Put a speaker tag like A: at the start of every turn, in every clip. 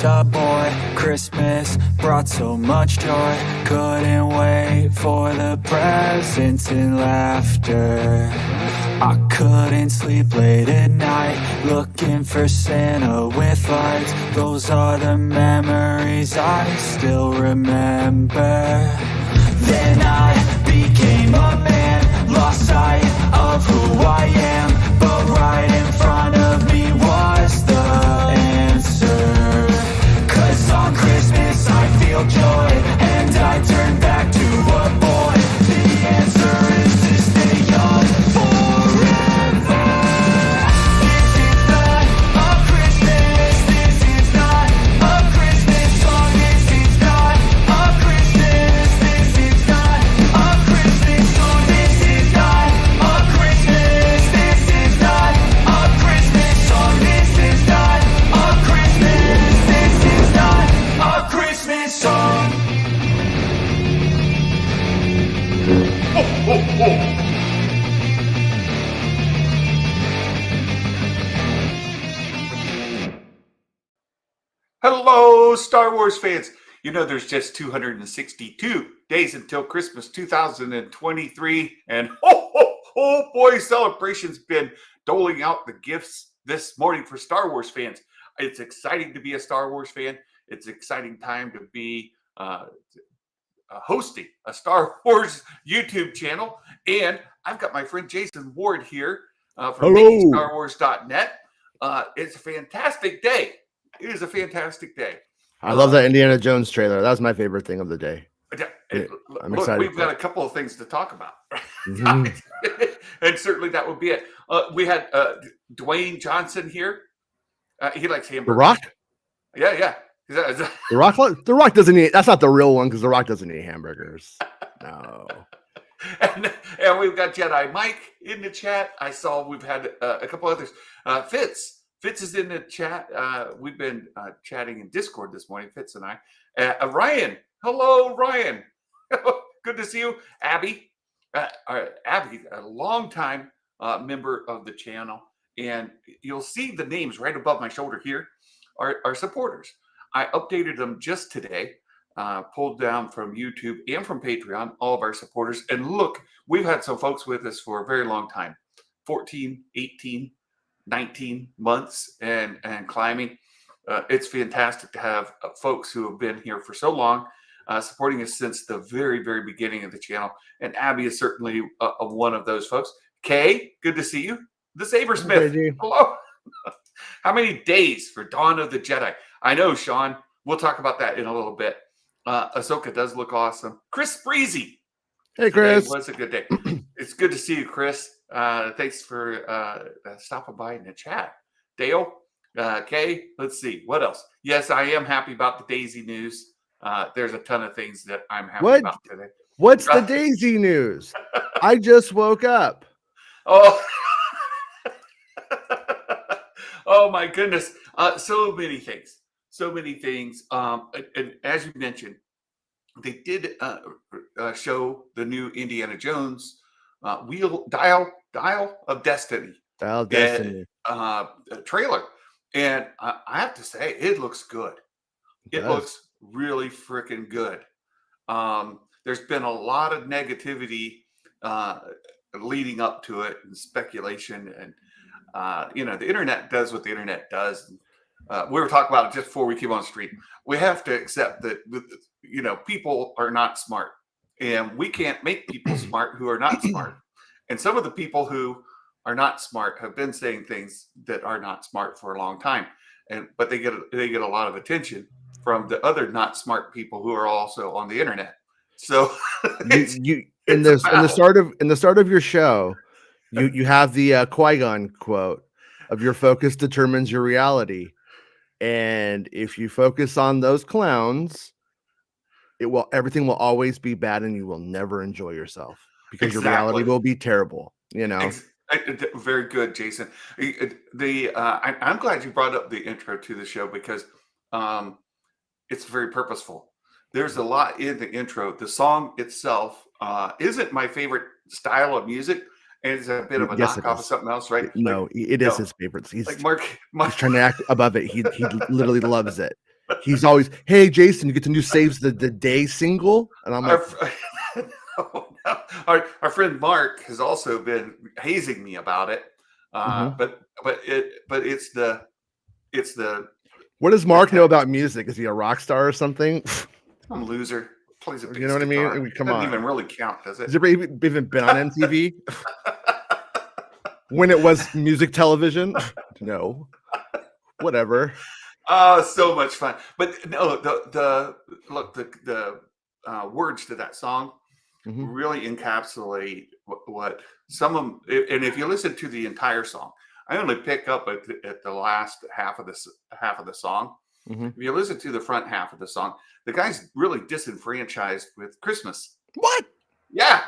A: Boy, Christmas brought so much joy. Couldn't wait for the presents and laughter. I couldn't sleep late at night, looking for Santa with lights. Those are the memories I still remember. Then I became a man, lost sight of who I am, but right in front of me was the answer. On Christmas I feel joy, and I turn back to a boy. The answer is to stay young forever. This is not a Christmas, this is not a Christmas song. This is not a Christmas, this is not a Christmas song. This is not a Christmas, this is not a Christmas song. This is not a Christmas, this is not a Christmas song. Ho, ho, ho.
B: Hello, Star Wars fans. You know there's just 262 days until Christmas 2023, and oh boy, celebration's been doling out the gifts this morning for Star Wars fans. It's exciting to be a Star Wars fan. It's an exciting time to be hosting a Star Wars YouTube channel. And I've got my friend Jason Ward here from StarWars.net. It's a fantastic day. It is a fantastic day.
C: I love that Indiana Jones trailer. That was my favorite thing of the day.
B: I'm excited. We've got a couple of things to talk about. Mm-hmm. And certainly that would be it. We had Dwayne Johnson here. He likes hamburgers.
C: The Rock?
B: Yeah.
C: The Rock doesn't eat. That's not the real one because The Rock doesn't eat hamburgers. No.
B: And we've got Jedi Mike in the chat. I saw we've had a couple others. Fitz is in the chat. We've been chatting in Discord this morning, Fitz and I. Ryan. Hello, Ryan. Good to see you. Abby. Abby, a longtime member of the channel. And you'll see the names right above my shoulder here are supporters. I updated them just today, pulled down from YouTube and from Patreon, all of our supporters. And look, we've had some folks with us for a very long time, 14, 18, 19 months and climbing. It's fantastic to have folks who have been here for so long, supporting us since the very, very beginning of the channel. And Abby is certainly one of those folks. Kay, good to see you. The Sabersmith. Hello. How many days for Dawn of the Jedi? I know, Sean. We'll talk about that in a little bit. Ahsoka does look awesome. Chris Breezy.
C: Hey, Chris.
B: Today was a good day. It's good to see you, Chris. Thanks for stopping by in the chat. Dale, Kay, let's see. What else? Yes, I am happy about the Daisy news. There's a ton of things that I'm happy about today.
C: What's the Daisy news? I just woke up.
B: Oh. Oh my goodness. So many things. And as you mentioned, they did show the new Indiana Jones Dial of Destiny. Trailer. And I have to say, it looks good. It looks really freaking good. There's been a lot of negativity leading up to it and speculation and the internet does what the internet does. We were talking about it just before we came on the street. We have to accept that, people are not smart, and we can't make people smart who are not smart. And some of the people who are not smart have been saying things that are not smart for a long time, but they get a lot of attention from the other not smart people who are also on the internet. So
C: in the start of your show. You have the Qui-Gon quote of your focus determines your reality. And if you focus on those clowns, everything will always be bad and you will never enjoy yourself because your reality will be terrible,
B: Very good, Jason. I'm glad you brought up the intro to the show because it's very purposeful. There's a lot in the intro. The song itself isn't my favorite style of music. And it's a bit of a knockoff of something else, right?
C: No, it is his favorite. He's
B: like Mark
C: he's trying to act above it. He literally loves it. he's always, hey Jason, you get the new Saves the Day single, and I'm like,
B: no. Our friend Mark has also been hazing me about it. But it's the
C: what does Mark know about music? Is he a rock star or something?
B: some loser plays a bass
C: You know what I
B: guitar.
C: mean? Come
B: Doesn't
C: on.
B: even really count, does it?
C: Has it even been on MTV when it was music television? No. Whatever.
B: Oh, so much fun. But no, the words to that song really encapsulate what some of them. And if you listen to the entire song, I only pick up at the last half of the song. If you listen to the front half of the song, the guy's really disenfranchised with Christmas.
C: What?
B: Yeah.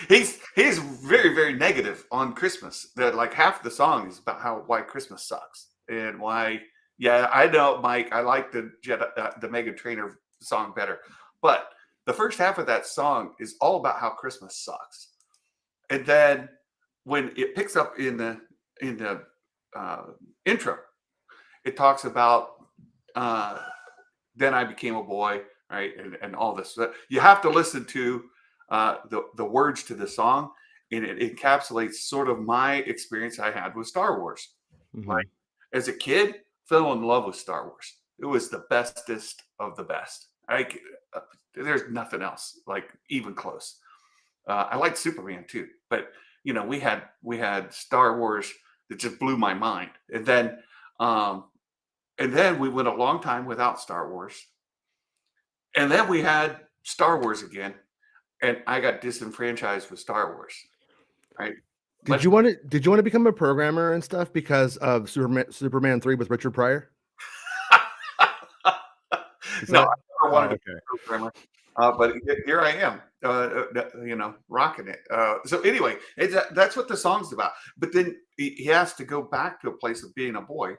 B: he's very, very negative on Christmas. That like half the song is about why Christmas sucks and why. Yeah, I know, Mike. I like the Meghan Trainor song better, but the first half of that song is all about how Christmas sucks, and then when it picks up in the intro, it talks about then I became a boy, right, and all this. You have to listen to the words to the song, and it encapsulates sort of my experience I had with Star Wars. Like as a kid, fell in love with Star Wars. It was the bestest of the best. There's nothing else like even close. I liked Superman too, but we had Star Wars that just blew my mind, and then we went a long time without Star Wars, and then we had Star Wars again, and I got disenfranchised with Star Wars. Right?
C: Did you want to become a programmer and stuff because of Superman 3 with Richard Pryor?
B: No, I never wanted to be a programmer. But here I am, rocking it. So anyway, that's what the song's about. But then he has to go back to a place of being a boy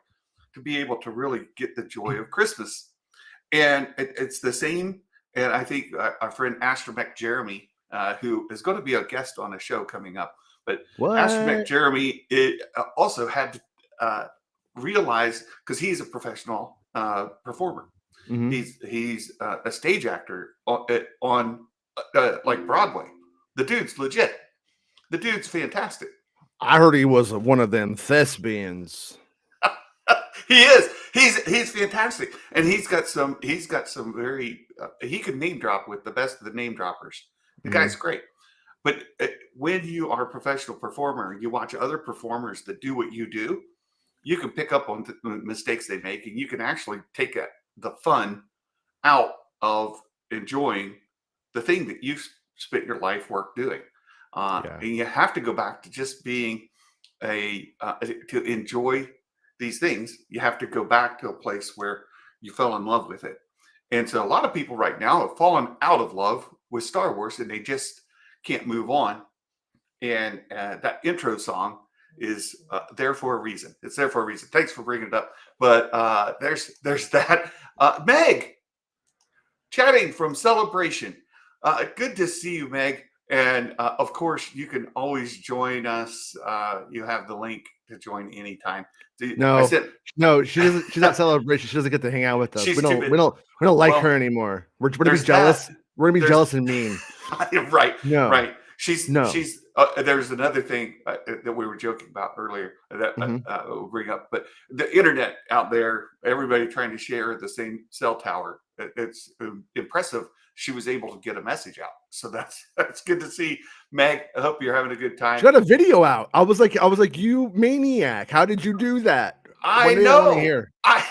B: to be able to really get the joy of Christmas. And it's the same. And I think our friend Astromech Jeremy, who is going to be a guest on a show coming up, but Astromech Jeremy also had to realize, because he's a professional performer. He's a stage actor on like Broadway. The dude's legit. The dude's fantastic.
C: I heard he was one of them thespians.
B: He is. He's fantastic, and he's got some very. He can name drop with the best of the name droppers. The guy's great. But when you are a professional performer and you watch other performers that do what you do, you can pick up on the mistakes they make, and you can actually take the fun out of enjoying the thing that you've spent your life work doing. And you have to go back to just being to enjoy these things. You have to go back to a place where you fell in love with it. And so a lot of people right now have fallen out of love with Star Wars, and they just can't move on. And that intro song is there for a reason. It's there for a reason. Thanks for bringing it up. But there's that. Meg, chatting from Celebration. Good to see you, Meg. And of course, you can always join us. You have the link to join anytime.
C: No, she doesn't. She's not Celebration. She doesn't get to hang out with us. We don't like her anymore. We're gonna be jealous. We're gonna be jealous and mean.
B: Right. No. Right. She's. There's another thing that we were joking about earlier that we'll bring up, but the internet out there, everybody trying to share the same cell tower. It's impressive. She was able to get a message out, so that's good to see. Meg, I hope you're having a good time.
C: She got a video out. I was like, you maniac! How did you do that?
B: I know.
C: I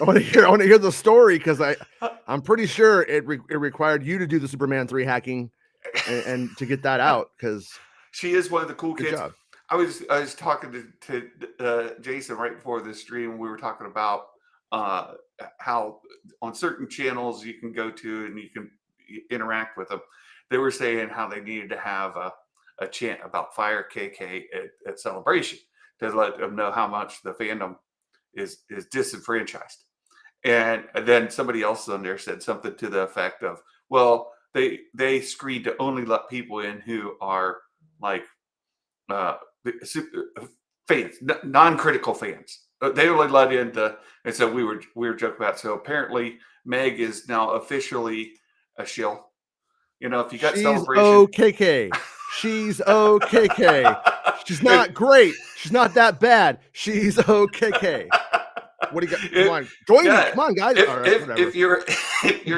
C: want to hear the story, because I'm pretty sure it required you to do the Superman 3 hacking and to get that out, because
B: she is one of the cool kids.
C: Job.
B: I was talking to Jason right before this stream. We were talking about how on certain channels you can go to and you can interact with them. They were saying how they needed to have a chant about Fire KK at Celebration to let them know how much the fandom is disenfranchised. And then somebody else on there said something to the effect of, well, they screen to only let people in who are like fans, non-critical fans. They only let in and so we were joking about. So apparently, Meg is now officially a shill. You know, if you got
C: She's
B: Celebration,
C: OKK. She's OKK. She's not great. She's not that bad. She's OKK. What do you got? Come on, join me. Come on, guys. All right, whatever.
B: If you're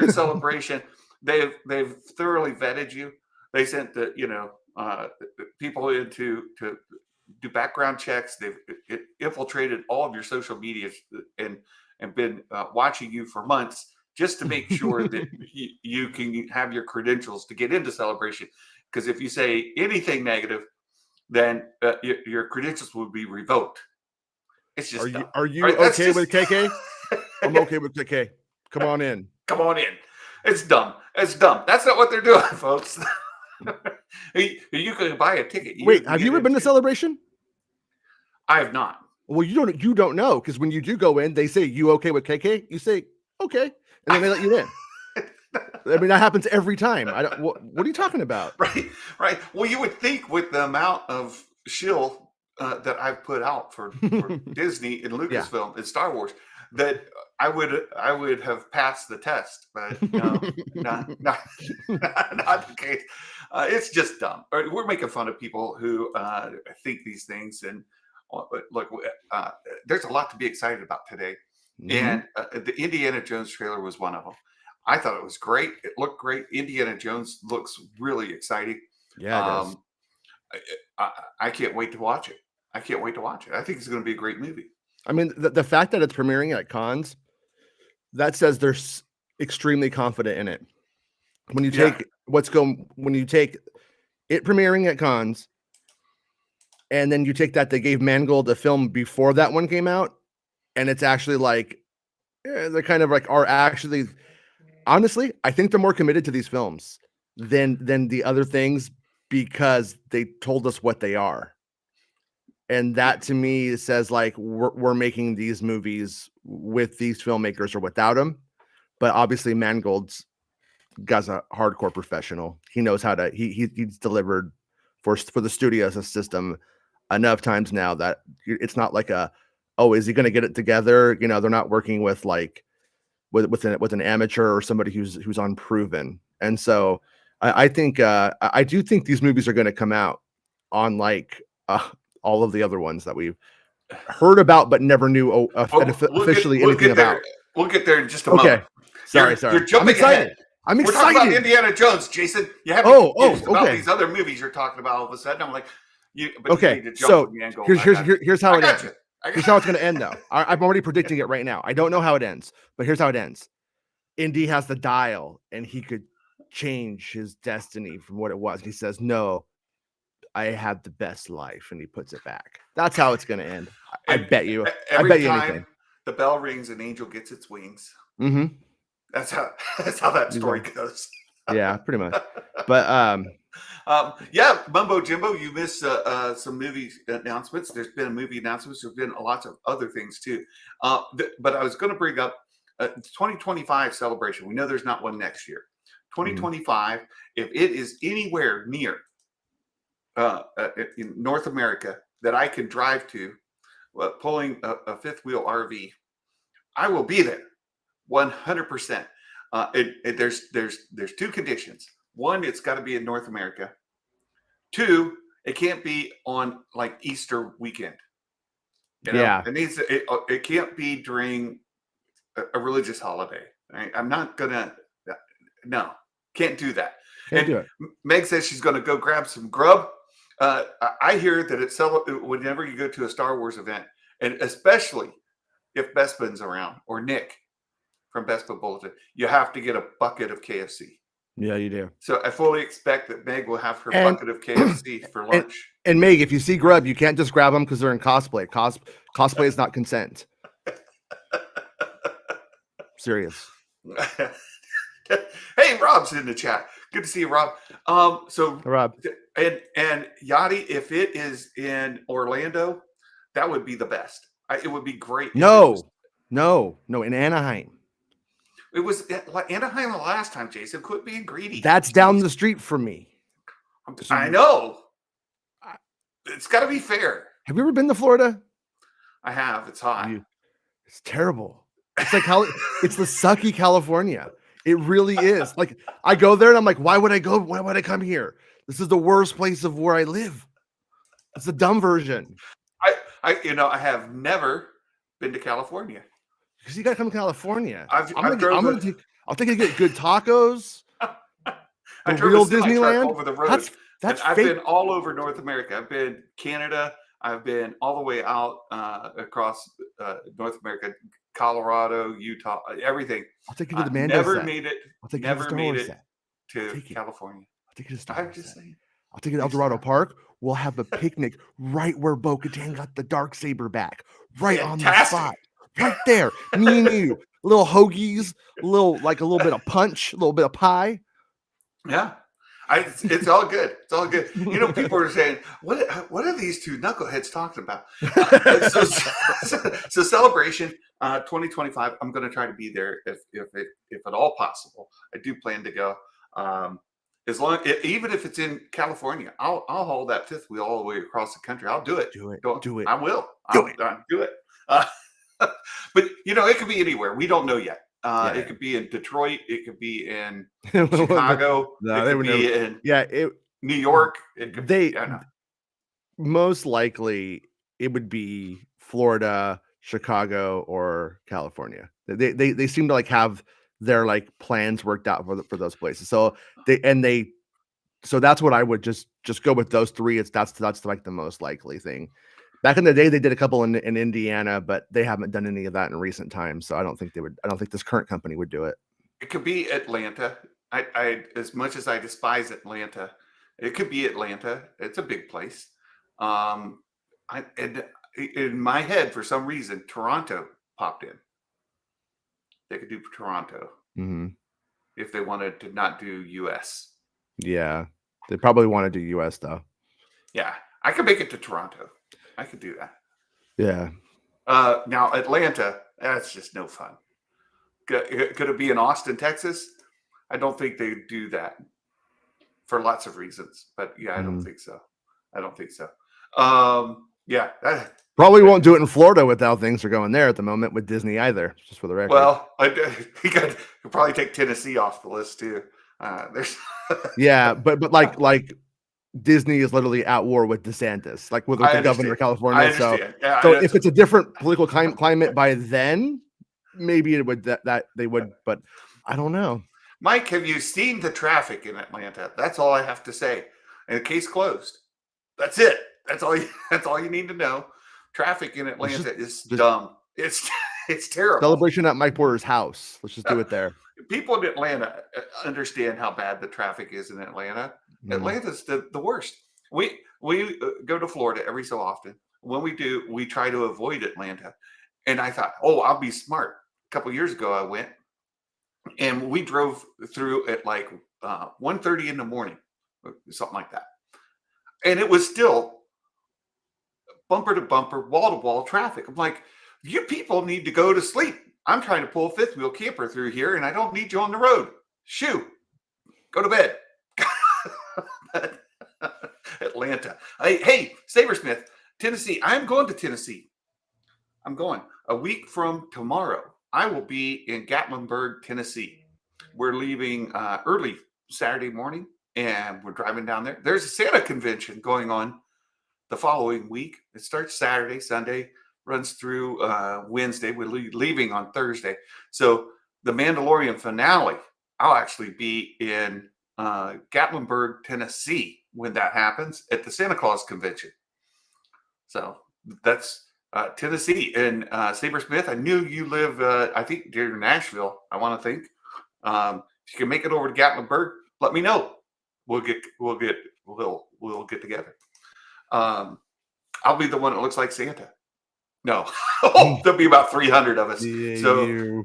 B: in Celebration, they've thoroughly vetted you. They sent people in to do background checks. They've infiltrated all of your social media and been watching you for months just to make sure that you can have your credentials to get into Celebration. Because if you say anything negative, then your credentials will be revoked. It's just
C: are you okay with KK? I'm okay with KK. Come on in.
B: Come on in. It's dumb. It's dumb. That's not what they're doing, folks. You can buy a ticket.
C: Wait, have you ever been to Celebration?
B: I have not.
C: Well, you don't know, because when you do go in, they say, "You okay with KK?" You say, "Okay," and then they let you in. I mean, that happens every time. I don't. What are you talking about?
B: Right. Well, you would think with the amount of shill that I've put out for Disney and Lucasfilm and Star Wars, that I would have passed the test, but no, not the case. It's just dumb. We're making fun of people who think these things, and look, there's a lot to be excited about today. And the Indiana Jones trailer was one of them. I thought it was great. It looked great. Indiana Jones looks really exciting.
C: Yeah, it does.
B: I can't wait to watch it. I can't wait to watch it. I think it's going to be a great movie.
C: I mean, the fact that it's premiering at cons, that says they're extremely confident in it. When you take when you take it premiering at cons, and then you take that they gave Mangold a film before that one came out, and it's actually like they're kind of like are actually. Honestly, I think they're more committed to these films than the other things, because they told us what they are. And that to me says like we're making these movies with these filmmakers or without them. But obviously Mangold's guy's a hardcore professional. He knows how to he's delivered for the studio system enough times now that it's not like is he going to get it together? You know, they're not working with like with an amateur or somebody who's unproven. And so I think I do think these movies are going to come out on like all of the other ones that we've heard about but never knew officially anything about.
B: We'll get there in just a moment.
C: Sorry.
B: You're jumping
C: excited.
B: ahead.
C: I'm excited.
B: We're talking about Indiana Jones, Jason. You have about these other movies you're talking about all of a sudden. I'm like,
C: so here's how it ends. Here's how it's going to end, though. I'm already predicting it right now. I don't know how it ends, but here's how it ends. Indy has the dial, and he could change his destiny from what it was. He says, "No, I had the best life," and he puts it back. That's how it's going to end. I bet you.
B: Every time the bell rings, an angel gets its wings.
C: Mm-hmm.
B: That's how that story goes.
C: Yeah, pretty much. But
B: Mumbo Jimbo, you missed some movie announcements. There's been movie announcements. There's been lots of other things too. But I was going to bring up 2025 celebration. We know there's not one next year. 2025, if it is anywhere near in North America that I can drive to, pulling a fifth wheel RV, I will be there 100%. There's two conditions. One, it's got to be in North America. Two, it can't be on like Easter weekend. You know? Yeah, it can't be during a religious holiday. Right? I'm not gonna. No, can't do that.
C: Can't do it.
B: Meg says she's going to go grab some grub. I hear that whenever you go to a Star Wars event, and especially if Bespin's around or Nick from Bespin Bulletin, you have to get a bucket of KFC.
C: Yeah, you do.
B: So I fully expect that Meg will have her bucket of KFC for lunch.
C: And Meg, if you see grub, you can't just grab them because they're in cosplay. Cosplay is not consent. Serious.
B: Hey, Rob's in the chat. Good to see you, Rob.
C: Rob
B: and Yachty, if it is in Orlando, that would be the best. It would be great.
C: No, in Anaheim.
B: It was like Anaheim the last time, Jason. Quit being greedy.
C: That's down the street from me.
B: I know. It's got to be fair.
C: Have you ever been to Florida?
B: I have. It's hot.
C: It's terrible. It's like it's the sucky California. It really is. Like I go there and I'm like, why would I go? Why would I come here? This is the worst place of where I live. It's the dumb version.
B: I have never been to California.
C: Because you gotta come to California.
B: I'll
C: take you to get good tacos.
B: I
C: The
B: drove
C: real
B: a semi-truck
C: Disneyland.
B: over the road.
C: That's
B: I've
C: fake.
B: been all over North America. I've been Canada. I've been all the way out across North America, Colorado, Utah, everything.
C: I'll take you to the Mando
B: Never
C: set.
B: made it.
C: I'll take you
B: Never
C: to the Star
B: made
C: Wars
B: it
C: set.
B: to California.
C: I'll take you to Star
B: I'm
C: Wars
B: just
C: set.
B: saying.
C: I'll take you to El Dorado Park. We'll have a picnic right where Bo-Katan got the Darksaber back. Right on the spot. Right there. Me and you. Little hoagies, a little bit of punch, a little bit of pie.
B: Yeah. It's all good. It's all good. You know, people are saying, what are these two knuckleheads talking about? So Celebration 2025, I'm going to try to be there if at all possible. I do plan to go. Even if it's in California, I'll haul that fifth wheel all the way across the country. I'll do it.
C: Do it.
B: I will. I'll do it. But it could be anywhere. We don't know yet. It could be in Detroit. It could be in Chicago.
C: No,
B: it could be in New York. It could be,
C: most likely it would be Florida, Chicago, or California. They seem to like have their like plans worked out for those places. So that's what I would just go with those three. That's like the most likely thing. Back in the day, they did a couple in Indiana, but they haven't done any of that in recent times. So I don't think they would. I don't think this current company would do it.
B: It could be Atlanta. I as much as I despise Atlanta, it could be Atlanta. It's a big place. In my head, for some reason, Toronto popped in. They could do Toronto if they wanted to not do U.S.
C: Yeah, they probably want to do U.S. though.
B: Yeah, I could make it to Toronto. I could do that.
C: Yeah.
B: Now Atlanta, that's just no fun. Could it be in Austin, Texas? I don't think they do that for lots of reasons. But yeah, I don't think so. Yeah.
C: Probably won't do it in Florida with how things are going there at the moment with Disney either, just for the record.
B: Well, you could probably take Tennessee off the list too.
C: Yeah, but like Disney is literally at war with DeSantis, like with the governor of California. So if it's a different political climate by then, maybe it would that they would, but I don't know.
B: Mike, have you seen the traffic in Atlanta? That's all I have to say. And the case closed. That's it. That's all you need to know. Traffic in Atlanta is dumb. It's terrible.
C: Celebration at Mike Porter's house. Let's just do it there.
B: People in Atlanta understand how bad the traffic is in Atlanta. Atlanta's the worst. We go to Florida every so often. When we do, we try to avoid Atlanta. And I thought, I'll be smart. A couple years ago, I went and we drove through at like 1:30 in the morning, something like that. And it was still bumper to bumper, wall to wall traffic. I'm like, you people need to go to sleep. I'm trying to pull a fifth wheel camper through here and I don't need you on the road. Shoo, go to bed. Atlanta. Hey, Sabersmith, Tennessee. I'm going to Tennessee. I'm going a week from tomorrow. I will be in Gatlinburg, Tennessee. We're leaving early Saturday morning and we're driving down there. There's a Santa convention going on the following week. It starts Saturday, Sunday, runs through Wednesday. We're leaving on Thursday. So the Mandalorian finale, I'll actually be in Gatlinburg, Tennessee when that happens at the Santa Claus convention. So that's Tennessee. And Sabersmith, I knew you live, I think, near Nashville, I want to think. If you can make it over to Gatlinburg, let me know. We'll get together. I'll be the one that looks like Santa. No, there'll be about 300 of us.
C: Yeah,
B: so,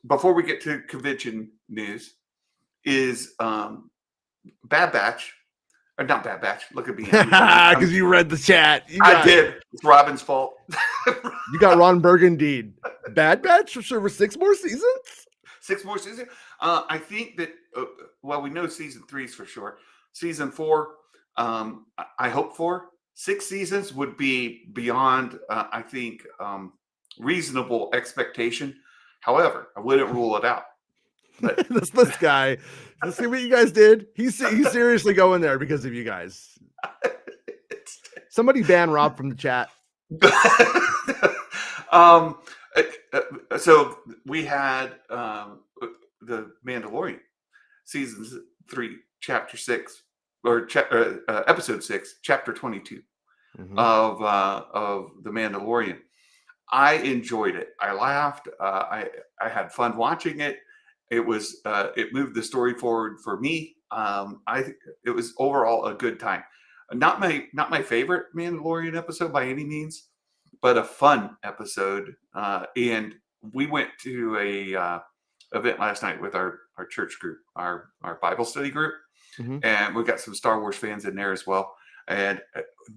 B: before we get to convention news, is Bad Batch, or not Bad Batch? Look at me,
C: because you read the chat.
B: I did. It's Robin's fault.
C: You got Ron Burgundy. Bad Batch for 6 more seasons.
B: 6 more seasons. I think that. We know season 3 is for sure. Season 4, I hope for. 6 seasons would be beyond, I think, reasonable expectation. However, I wouldn't rule it out. But
C: this guy, let's see what you guys did. He's seriously going there because of you guys. Somebody ban Rob from the chat.
B: So we had the Mandalorian season 3, chapter 6, or episode 6, chapter 22 of the Mandalorian. I enjoyed it. I laughed. I had fun watching it. It was it moved the story forward for me. I think it was overall a good time. Not my favorite Mandalorian episode by any means, but a fun episode. And we went to a event last night with our church group, our Bible study group, and we got some Star Wars fans in there as well, and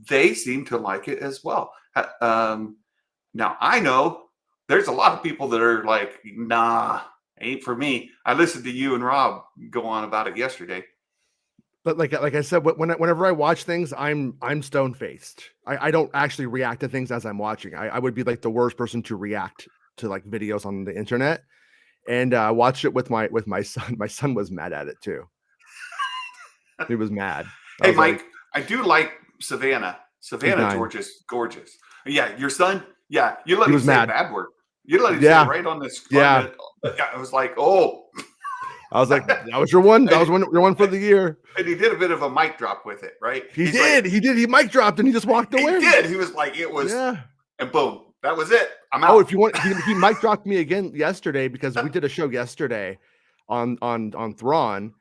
B: they seem to like it as well. Now I know there's a lot of people that are like, nah, ain't for me. I listened to you and Rob go on about it yesterday.
C: But like I said, whenever I watch things, I'm stone faced. I don't actually react to things as I'm watching. I would be like the worst person to react to like videos on the internet. And I watched it with my son. My son was mad at it too. He was mad.
B: Hey, Mike, I do like Savannah. Savannah George's gorgeous. Yeah, your son. Yeah, you let him say a bad word. You let him say it right on this. Yeah, I was like, oh.
C: I was like, that was your one. That was your one for the year.
B: And he did a bit of a mic drop with it, right?
C: He did. He mic dropped and he just walked away.
B: He did. He was like, it was. Yeah. And boom, that was it. I'm out.
C: Oh, if you want, he mic dropped me again yesterday because we did a show yesterday on Thrawn,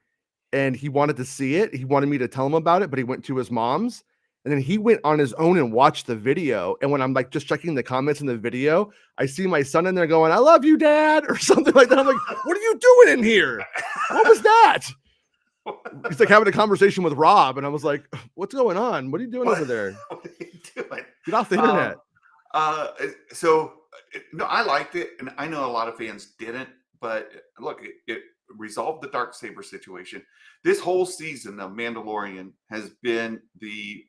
C: and he wanted to see it. He wanted me to tell him about it, but he went to his mom's. And then he went on his own and watched the video. And when I'm like just checking the comments in the video, I see my son in there going, "I love you, Dad," or something like that. I'm like, what are you doing in here? What was that? He's like having a conversation with Rob. And I was like, what's going on? What are you doing over there?
B: What are you doing?
C: Get off the internet.
B: So, no, I liked it. And I know a lot of fans didn't. But look, it resolved the Darksaber situation. This whole season of Mandalorian has been the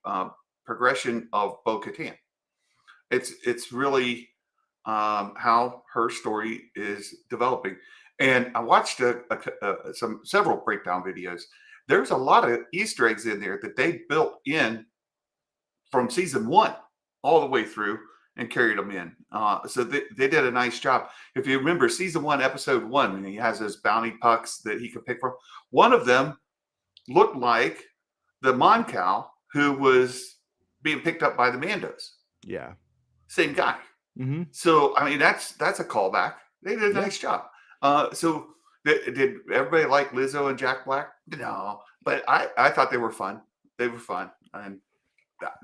B: progression of Bo-Katan. It's really how her story is developing. And I watched several breakdown videos. There's a lot of Easter eggs in there that they built in from season 1 all the way through and carried them in. So they did a nice job. If you remember season 1, episode 1, and he has those bounty pucks that he could pick from. One of them looked like the Mon Cal who was being picked up by the Mandos.
C: Yeah.
B: Same guy.
C: Mm-hmm.
B: So, I mean, that's a callback. They did a nice job. So did everybody like Lizzo and Jack Black? No, but I thought they were fun. They were fun. And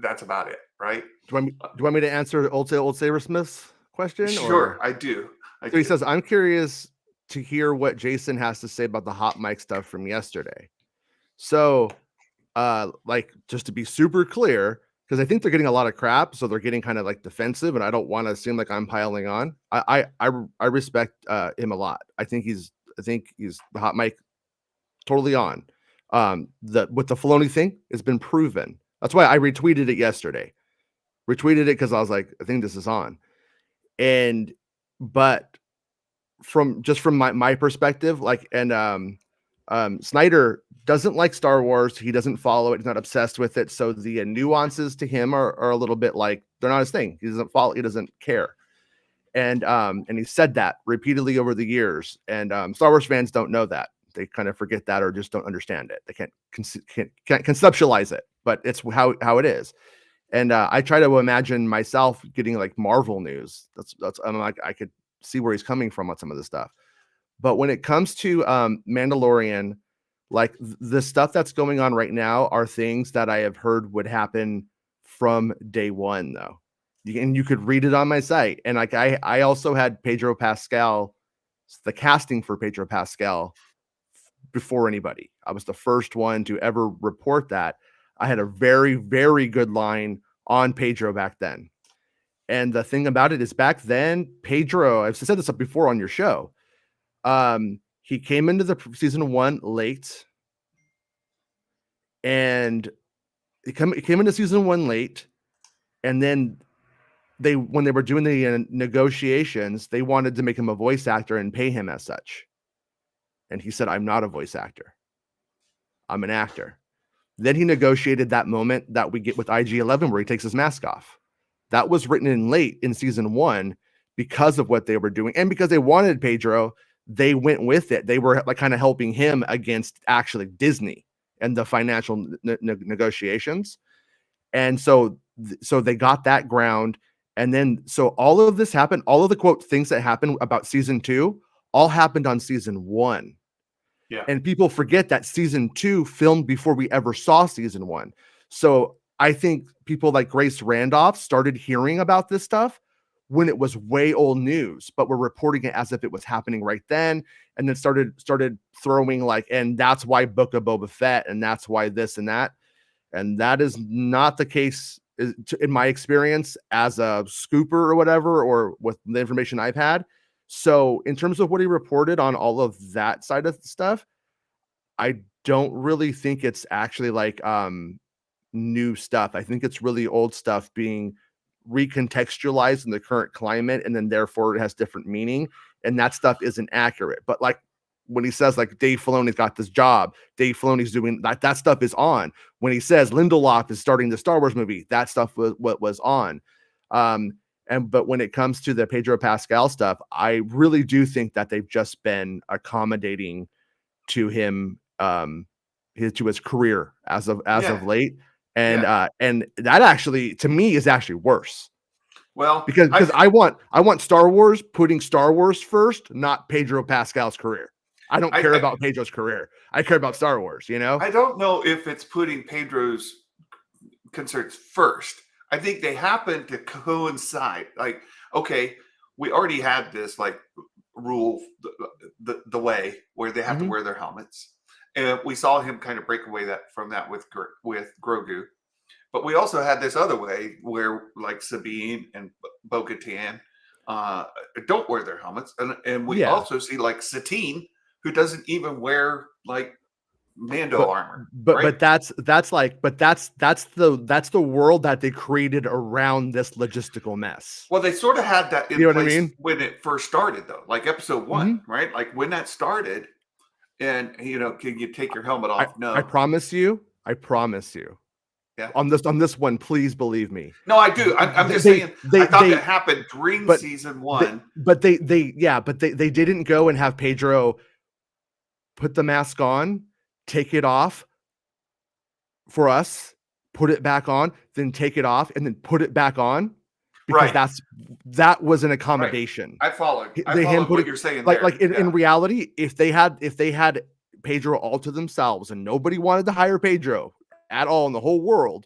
B: that's about it, right?
C: Do you want me to answer Old Sabersmith's question?
B: Sure, I do.
C: He says, I'm curious to hear what Jason has to say about the hot mic stuff from yesterday. So, like, just to be super clear, because I think they're getting a lot of crap, so they're getting kind of like defensive, and I don't want to seem like I'm piling on. I respect him a lot. I think he's the hot mic totally on. With the Filoni thing, it's been proven. That's why I retweeted it yesterday. Retweeted it because I was like, I think this is on. But from my perspective, like, and Snyder doesn't like Star Wars. He doesn't follow it. He's not obsessed with it. So the nuances to him are a little bit like they're not his thing. He doesn't follow. He doesn't care. And he said that repeatedly over the years. And Star Wars fans don't know that. They kind of forget that or just don't understand it. They can't conceptualize it, but it's how it is. And I try to imagine myself getting like Marvel news. That's I'm like, I could see where he's coming from on some of this stuff. But when it comes to Mandalorian, like the stuff that's going on right now are things that I have heard would happen from day one, though. And you could read it on my site. And like I also had Pedro Pascal, the casting for Pedro Pascal before anybody. I was the first one to ever report that. I had a very, very good line on Pedro back then. And the thing about it is back then, Pedro, I've said this up before on your show. He came into the season 1 late, and he came into season 1 late, And then when they were doing the negotiations, they wanted to make him a voice actor and pay him as such. And he said, I'm not a voice actor. I'm an actor. Then he negotiated that moment that we get with IG-11 where he takes his mask off. That was written in late in season 1 because of what they were doing. And because they wanted Pedro, they went with it. They were like kind of helping him against actually Disney and the financial negotiations. And so they got that ground. And then, so all of this happened, all of the quote things that happened about season 2, all happened on season 1.
B: Yeah.
C: And people forget that season 2 filmed before we ever saw season 1. So I think people like Grace Randolph started hearing about this stuff when it was way old news, but we're reporting it as if it was happening right then. And then started throwing like, and that's why Book of Boba Fett, and that's why this and that. And that is not the case in my experience as a scooper or whatever, or with the information I've had. So in terms of what he reported on all of that side of stuff, I don't really think it's actually like new stuff. I think it's really old stuff being recontextualized in the current climate, and then therefore it has different meaning. And that stuff isn't accurate. But like when he says like Dave Filoni's got this job, Dave Filoni's doing that stuff is on. When he says Lindelof is starting the Star Wars movie, that stuff was what was on. But when it comes to the Pedro Pascal stuff, I really do think that they've just been accommodating to him, to his career as of late. And and that actually, to me, is actually worse.
B: Well,
C: because I want Star Wars putting Star Wars first, not Pedro Pascal's career. I don't care about Pedro's career. I care about Star Wars, you know?
B: I don't know if it's putting Pedro's concerns first. I think they happen to coincide. Like, okay, we already had this like rule the way where they have to wear their helmets. And we saw him kind of break away from that with Grogu. But we also had this other way where like Sabine and Bo-Katan don't wear their helmets. And we also see like Satine, who doesn't even wear like Mando armor.
C: But that's the world that they created around this logistical mess.
B: Well, they sort of had that in
C: place
B: what I mean? When it first started, though, like episode 1, right? Like when that started, and can you take your helmet off? No,
C: I promise you. Yeah. On this one, please believe me.
B: No, I do. I'm just saying. I thought that happened during season 1.
C: But they didn't go and have Pedro put the mask on, take it off for us, put it back on, then take it off, and then put it back on. Because that was an accommodation.
B: Right. I followed what you're saying.
C: In reality, if they had Pedro all to themselves and nobody wanted to hire Pedro at all in the whole world,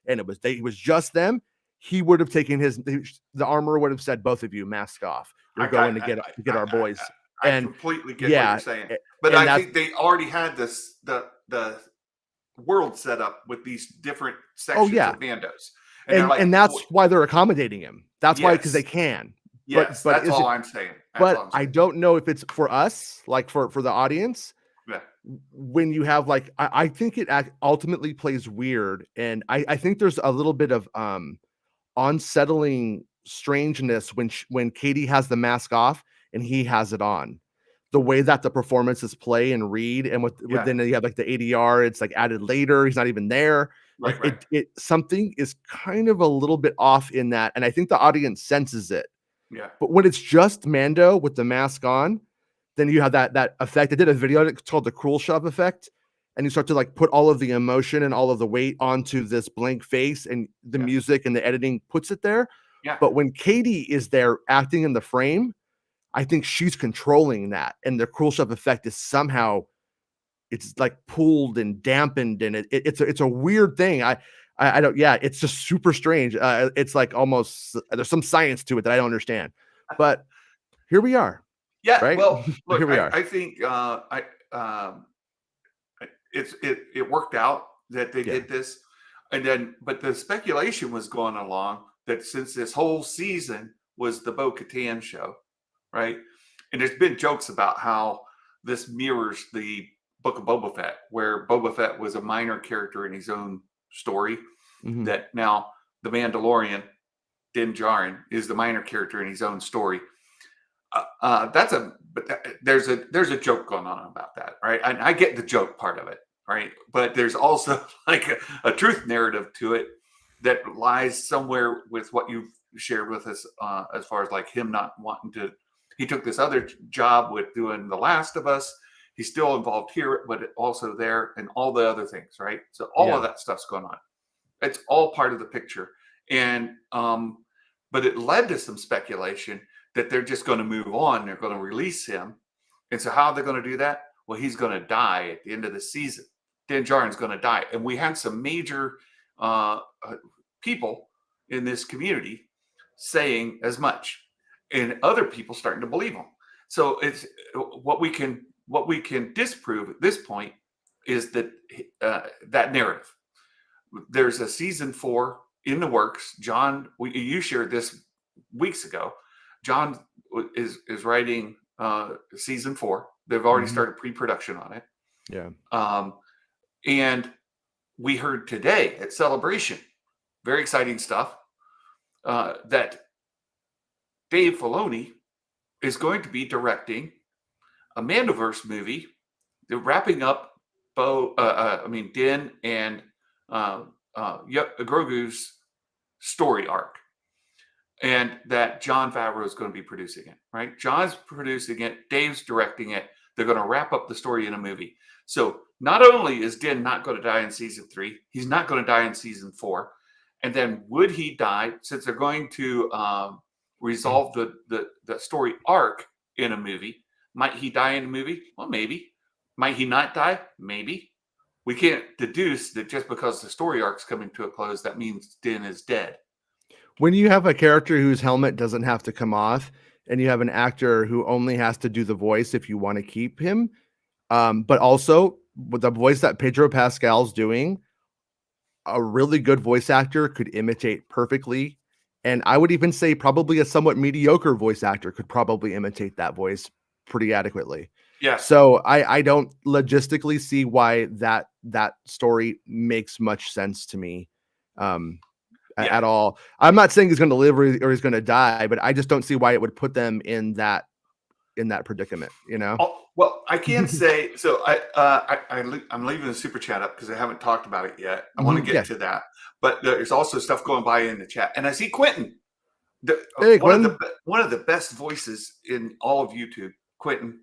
C: and it was just them, he would have taken the armor would have said, both of you, mask off. You're going to get our boys.
B: I completely get what you're saying. But I think they already had the world set up with these different sections of Mandos.
C: And that's why they're accommodating him. That's why, because they can.
B: Yes, but that's all I'm saying.
C: I don't know if it's for us, like for the audience.
B: Yeah.
C: When you have like, I think it ultimately plays weird, and I think there's a little bit of unsettling strangeness when Katie has the mask off and he has it on. The way that the performances play and read, and then you have like the ADR, it's like added later. He's not even there.
B: Right.
C: It something is kind of a little bit off in that, and I think the audience senses it.
B: Yeah.
C: But when it's just Mando with the mask on, then you have that effect. I did a video called the Cruel Shove effect, and you start to like put all of the emotion and all of the weight onto this blank face, and the music and the editing puts it there.
B: Yeah.
C: But when Katie is there acting in the frame, I think she's controlling that, and the Cruel Shove effect is somehow, it's like pulled and dampened, and it's a weird thing. I don't. Yeah, it's just super strange. It's like almost there's some science to it that I don't understand, but here we are.
B: Yeah.
C: Right?
B: Well, look,
C: here we are.
B: I think it worked out that they did this, but the speculation was going along that since this whole season was the Bo-Katan show, right? And there's been jokes about how this mirrors the Book of Boba Fett, where Boba Fett was a minor character in his own story, that now the Mandalorian, Din Djarin, is the minor character in his own story. There's a joke going on about that, right? And I get the joke part of it, right? But there's also like a truth narrative to it that lies somewhere with what you've shared with us, as far as like him not wanting to. He took this other job with doing The Last of Us. He's still involved here, but also there, and all the other things, right? So all of that stuff's going on. It's all part of the picture, and but it led to some speculation that they're just going to move on. They're going to release him. And so how are they going to do that? Well, he's going to die at the end of the season. Din Djarin's going to die. And we had some major people in this community saying as much, and other people starting to believe them. So it's what we can disprove at this point is that that narrative. There's a season 4 in the works. John, you shared this weeks ago. John is writing season 4. They've already started pre-production on it.
C: Yeah.
B: And we heard today at Celebration, very exciting stuff, that Dave Filoni is going to be directing a Mandoverse movie. They're wrapping up Din and Grogu's story arc. And that Jon Favreau is going to be producing it, right? John's producing it. Dave's directing it. They're going to wrap up the story in a movie. So not only is Din not going to die in season 3, he's not going to die in season 4. And then would he die, since they're going to resolve the story arc in a movie? Might he die in a movie? Well, maybe. Might he not die? Maybe. We can't deduce that just because the story arc's coming to a close, that means Din is dead.
C: When you have a character whose helmet doesn't have to come off, and you have an actor who only has to do the voice if you want to keep him, but also with the voice that Pedro Pascal's doing, a really good voice actor could imitate perfectly. And I would even say probably a somewhat mediocre voice actor could probably imitate that voice pretty adequately.
B: Yeah.
C: So I don't logistically see why that story makes much sense to me. At all. I'm not saying he's going to live or he's going to die, but I just don't see why it would put them in that predicament, you know?
B: Well, I can say, so I'm leaving the super chat up because I haven't talked about it yet. I want to get to that, but there's also stuff going by in the chat, and I see Quentin, one of the best voices in all of YouTube. Quentin,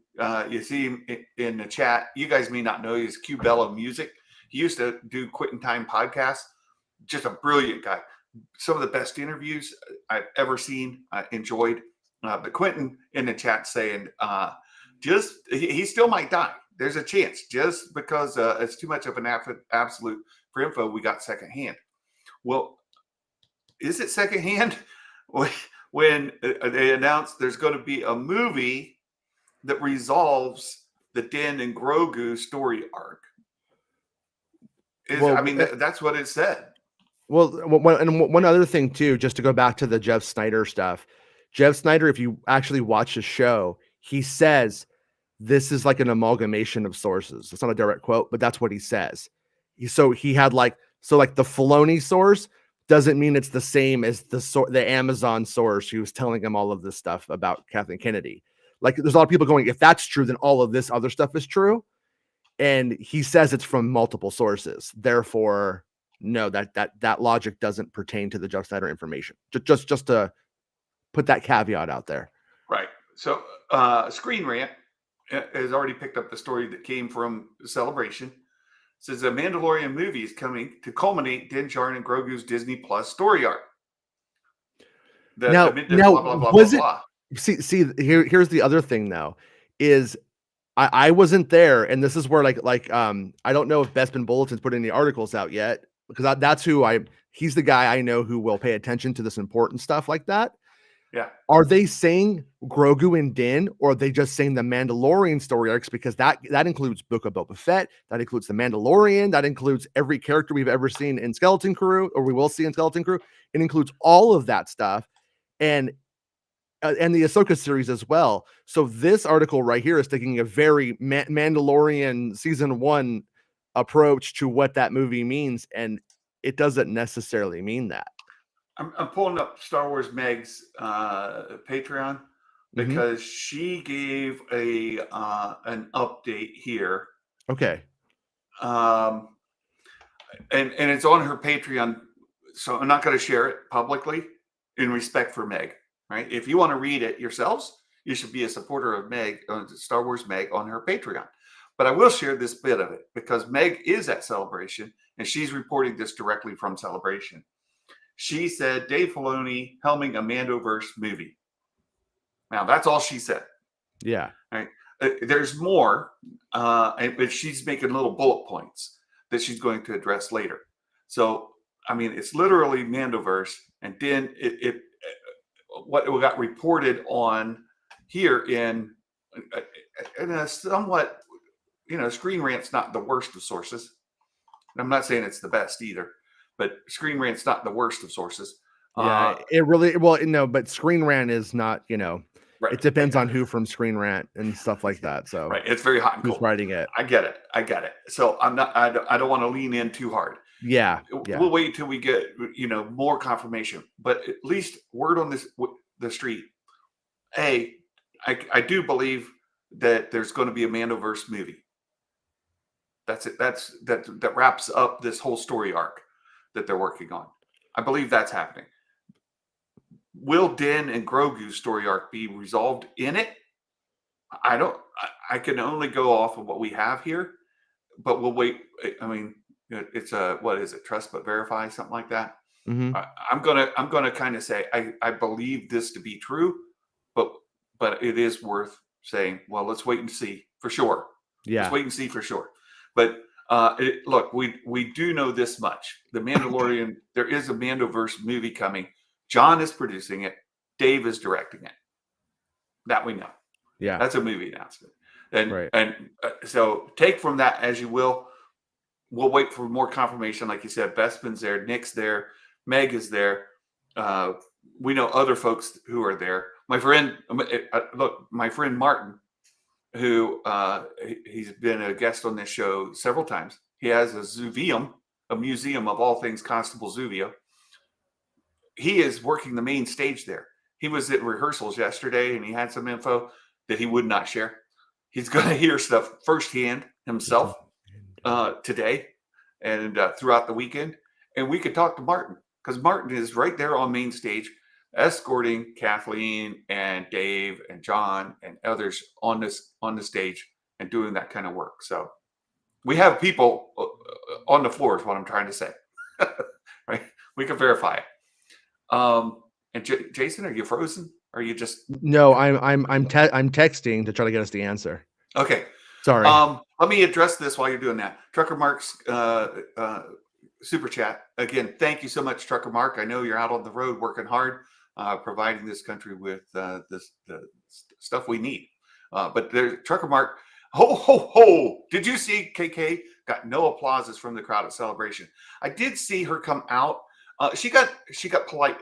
B: you see him in the chat. You guys may not know, he's Q Bello Music. He used to do Quentin Time podcasts. Just a brilliant guy. Some of the best interviews I've ever seen, I enjoyed. But Quentin in the chat saying, he still might die. There's a chance, just because it's too much of an absolute for info we got secondhand. Well, is it secondhand when they announced there's going to be a movie that resolves the Din and Grogu story arc? That's what it said.
C: Well, and one other thing too, just to go back to the Jeff Snyder stuff. Jeff Snyder, if you actually watch the show, he says this is like an amalgamation of sources. It's not a direct quote, but that's what he says. He had like the Filoni source doesn't mean it's the same as the Amazon source who was telling him all of this stuff about Kathleen Kennedy. Like, there's a lot of people going, if that's true, then all of this other stuff is true. And he says it's from multiple sources. Therefore, no, that logic doesn't pertain to the Jeff Snyder information. Just to put that caveat out there.
B: Right. So Screen Rant has already picked up the story that came from Celebration. It says a Mandalorian movie is coming to culminate Din Djarin and Grogu's Disney Plus story arc.
C: Here's the other thing though, is I wasn't there, and this is where I don't know if Bespin Bulletin's put any articles out yet, because that's he's the guy I know who will pay attention to this important stuff like that.
B: Yeah.
C: Are they saying Grogu and Din, or are they just saying the Mandalorian story arcs? Because that includes Book of Boba Fett, that includes the Mandalorian, that includes every character we've ever seen in Skeleton Crew, or we will see in Skeleton Crew. It includes all of that stuff, and the Ahsoka series as well. So this article right here is taking a very Mandalorian season 1 approach to what that movie means, and it doesn't necessarily mean that.
B: I'm pulling up Star Wars Meg's Patreon because she gave a an update here.
C: Okay.
B: And it's on her Patreon, so I'm not going to share it publicly in respect for Meg. Right? If you want to read it yourselves, you should be a supporter of Meg, Star Wars Meg, on her Patreon. But I will share this bit of it because Meg is at Celebration and she's reporting this directly from Celebration. She said Dave Filoni helming a Mandoverse movie. Now that's all she said.
C: Yeah.
B: Right. There's more, but she's making little bullet points that she's going to address later. So I mean, it's literally Mandoverse, and then what got reported on here in a somewhat, Screen Rant's not the worst of sources. And I'm not saying it's the best either, but Screen Rant's not the worst of sources.
C: Yeah, it really, well, no, but Screen Rant is not,
B: Right.
C: It depends on who from Screen Rant and stuff like that. So
B: right, it's very hot and
C: who's
B: cold.
C: writing it?
B: I get it. So I don't want to lean in too hard.
C: Yeah.
B: We'll wait till we get more confirmation, but at least word on the street. I do believe that there's going to be a Mandoverse movie. That's it. That wraps up this whole story arc that they're working on. I believe that's happening. Will Din and Grogu's story arc be resolved in it? I can only go off of what we have here, but we'll wait. I mean, it's what is it? Trust but verify, something like that. I'm gonna kind of say I believe this to be true, but it is worth saying. Well, let's wait and see for sure.
C: Yeah,
B: let's wait and see for sure. But look, we do know this much: The Mandalorian. There is a Mandoverse movie coming. John is producing it. Dave is directing it. That we know.
C: Yeah,
B: that's a movie announcement. And
C: right.
B: So take from that as you will. We'll wait for more confirmation. Like you said, Bespin's there, Nick's there, Meg is there. We know other folks who are there. My friend, my friend Martin, who he's been a guest on this show several times. He has a Zuvium, a museum of all things Constable Zuvio. He is working the main stage there. He was at rehearsals yesterday and he had some info that he would not share. He's going to hear stuff firsthand himself today and throughout the weekend. And we could talk to Martin because Martin is right there on main stage escorting Kathleen and Dave and John and others on the stage and doing that kind of work. So we have people on the floor is what I'm trying to say. Right? We can verify it. And Jason, are you frozen? Or are you just
C: no? I'm texting to try to get us the answer.
B: Okay,
C: sorry.
B: Let me address this while you're doing that. Trucker Mark's super chat again. Thank you so much, Trucker Mark. I know you're out on the road working hard, providing this country with the stuff we need. But there's Trucker Mark. Ho ho ho! Did you see KK got no applauses from the crowd at Celebration? I did see her come out. She got polite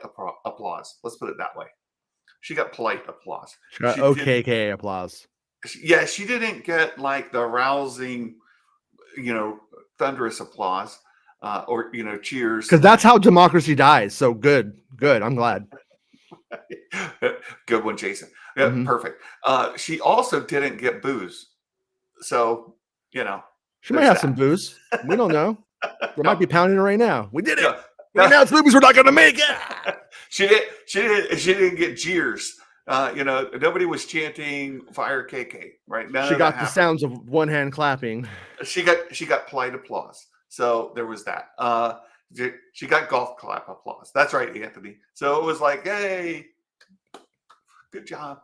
B: applause. Let's put it that way. She got polite applause.
C: She got OKK applause.
B: Yeah, she didn't get like the rousing, thunderous applause or cheers.
C: Because that's how democracy dies. So good. I'm glad.
B: Good one, Jason. Yeah, perfect. She also didn't get booze. So,
C: she might have some booze. We don't know. There might be pounding her right now. We did it. We announced movies we're not going to make. Yeah.
B: She didn't get jeers. Nobody was chanting "Fire KK." Right now,
C: she got the sounds of one hand clapping.
B: She got polite applause. So there was that. She got golf clap applause. That's right, Anthony. So it was like, hey, good job.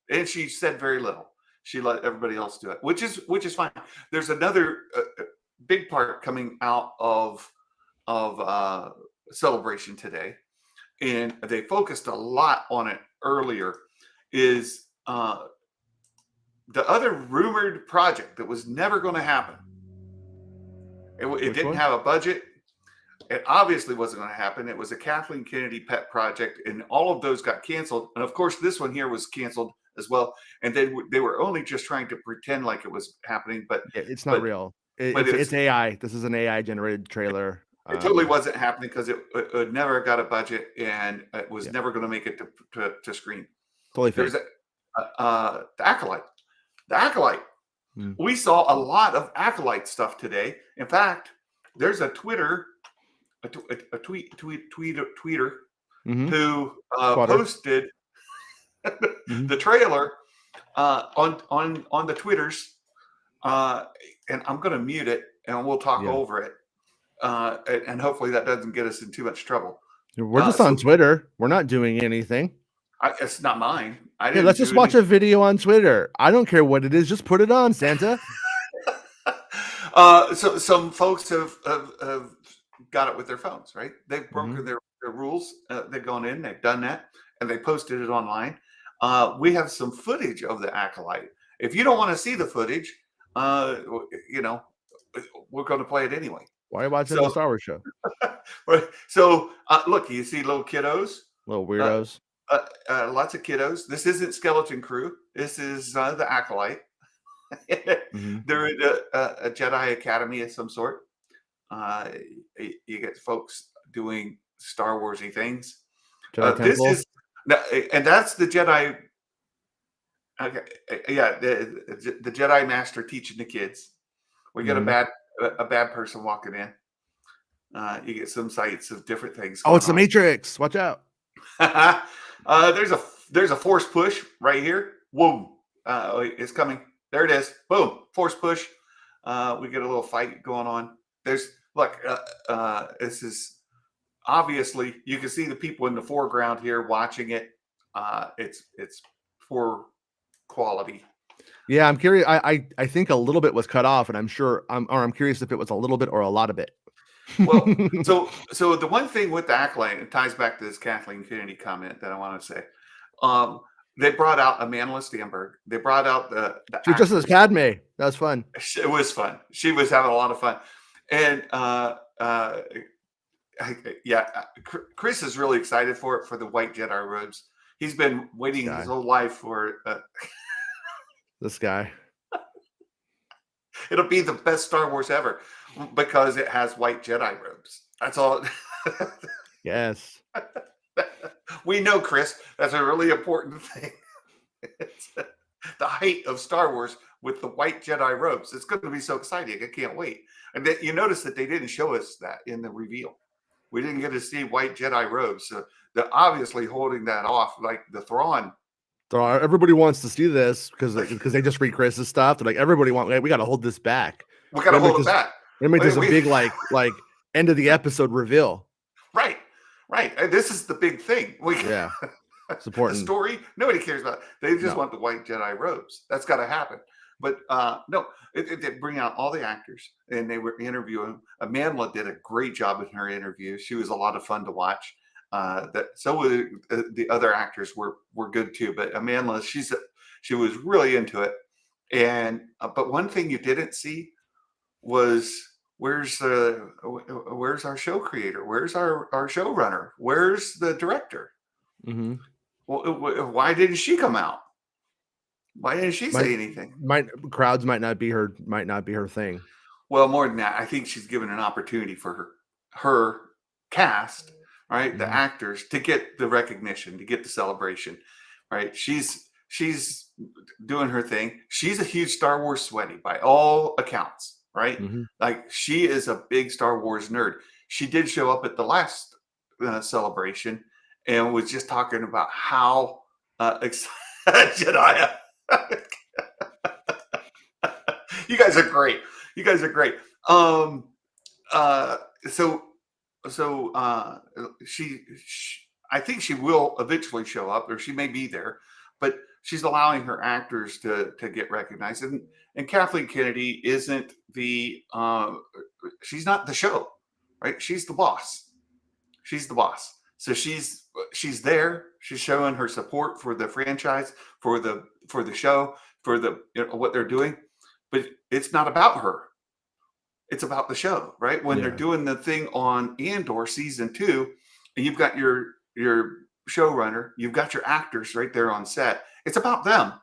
B: And she said very little. She let everybody else do it, which is fine. There's another big part coming out of Celebration today, and they focused a lot on it earlier. Is the other rumored project that was never going to happen? It didn't have a budget. It obviously wasn't going to happen. It was a Kathleen Kennedy pet project, and all of those got canceled. And of course, this one here was canceled as well. And they were only just trying to pretend like it was happening, but
C: it's not real. It's AI. This is an AI generated trailer.
B: It totally wasn't happening because it never got a budget and it was never going to make it to screen.
C: Totally fake.
B: There's the Acolyte. The Acolyte.
C: Mm.
B: We saw a lot of Acolyte stuff today. In fact, there's a tweeter who posted the trailer on the Twitters, and I'm going to mute it and we'll talk over it, and hopefully that doesn't get us in too much trouble.
C: We're just on Twitter. We're not doing anything.
B: It's not mine.
C: Hey, let's just watch a video on Twitter. I don't care what it is. Just put it on, Santa.
B: So some folks have got it with their phones, right? They've broken their rules. They've gone in, they've done that, and they posted it online. We have some footage of the Acolyte. If you don't want to see the footage, we're going to play it anyway.
C: Why are you watching the Star Wars show?
B: So look, you see little kiddos,
C: little weirdos,
B: lots of kiddos. This isn't Skeleton Crew. This is the Acolyte. They're in a Jedi Academy of some sort. You get folks doing Star Warsy things. And that's the Jedi. Okay, the Jedi Master teaching the kids. We get a bad person walking in. You get some sights of different things.
C: Oh, it's the Matrix! Watch out!
B: There's a force push right here. Whoa! It's coming. There it is. Boom! Force push. We get a little fight going on. This is obviously, you can see the people in the foreground here watching it. It's poor quality.
C: Yeah, I'm curious. I think a little bit was cut off, and I'm curious if it was a little bit or a lot of it.
B: Well, so the one thing with the Acolyte, it ties back to this Kathleen Kennedy comment that I want to say. They brought out Amanda Stenberg. They brought out the
C: she was just as Padme. That was fun.
B: It was fun. She was having a lot of fun, and Chris is really excited for the white Jedi robes. He's been waiting his whole life for
C: this guy.
B: It'll be the best Star Wars ever because it has white Jedi robes. That's all.
C: Yes.
B: We know, Chris, that's a really important thing. It's the height of Star Wars with the white Jedi robes. It's going to be so exciting. I can't wait. And then you notice that they didn't show us that in the reveal. We didn't get to see white Jedi robes. So they're obviously holding that off, like the Thrawn.
C: Everybody wants to see this because they just read Chris's stuff. They're like, we got to hold this back.
B: We got to hold it back.
C: Remember, there's a big like end of the episode reveal.
B: Right. This is the big thing. It's important. The story, nobody cares about. They just want the white Jedi robes. That's got to happen. But no, they bring out all the actors and they were interviewing. Amanda did a great job in her interview. She was a lot of fun to watch. The other actors were good too. But Amanda, she was really into it. And but one thing you didn't see was where's our show creator? Where's our showrunner? Where's the director?
C: Mm-hmm.
B: Well, why didn't she come out? Why didn't she say anything?
C: Crowds might not be her thing.
B: Well, more than that, I think she's given an opportunity for her cast, right? Mm-hmm. The actors to get the recognition, to get the celebration, right? She's doing her thing. She's a huge Star Wars sweaty by all accounts, right? Mm-hmm. Like she is a big Star Wars nerd. She did show up at the last celebration and was just talking about how excited Jedi. You guys are great. She I think she will eventually show up, or she may be there, but she's allowing her actors to get recognized. And Kathleen Kennedy isn't she's not the show, right? She's the boss. So she's there. She's showing her support for the franchise, for the show, for what they're doing. But it's not about her. It's about the show, right? When they're doing the thing on Andor season 2, and you've got your showrunner, you've got your actors right there on set. It's about them.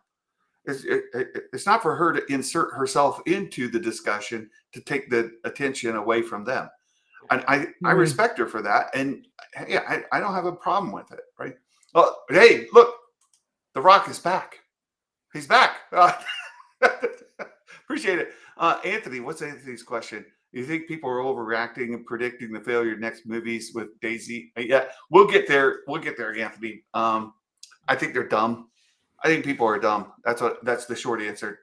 B: It's not for her to insert herself into the discussion to take the attention away from them. I respect her for that, and yeah, I don't have a problem with it, right? Well, hey, look, The Rock is back. He's back. Appreciate it. Anthony, what's Anthony's question? You think people are overreacting and predicting the failure of next movies with Daisy? Yeah, we'll get there. We'll get there, Anthony. I think they're dumb. I think people are dumb. That's the short answer.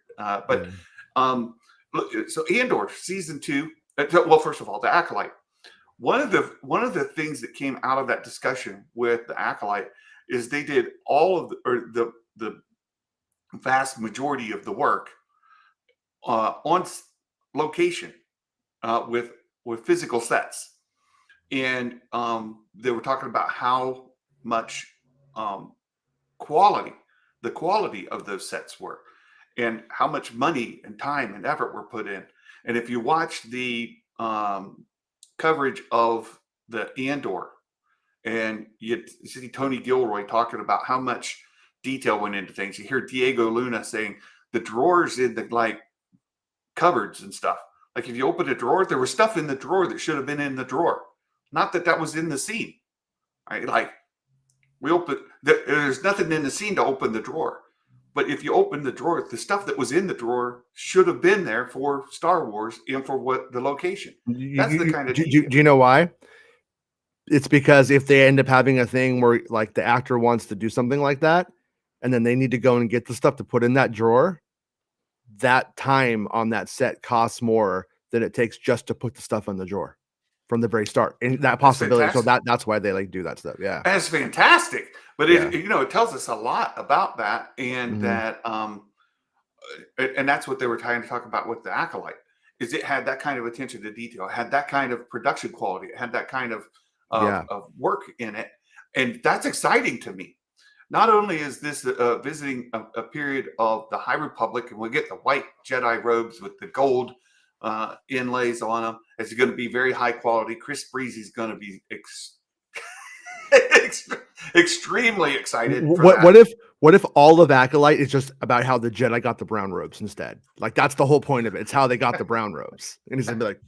B: Look, so Andor season 2. Well, first of all, the Acolyte. One of the things that came out of that discussion with the Acolyte is they did all of the vast majority of the work on location with physical sets, and they were talking about how much the quality of those sets were, and how much money and time and effort were put in. And if you watch the coverage of the Andor, and you see Tony Gilroy talking about how much detail went into things, you hear Diego Luna saying the drawers in the cupboards and stuff. Like if you open a drawer, there was stuff in the drawer that should have been in the drawer. Not that was in the scene, right? Like there's nothing in the scene to open the drawer. But if you open the drawer, the stuff that was in the drawer should have been there for Star Wars and for what the location. That's the kind of.
C: Do you know why? It's because if they end up having a thing where like the actor wants to do something like that, and then they need to go and get the stuff to put in that drawer, that time on that set costs more than it takes just to put the stuff in the drawer from the very start. And that possibility. So that's why they do that stuff. Yeah.
B: That's fantastic. But it tells us a lot about that, and that and that's what they were trying to talk about with the Acolyte, is it had that kind of attention to detail, it had that kind of production quality, it had that kind of work in it. And that's exciting to me. Not only is this visiting a period of the High Republic, and we get the white Jedi robes with the gold inlays on them, it's going to be very high quality. Chris Breezy's going to be extremely excited.
C: What if all of Acolyte is just about how the Jedi got the brown robes instead? Like that's the whole point of it. It's how they got the brown robes, and he's gonna be like,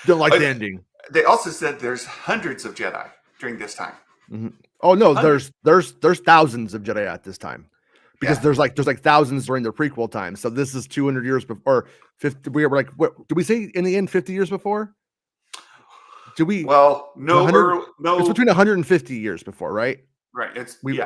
C: don't like the ending.
B: They also said there's hundreds of Jedi during this time.
C: Oh no, there's thousands of Jedi at this time, because there's like thousands during the prequel time. So this is 200 years before, or 50. We were like, what did we say in the end? 50 years before? Do we?
B: Well, no.
C: It's between 150 years before, right?
B: Right. And we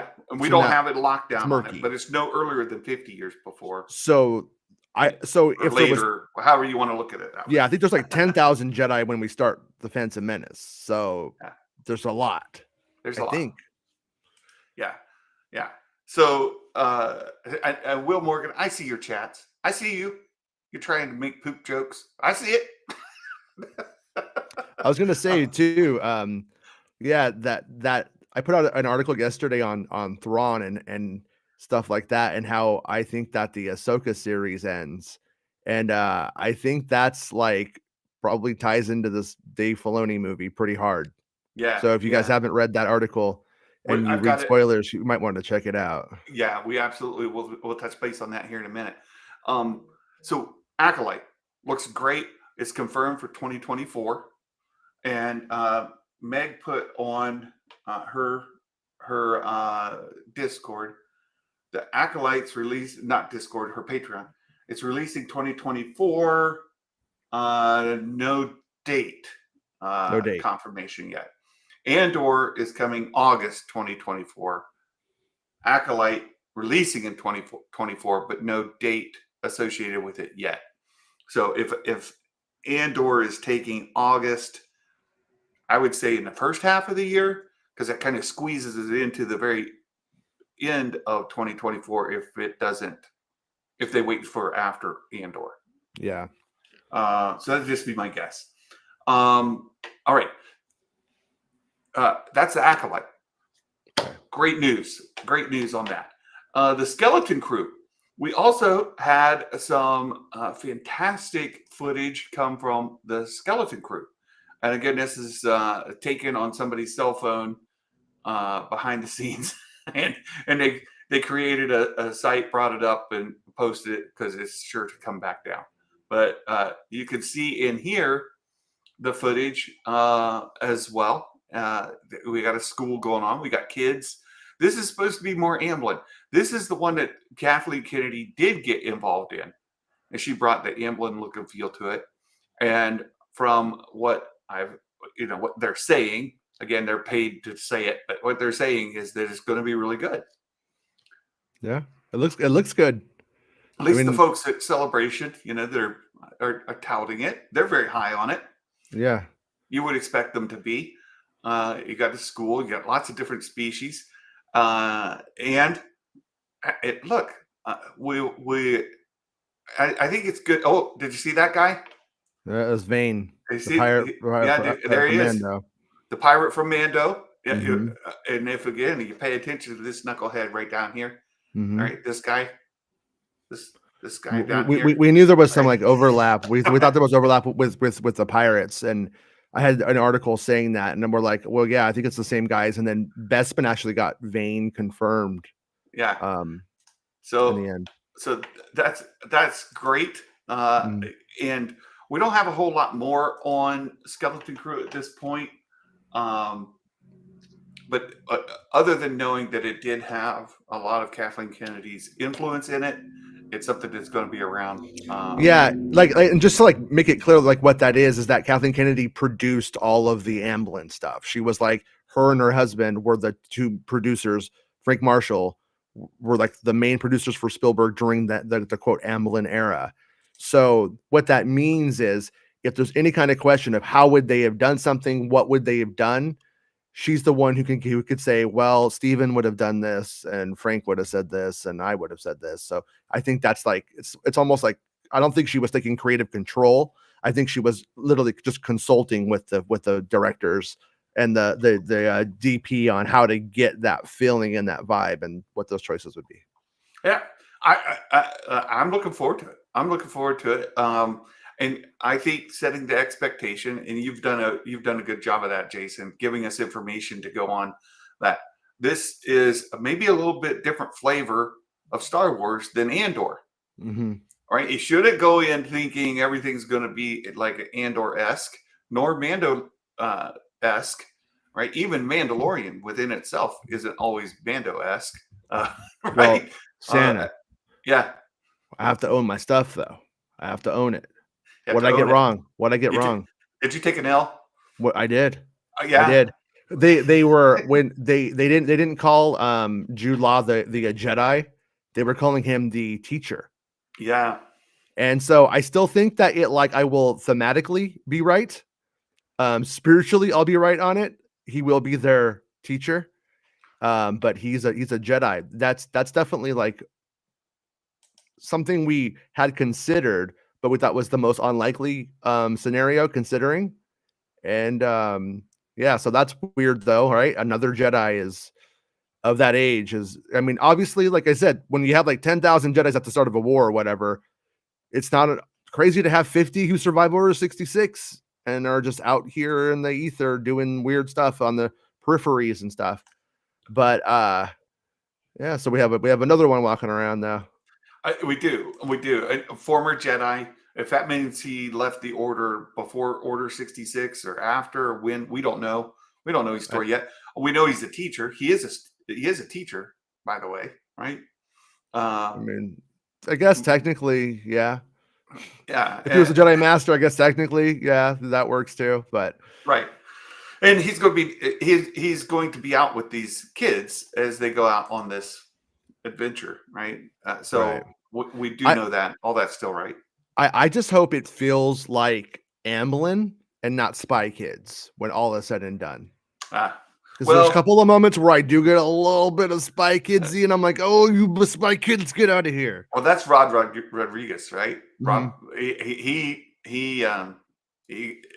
B: don't have it locked down on it, but it's no earlier than 50 years before.
C: So if
B: later, there was, however you want to look at it.
C: Yeah, I think there's like 10,000 Jedi when we start the Phantom Menace. So there's a lot.
B: There's a lot. Yeah. So Will Morgan, I see your chats. I see you. You're trying to make poop jokes. I see it.
C: I was gonna say too, that I put out an article yesterday on Thrawn and stuff like that, and how I think that the Ahsoka series ends, and I think that's like probably ties into this Dave Filoni movie pretty hard.
B: Yeah.
C: So if you guys haven't read that article and you read spoilers, you might want to check it out.
B: Yeah, we absolutely will. We'll touch base on that here in a minute. So Acolyte looks great. It's confirmed for 2024, and Meg put on her Discord, the Acolyte's release, not Discord, her Patreon. It's releasing 2024. No date.
C: No date
B: Confirmation yet. Andor is coming August 2024. Acolyte releasing in 2024, but no date associated with it yet. So if Andor is taking August, I would say in the first half of the year, because that kind of squeezes it into the very end of 2024 if they wait for after Andor.
C: Yeah.
B: So that'd just be my guess. All right. That's the Acolyte. Great news on that. The Skeleton Crew. We also had some fantastic footage come from the Skeleton Crew. And again, this is taken on somebody's cell phone behind the scenes. and they created a site, brought it up, and posted it because it's sure to come back down. But you can see in here the footage as well. We got a school going on. We got kids. This is supposed to be more Amblin. This is the one that Kathleen Kennedy did get involved in, and she brought the Amblin look and feel to it. And from what what they're saying, again, they're paid to say it, but what they're saying is that it's going to be really good.
C: Yeah, it looks good.
B: At least the folks at Celebration, they're are touting it. They're very high on it.
C: Yeah,
B: you would expect them to be. You got the school, you got lots of different species, and look, I think it's good. Oh, did you see that guy?
C: That was Vane.
B: The pirate, there he is. Mando. The pirate from Mando.
C: Mm-hmm.
B: And if again you pay attention to this knucklehead right down here, all right, this guy, this guy down here.
C: We knew there was some like overlap. We thought there was overlap with the pirates, and I had an article saying that, and then we're like, well, yeah, I think it's the same guys. And then Bespin actually got Vane confirmed.
B: Yeah.
C: So in the end,
B: so that's great. And we don't have a whole lot more on Skeleton Crew at this point. But other than knowing that it did have a lot of Kathleen Kennedy's influence in it, it's something that's going to be around.
C: Yeah, like and just to like make it clear, like what that is that Kathleen Kennedy produced all of the Amblin stuff. She was like, her and her husband were the two producers. Frank Marshall were like the main producers for Spielberg during the quote Amblin era. So what that means is, if there's any kind of question of how would they have done something, what would they have done, she's the one who could say, well, Steven would have done this, and Frank would have said this, and I would have said this. So I think that's like, it's almost like, I don't think she was taking creative control. I think she was literally just consulting with the directors and the DP on how to get that feeling and that vibe and what those choices would be.
B: Yeah, I'm looking forward to it. I'm looking forward to it. And I think setting the expectation, and you've done a good job of that, Jason, giving us information to go on that. This is maybe a little bit different flavor of Star Wars than Andor.
C: Mm-hmm.
B: Right? You shouldn't go in thinking everything's going to be like Andor-esque, nor Mando-esque. Right? Even Mandalorian within itself isn't always Mando-esque. Right?
C: Well, Santa.
B: Yeah.
C: I have to own my stuff, though. I have to own it.
B: What did I
C: get wrong? What I get wrong?
B: Did you take an L?
C: What I did?
B: Yeah,
C: I did. They were when they didn't call Jude Law the Jedi. They were calling him the teacher.
B: Yeah.
C: And so I still think that I will thematically be right. Spiritually, I'll be right on it. He will be their teacher. But he's a Jedi. That's definitely like something we had considered, but we thought was the most unlikely scenario considering. And yeah, so that's weird though, right? Another Jedi is of that age I mean, obviously, like I said, when you have like 10,000 Jedis at the start of a war or whatever, it's not crazy to have 50 who survive Order 66 and are just out here in the ether doing weird stuff on the peripheries and stuff. But yeah, so we have another one walking around now.
B: We do. A former Jedi. If that means he left the Order before Order 66 or after, or when, we don't know. We don't know his story yet. We know he's a teacher. He is a teacher, by the way, right?
C: I mean, I guess technically, yeah.
B: Yeah.
C: If he was a Jedi Master, I guess technically, yeah, that works too. But
B: right. And he's going to be out with these kids as they go out on this adventure, right? So right. We do know that all that's still right.
C: I just hope it feels like Amblin and not Spy Kids when all is said and done. Because there's a couple of moments where I do get a little bit of Spy Kidsy, and I'm like, "Oh, you Spy Kids, get out of here!"
B: Well, that's Rod Rodriguez, right?
C: Mm-hmm.
B: He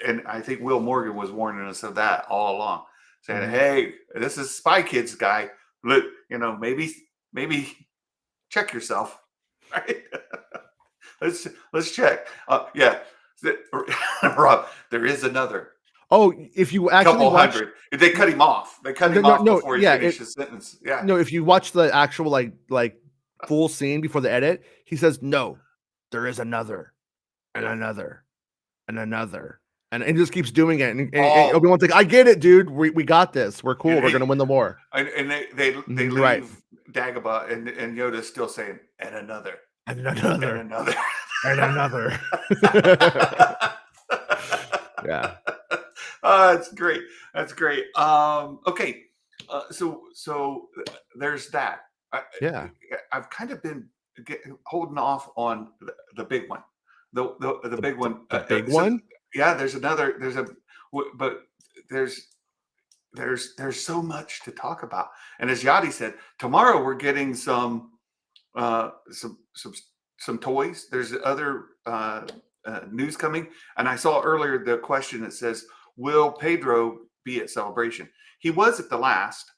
B: and I think Will Morgan was warning us of that all along, saying,
C: Mm-hmm.
B: "Hey, this is Spy Kids guy. Look, maybe check yourself, right? let's check. Yeah, Rob, there is another."
C: Oh, if you actually watch,
B: 200, they cut him off. They cut him off before he finished his sentence. Yeah.
C: No, if you watch the actual like full scene before the edit, he says, "No, there is another, and another, and another, And he just keeps doing it. And
B: Oh.
C: Obi-Wan's like, I get it, dude. We got this. We're cool.
B: And
C: We're gonna win the war.
B: And they leave
C: Right.
B: Dagobah, and Yoda's still saying, and another.
C: And another.
B: And another.
C: And another. Yeah.
B: That's great. That's great. Okay. So there's that.
C: Yeah.
B: I've kind of been holding off on the big one. The big one.
C: The big one?
B: Yeah, there's another. But there's so much to talk about. And as Yadi said, tomorrow we're getting some toys. There's other news coming. And I saw earlier the question that says, will Pedro be at Celebration? He was at the last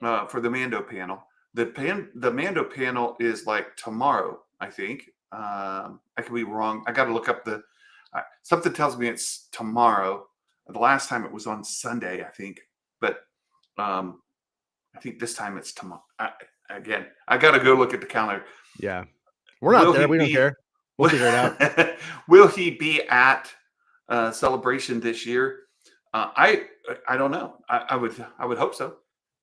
B: for the Mando panel. The Mando panel is like tomorrow, I think. I could be wrong. I got to look up something tells me it's tomorrow. The last time it was on Sunday, I think. But I think this time it's tomorrow. Again, I got to go look at the calendar.
C: Yeah. We're not there. We don't care. We'll figure it out.
B: Will he be at Celebration this year? I don't know. I would hope so.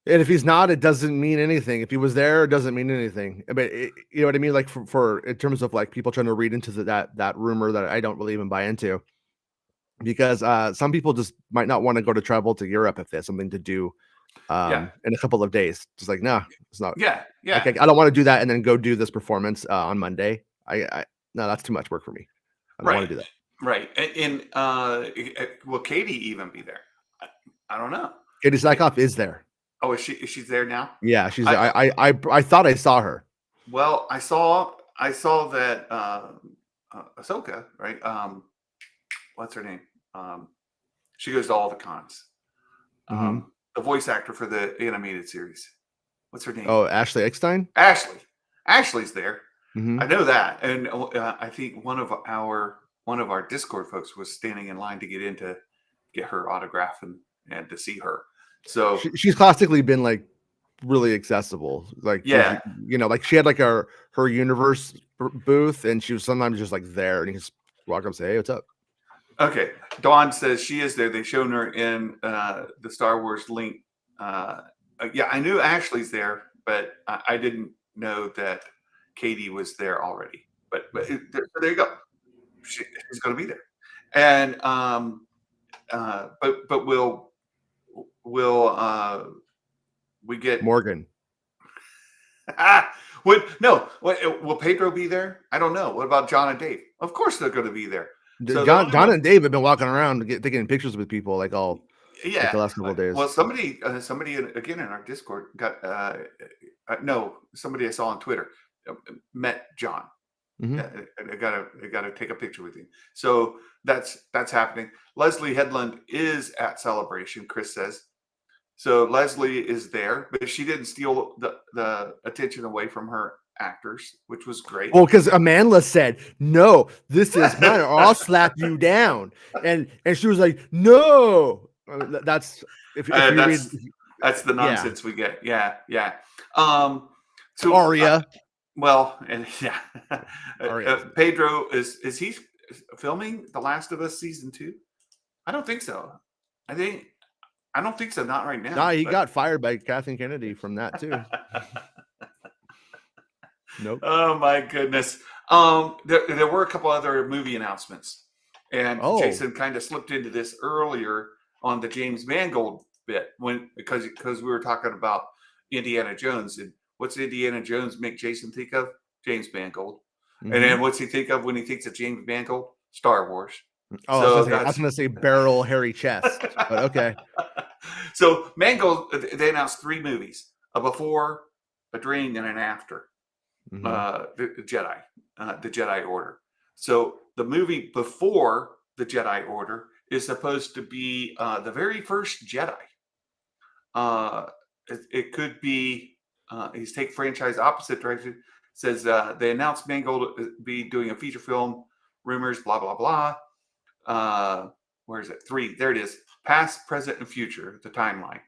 C: And if he's not, it doesn't mean anything. If he was there, it doesn't mean anything. But you know what I mean? Like for in terms of like people trying to read into that rumor that I don't really even buy into, because some people just might not want to go to travel to Europe if they have something to do in a couple of days. Just like, no, it's not.
B: Yeah.
C: Okay, I don't want to do that and then go do this performance on Monday. No, that's too much work for me. I don't want to do that.
B: Right. And will Katie even be there? I don't know.
C: Katie Sackhoff is there.
B: Oh, is she's there now?
C: Yeah, she's there. I thought I saw her.
B: Well, I saw that Ahsoka, right? What's her name? She goes to all the cons. The voice actor for the animated series. What's her name?
C: Oh, Ashley Eckstein?
B: Ashley's there.
C: Mm-hmm.
B: I know that. And I think one of our Discord folks was standing in line to get in to get her autograph and to see her. So
C: she's classically been like really accessible. Like,
B: yeah,
C: like she had like her universe booth, and she was sometimes just like there, and you just walk up and say, "Hey, what's up?"
B: Okay. Dawn says she is there. They've shown her in the Star Wars link. Yeah, I knew Ashley's there, but I didn't know that Katie was there already. But so there you go. She's going to be there. And but will we get
C: Morgan?
B: Will Pedro be there? I don't know. What about John and Dave? Of course they're going to be there. So
C: John and Dave have been walking around taking pictures with people like the last couple of days.
B: Well, somebody again in our Discord got somebody I saw on Twitter met John.
C: Mm-hmm.
B: I gotta take a picture with him. So that's happening. Leslie Headland is at Celebration, Chris says. So Leslie is there, but she didn't steal the attention away from her actors, which was great.
C: Well, because Amanda said, "No, this is mine, or I'll slap you down," and she was like, "No." That's
B: that's the nonsense we get. Yeah.
C: So Aria.
B: Pedro is he filming The Last of Us season 2? I don't think so. I don't think so. Not right now.
C: No, he got fired by Kathleen Kennedy from that too. Nope.
B: Oh my goodness. There were a couple other movie announcements, and Jason kind of slipped into this earlier on the James Mangold bit because we were talking about Indiana Jones, and what's Indiana Jones make Jason think of? James Mangold. Mm-hmm. And then what's he think of when he thinks of James Mangold? Star Wars.
C: Oh, so I was going to say barrel hairy chest, but okay.
B: So Mangold, they announced 3 movies: a before, a during, and an after. Mm-hmm. The Jedi Order. So the movie before the Jedi Order is supposed to be the very first Jedi. It could be he's taking franchise opposite direction. Says they announced Mangold be doing a feature film. Rumors, blah blah blah. Where is it? 3. There it is. Past, present, and future. The timeline.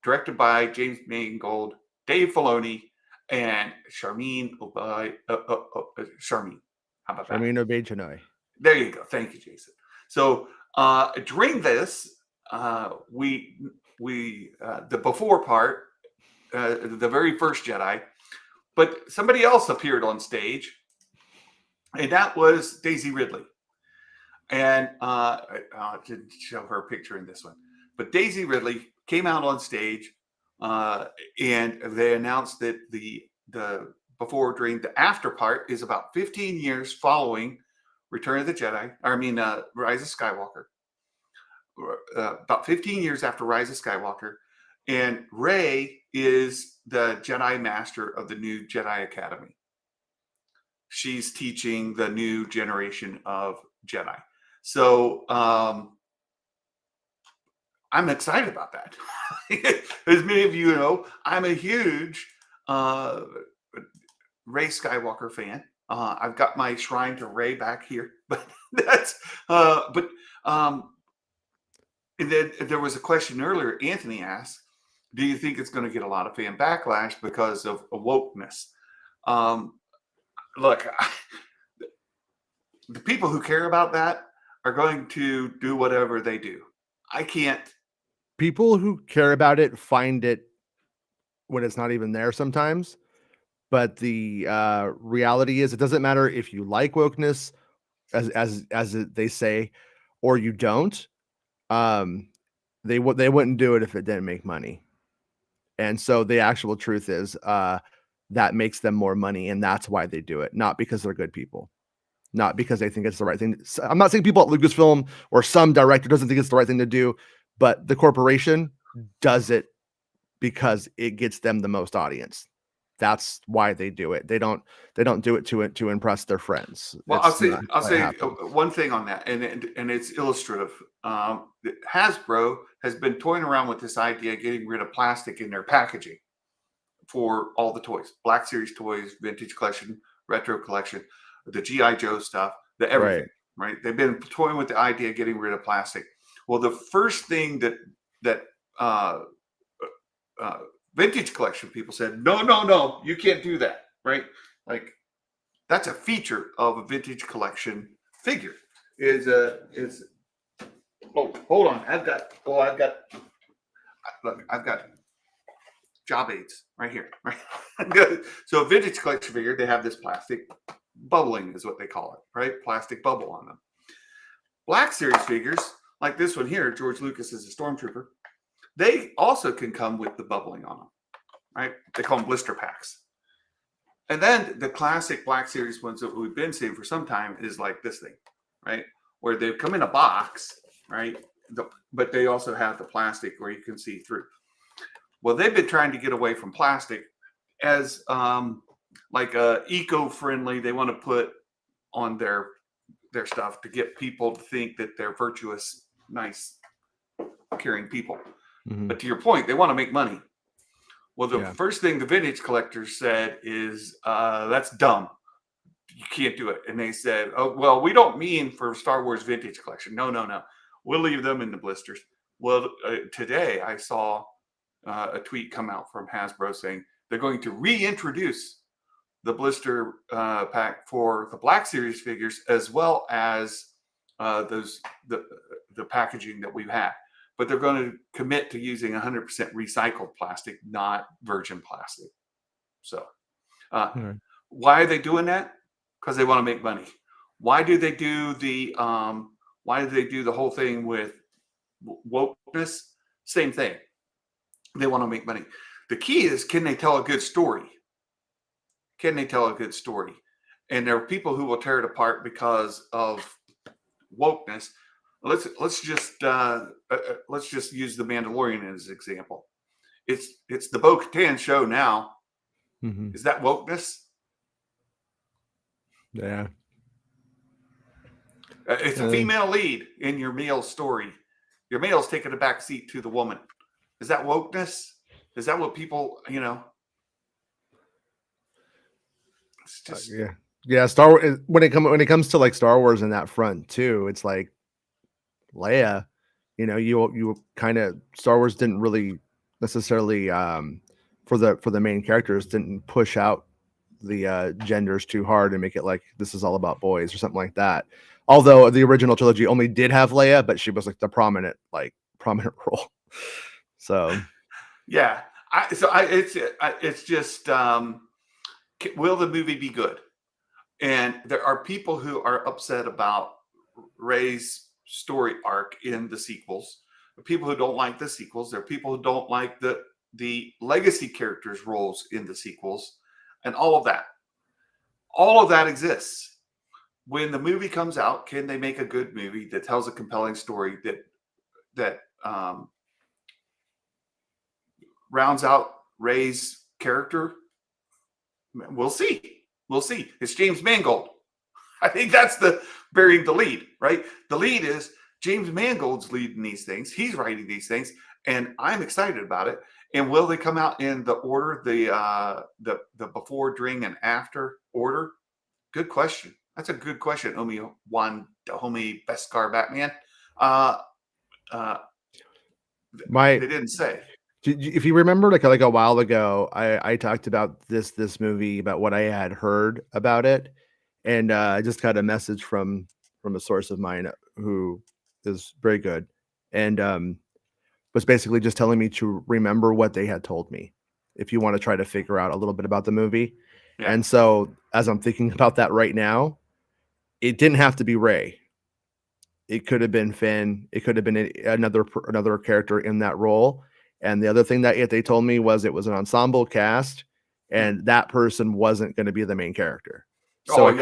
B: Directed by James Mangold, Dave Filoni, and Sharmeen Obaid. Sharmeen. How about that?
C: Sharmeen Obaid-Chinoy.
B: There you go. Thank you, Jason. So During this, we the before part, the very first Jedi, but somebody else appeared on stage, and that was Daisy Ridley. And I didn't show her a picture in this one, but Daisy Ridley came out on stage, and they announced that the before, during, the after part is about 15 years following Return of the Jedi. Rise of Skywalker. About 15 years after Rise of Skywalker, and Rey is the Jedi Master of the new Jedi Academy. She's teaching the new generation of Jedi. So I'm excited about that. As many of you know, I'm a huge Rey Skywalker fan. I've got my shrine to Rey back here, but that's and then there was a question earlier. Anthony asked, "Do you think it's going to get a lot of fan backlash because of wokeness?" Look, the people who care about that are going to do whatever they do. I can't.
C: People who care about it find it when it's not even there sometimes. But the reality is, it doesn't matter if you like wokeness, as they say, or you don't. They wouldn't do it if it didn't make money. And so the actual truth is, that makes them more money, and that's why they do it, not because they're good people, not because they think it's the right thing. I'm not saying people at Lucasfilm or some director doesn't think it's the right thing to do, but the corporation does it because it gets them the most audience. That's why they do it. They don't do it to impress their friends.
B: Well, I'll say one thing on that, and it's illustrative. Hasbro has been toying around with this idea of getting rid of plastic in their packaging for all the toys, Black Series toys, Vintage Collection, Retro Collection, the G.I. Joe stuff, the everything. Right? They've been toying with the idea of getting rid of plastic. Well, the first thing that Vintage Collection people said, no, you can't do that, right? Like, that's a feature of a Vintage Collection figure. Oh, hold on, I've got job aids right here, right? So a Vintage Collection figure, they have this plastic bubbling is what they call it, right? Plastic bubble on them. Black Series figures, like this one here, George Lucas is a Stormtrooper, they also can come with the bubbling on them, right? They call them blister packs. And then the classic Black Series ones that we've been seeing for some time is like this thing, right? Where they come in a box, right? But they also have the plastic where you can see through. Well, they've been trying to get away from plastic as like eco-friendly. They want to put on their stuff to get people to think that they're virtuous, nice, caring people. Mm-hmm. But to your point, they want to make money. Well, the first thing the vintage collectors said is, that's dumb. You can't do it. And they said, oh, well, we don't mean for Star Wars Vintage Collection. No. We'll leave them in the blisters. Well, today I saw a tweet come out from Hasbro saying they're going to reintroduce the blister pack for the Black Series figures, as well as the packaging that we've had. But they're going to commit to using 100% recycled plastic, not virgin plastic. So why are they doing that? Because they want to make money. Why do they do the whole thing with wokeness? Same thing. They want to make money. The key is, can they tell a good story? Can they tell a good story? And there are people who will tear it apart because of wokeness. Let's just use the Mandalorian as an example. It's the Bo-Katan show now. Mm-hmm. Is that wokeness?
C: Yeah.
B: It's a female lead in your male story. Your male's taking a back seat to the woman. Is that wokeness? Is that what people, It's just
C: yeah. Star Wars, when it comes to like Star Wars in that front too, it's like Leia, you kind of, Star Wars didn't really necessarily for the main characters didn't push out the genders too hard and make it like this is all about boys or something like that. Although the original trilogy only did have Leia, but she was like the prominent role. So
B: yeah, it's just will the movie be good? And there are people who are upset about Rey's story arc in the sequels. There are people who don't like the sequels. There are people who don't like the legacy characters' roles in the sequels, and all of that. All of that exists. When the movie comes out, can they make a good movie that tells a compelling story that rounds out Rey's character? We'll see. We'll see. It's James Mangold. I think that's burying the lead, right? The lead is James Mangold's leading these things. He's writing these things, and I'm excited about it. And will they come out in the order, the before, during, and after order? Good question. That's a good question, Homie Beskar Batman. They didn't say.
C: If you remember, like a while ago, I talked about this movie, about what I had heard about it, and I just got a message from a source of mine who is very good, and was basically just telling me to remember what they had told me if you want to try to figure out a little bit about the movie. Yeah. And so as I'm thinking about that right now, it didn't have to be Rey. It could have been Finn. It could have been another character in that role. And the other thing that they told me was it was an ensemble cast, and that person wasn't going to be the main character. So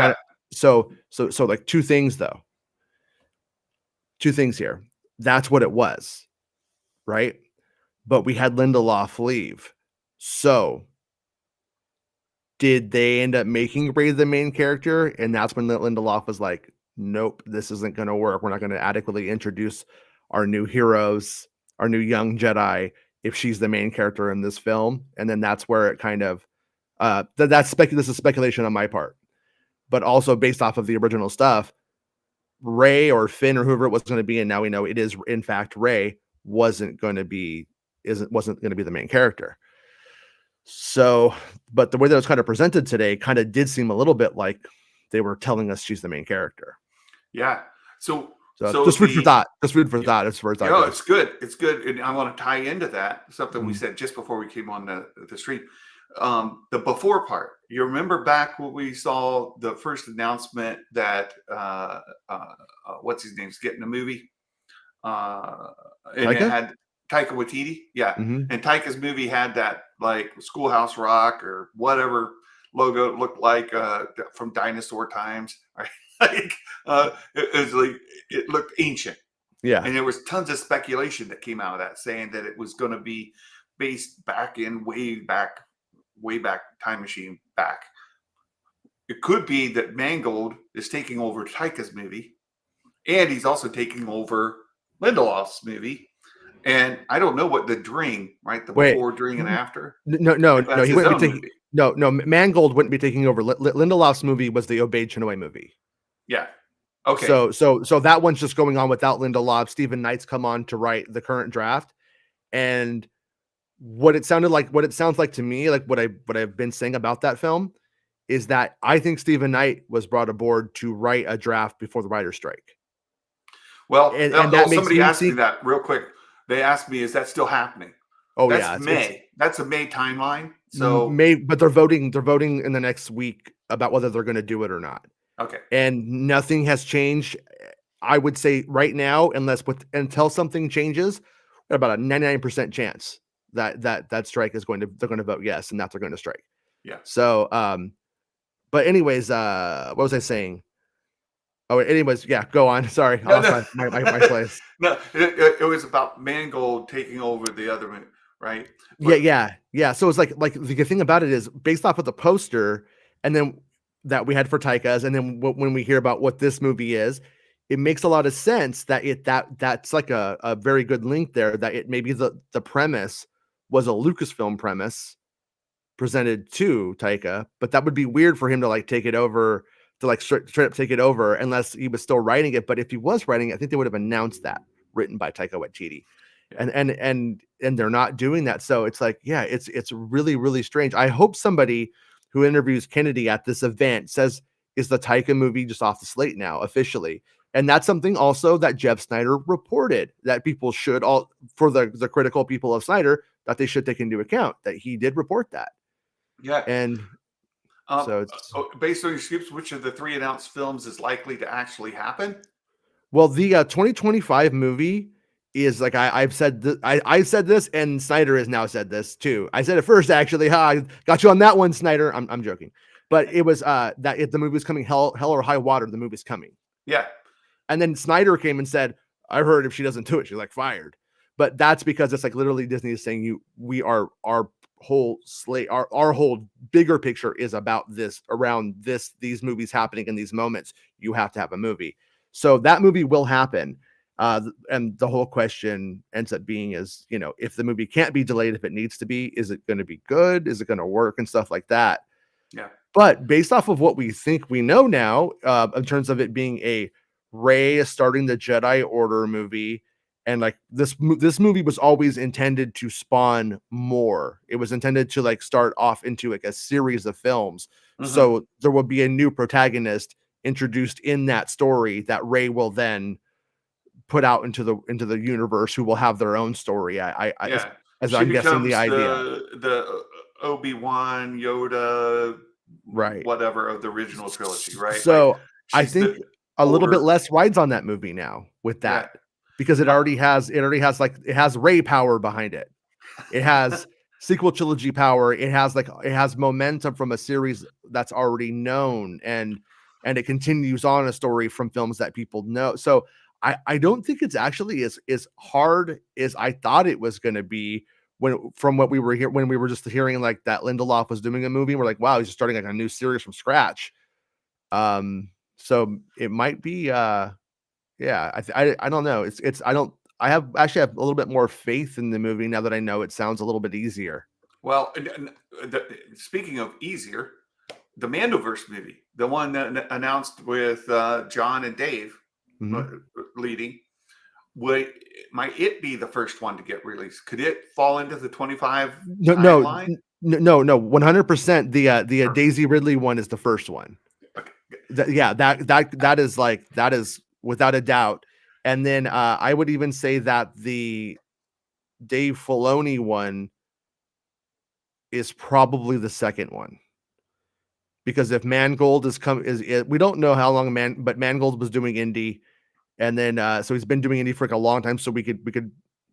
C: so like two things here. That's what it was, right? But we had Lindelof leave. So did they end up making Rey the main character? And that's when Lindelof was like, nope, this isn't going to work. We're not going to adequately introduce our new heroes, our new young Jedi, if she's the main character in this film. And then that's where it kind of this is speculation on my part, but also based off of the original stuff, Rey or Finn or whoever it was going to be, and now we know it is in fact Rey, wasn't going to be the main character. So, but the way that it was kind of presented today kind of did seem a little bit like they were telling us she's the main character.
B: Yeah. So
C: just food for thought. Just food for thought. As far as
B: it's good. It's good. And I want to tie into that, something we said just before we came on the stream. The before part. You remember back when we saw the first announcement that what's his name's getting a movie? And Taika? It had Taika Waititi. Yeah. Mm-hmm. And Taika's movie had that like Schoolhouse Rock or whatever logo it looked like from dinosaur times. Right? It looked ancient.
C: Yeah.
B: And there was tons of speculation that came out of that, saying that it was going to be based back in way back time machine back. It could be that Mangold is taking over Taika's movie, and he's also taking over Lindelof's movie. And I don't know what the during, right? The before, during, and after.
C: No. He wouldn't be taking. No. Mangold wouldn't be taking over. Lindelof's movie was the Obey Chinoy movie.
B: Yeah. Okay.
C: So that one's just going on without Lindelof. Stephen Knight's come on to write the current draft, and what it sounds like to me, like what I've been saying about that film, is that I think Stephen Knight was brought aboard to write a draft before the writer's strike.
B: Well, and somebody asked me that real quick. They asked me, "Is that still happening?"
C: Oh,
B: that's May. That's a May timeline. So
C: May, but they're voting in the next week about whether they're going to do it or not.
B: Okay.
C: And nothing has changed. I would say right now, until something changes, about a 99% chance that strike is they're going to vote yes, and that they're going to strike.
B: Yeah.
C: So, but anyways, what was I saying? Oh, anyways, yeah, go on. Sorry, I lost my place.
B: No, it was about Mangold taking over the other one, right?
C: But, yeah. So it's like the thing about it is based off of the poster, and then that we had for Taika's, and then when we hear about what this movie is, it makes a lot of sense that that's like a very good link there. That it maybe the premise was a Lucasfilm premise presented to Taika, but that would be weird for him to like take it over. To like straight up take it over unless he was still writing it. But if he was writing it, I think they would have announced that written by Taika Waititi. And they're not doing that. So it's like, yeah, it's really, really strange. I hope somebody who interviews Kennedy at this event, says, is the Taika movie just off the slate now officially? And that's something also that Jeff Snyder reported, that people should all, for the critical people of Snyder, that they should take into account, that he did report that.
B: Yeah.
C: And so it's
B: based on your scoops, which of the 3 announced films is likely to actually happen?
C: well, the 2025 movie is like I've said I said this, and Snyder has now said this too. I said it first, actually. I got you on that one, Snyder. I'm joking, but it was that if the movie was coming, hell or high water, the movie's coming.
B: Yeah.
C: And then Snyder came and said, I heard if she doesn't do it, she's like fired. But that's because it's like literally Disney is saying our whole slate, our whole bigger picture is about this, around these movies happening in these moments. You have to have a movie. So that movie will happen. And the whole question ends up being is, if the movie can't be delayed, if it needs to be, is it going to be good? Is it going to work and stuff like that?
B: Yeah.
C: But based off of what we think we know now, in terms of it being a Rey starting the Jedi Order movie, and like this movie was always intended to spawn more. It was intended to like start off into like a series of films.
B: Mm-hmm.
C: So there will be a new protagonist introduced in that story that Rey will then put out into the universe, who will have their own story. As I'm guessing the idea,
B: the Obi-Wan, Yoda,
C: right,
B: whatever of the original trilogy, right?
C: So
B: like,
C: I think a little bit less rides on that movie now with that, because it already has Rey power behind it. It has sequel trilogy power. It has momentum from a series that's already known, and it continues on a story from films that people know. So I don't think it's actually as hard as I thought it was going to be from what we were here when we were just hearing like that Lindelof was doing a movie. We're like, wow, he's just starting like a new series from scratch. So it might be I don't know. I have a little bit more faith in the movie now that I know it sounds a little bit easier.
B: Well, speaking of easier, the Mandoverse movie, the one that announced with John and Dave leading, might it be the first one to get released? Could it fall into the 25 timeline?
C: No, 100%. The Daisy Ridley one is the first one.
B: Okay.
C: That is without a doubt. And then I would even say that the Dave Filoni one is probably the second one, because if Mangold we don't know how long but Mangold was doing indie, and then so he's been doing indie for like a long time. So we could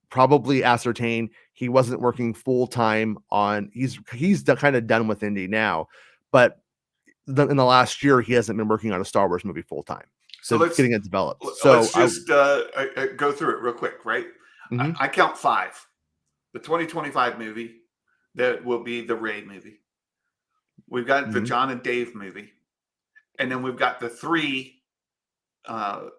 C: probably ascertain he wasn't working full time on. He's kind of done with indie now, but in the last year he hasn't been working on a Star Wars movie full time. So let's getting it developed. So
B: let's just go through it real quick, right? Mm-hmm. I count 5. The 2025 movie, that will be the Rey movie. We've got the John and Dave movie, and then we've got the 3. The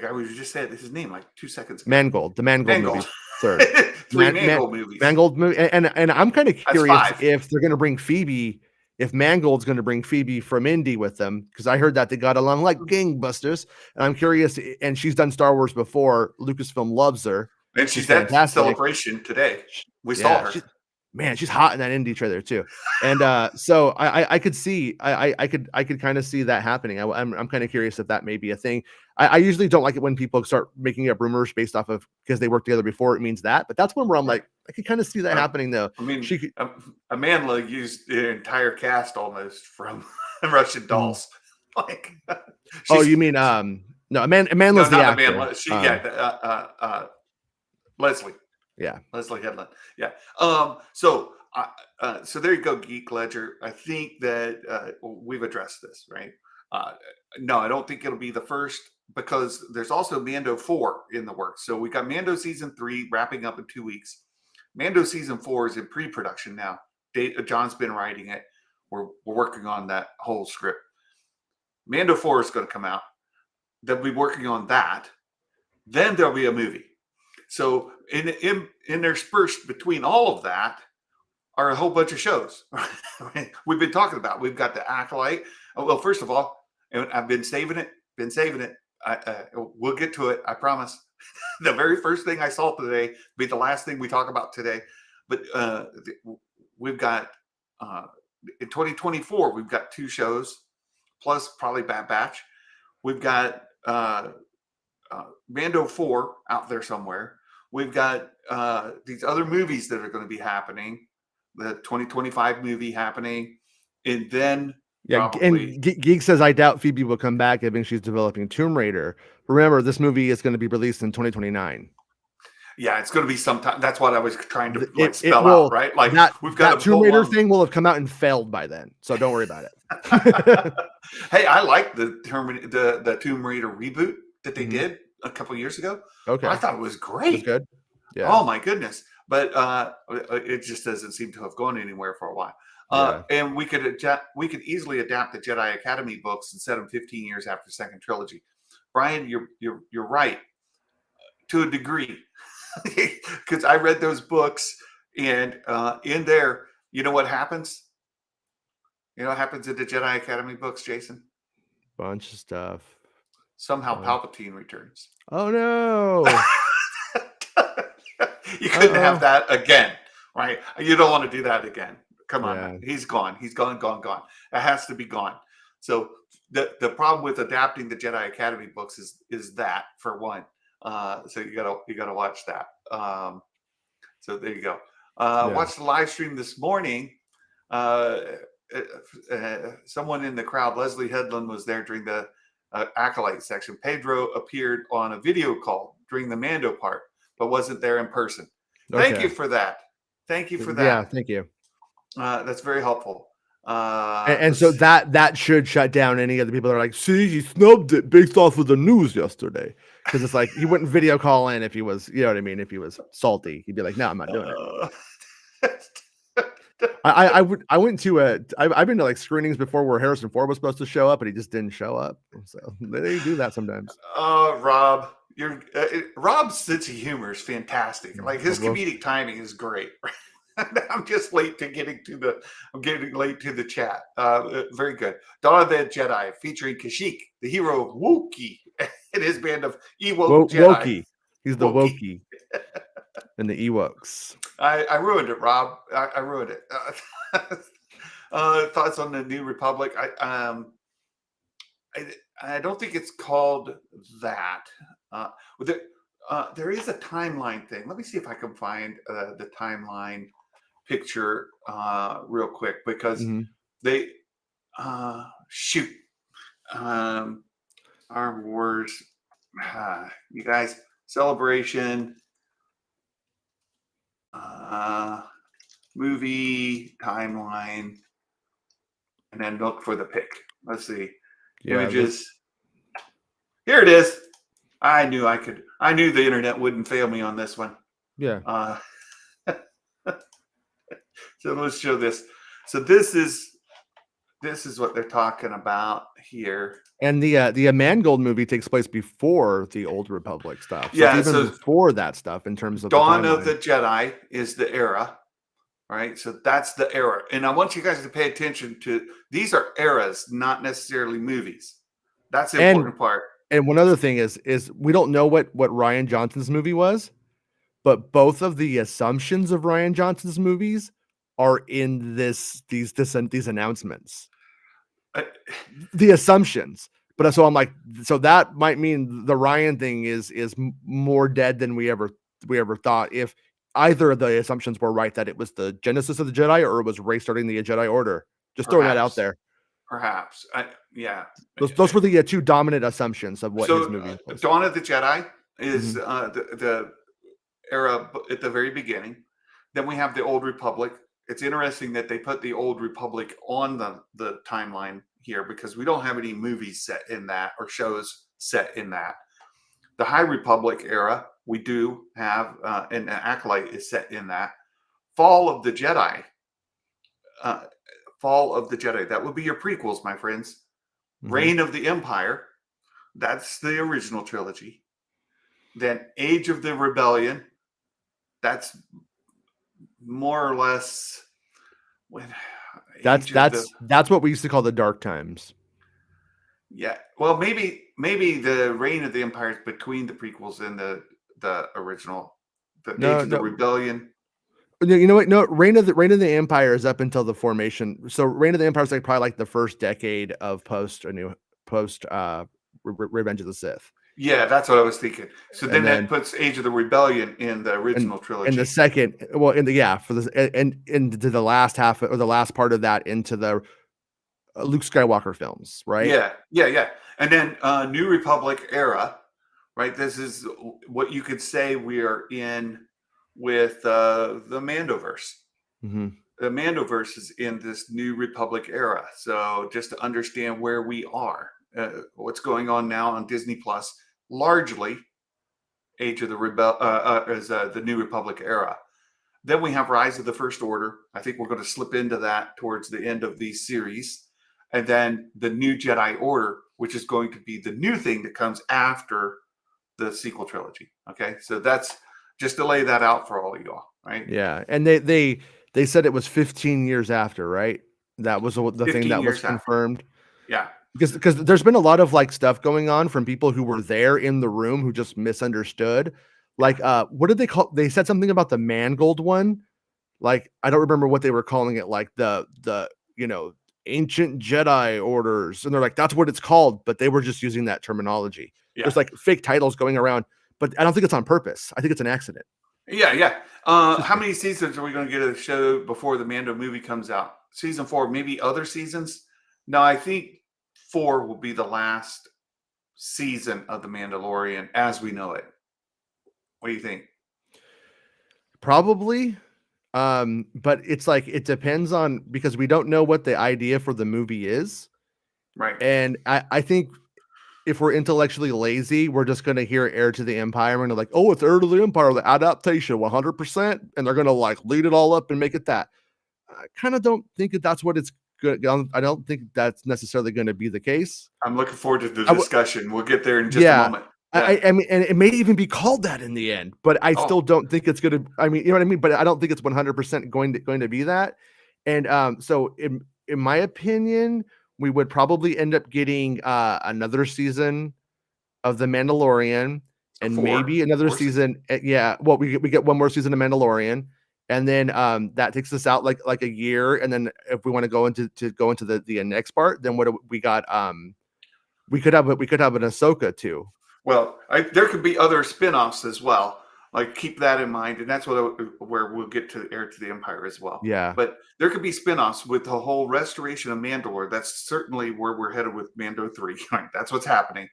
B: guy we just said his name like 2 seconds ago.
C: Mangold, the Mangold movie. Third.
B: 3 Mangold movies.
C: Mangold movie, and I'm kind of curious if they're going to bring Phoebe. If Mangold's going to bring Phoebe from Indy with them, because I heard that they got along like gangbusters, and I'm curious. And she's done Star Wars before. Lucasfilm loves her,
B: and she's at Celebration today. We saw her.
C: She's hot in that Indy trailer too. And so I could see, I could kind of see that happening. I'm kind of curious if that may be a thing. I usually don't like it when people start making up rumors based off of because they worked together before. It means that, but that's one where I'm like, I could kind of see that happening though.
B: I mean, Amanda used the entire cast almost from Russian Dolls. Like,
C: oh, you mean no, Amanda's the actor.
B: Amanda. Leslie.
C: Yeah,
B: Leslie Headland. Yeah. So there you go, Geek Ledger. I think that we've addressed this, right? No, I don't think it'll be the first, because there's also Mando 4 in the works. So we got Mando season 3 wrapping up in 2 weeks. Mando season 4 is in pre-production now. John's been writing it. We're working on that whole script. Mando 4 is going to come out. They'll be working on that. Then there'll be a movie. So interspersed between all of that are a whole bunch of shows we've been talking about. We've got the Acolyte. Well, first of all, and I've been saving it. We'll get to it. I promise. The very first thing I saw today will be the last thing we talk about today. But we've got in 2024 we've got 2 shows plus probably Bad Batch. We've got Mando 4 out there somewhere. We've got these other movies that are going to be happening. The 2025 movie happening, and then probably.
C: And Geek says, I doubt Phoebe will come back. I think she's developing Tomb Raider. Remember, this movie is going to be released in 2029.
B: Yeah, it's going to be sometime. That's what I was trying to spell
C: will,
B: out, right? Like we've
C: that
B: got a
C: Tomb Raider thing will have come out and failed by then, so don't worry about
B: it. Hey, I like the Tomb Raider reboot that they did a couple years ago.
C: Okay,
B: I thought it was great.
C: It was good. Yeah.
B: Oh my goodness, but it just doesn't seem to have gone anywhere for a while. And we could easily adapt the Jedi Academy books and set them 15 years after the second trilogy. Brian, you're right to a degree, because I read those books, and in there, you know what happens? You know what happens in the Jedi Academy books, Jason?
C: Bunch of stuff.
B: Somehow Palpatine returns.
C: Oh no!
B: You couldn't have that again, right? You don't want to do that again. Come on, man. He's gone. He's gone. It has to be gone. So the problem with adapting the Jedi Academy books is that, for one. So you gotta watch that. So there you go. Watched the live stream this morning. Someone in the crowd, Leslie Headland, was there during the Acolyte section. Pedro appeared on a video call during the Mando part, but wasn't there in person.
C: Okay.
B: Thank you for that.
C: Yeah, thank you.
B: That's very helpful.
C: And so that should shut down any of the people that are like, see, he snubbed it based off of the news yesterday. Because it's like he wouldn't video call in if he was, you know what I mean, if he was salty. He'd be like, no, I'm not doing it. I've been to like screenings before where Harrison Ford was supposed to show up, but he just didn't show up. So they do that sometimes.
B: Rob, Rob's sense of humor is fantastic. Like his comedic timing is great. I'm just late to getting to the chat. Very good. Dawn of the Jedi featuring Kashyyyk, the hero of Wookiee, and his band of Ewok Jedi.
C: Wookiee. He's the Wookiee. And the Ewoks.
B: I ruined it, Rob. I ruined it. Thoughts on the New Republic? I don't think it's called that. There is a timeline thing. Let me see if I can find the timeline picture real quick, because they shoot Star Wars, you guys, celebration movie timeline, and then look for the pic. Let's see. Images. Here it is. I knew the internet wouldn't fail me on this one.
C: Yeah.
B: So let's show this. So this is what they're talking about here.
C: And the Mangold movie takes place before the Old Republic stuff. So even before that stuff, in terms of
B: Dawn of the Jedi is the era, right? So that's the era. And I want you guys to pay attention to, these are eras, not necessarily movies. That's the important part.
C: And one other thing is we don't know what Rian Johnson's movie was, but both of the assumptions of Rian Johnson's movies are in these announcements. The assumptions. But so I'm like, so that might mean the Rian thing is more dead than we ever thought, if either of the assumptions were right, that it was the genesis of the Jedi or it was Rey starting the Jedi Order. Just throwing that out there.
B: Perhaps.
C: Those were the two dominant assumptions of what his movie was.
B: Dawn of the Jedi is the era at the very beginning. Then we have the Old Republic. It's interesting that they put the Old Republic on the timeline here, because we don't have any movies set in that or shows set in that. The High Republic era, we do have, and Acolyte is set in that. Fall of the Jedi. That would be your prequels, my friends. Reign of the Empire. That's the original trilogy. Then Age of the Rebellion. That's more or less
C: that's what we used to call the dark times.
B: Yeah. Well, maybe the Reign of the Empire is between the prequels and the original. The Age of the Rebellion.
C: You know what? No, Reign of the Empire is up until the formation. So Reign of the Empire is like probably like the first decade of post Revenge of the Sith.
B: Yeah, that's what I was thinking. So
C: And
B: then that
C: then
B: puts Age of the Rebellion in the original trilogy.
C: and the second, well, for this and into the last half or the last part of that into the Luke Skywalker films, right?
B: Yeah. And then New Republic era, right? This is what you could say we are in with the Mandoverse.
C: Mm-hmm.
B: The Mandoverse is in this New Republic era. So just to understand where we are, what's going on now on Disney Plus, largely Age of the the New Republic era. Then we have Rise of the First Order. I think we're going to slip into that towards the end of these series. And then the New Jedi Order, which is going to be the new thing that comes after the sequel trilogy. Okay. So that's just to lay that out for all of y'all, right?
C: Yeah. And they said it was 15 years after, right? That was the thing that was confirmed.
B: Yeah.
C: Because there's been a lot of like stuff going on from people who were there in the room who just misunderstood. Like, what did they call? They said something about the Mangold one. Like, I don't remember what they were calling it. Like the ancient Jedi orders, and they're like, that's what it's called. But they were just using that terminology.
B: Yeah.
C: There's like fake titles going around, but I don't think it's on purpose. I think it's an accident.
B: Yeah. How many seasons are we going to get of the show before the Mando movie comes out? Season 4, maybe other seasons? No, I think 4 will be the last season of The Mandalorian as we know it. What do you think?
C: Probably. But it's like, it depends on, because we don't know what the idea for the movie is.
B: Right.
C: And I think if we're intellectually lazy, we're just going to hear Heir to the Empire and they're like, oh, it's Heir to the Empire, the adaptation 100%. And they're going to like lead it all up and make it that. I kind of don't think that's what it's good. I don't think that's necessarily going to be the case.
B: I'm looking forward to the discussion. We'll get there in just a moment.
C: Yeah. I mean, and it may even be called that in the end, but I still don't think it's going to, I mean, you know what I mean? But I don't think it's 100% going to be that. And so in my opinion, we would probably end up getting another season of The Mandalorian and maybe another season. Yeah. Well, we get one more season of Mandalorian. And then that takes us out like a year. And then if we want to go into the next part, then what we got? We could have an Ahsoka too.
B: Well, there could be other spin-offs as well. Like, keep that in mind, and that's where we'll get to Heir to the Empire as well.
C: Yeah.
B: But there could be spin-offs with the whole restoration of Mandalore. That's certainly where we're headed with Mando 3. Right? That's what's happening.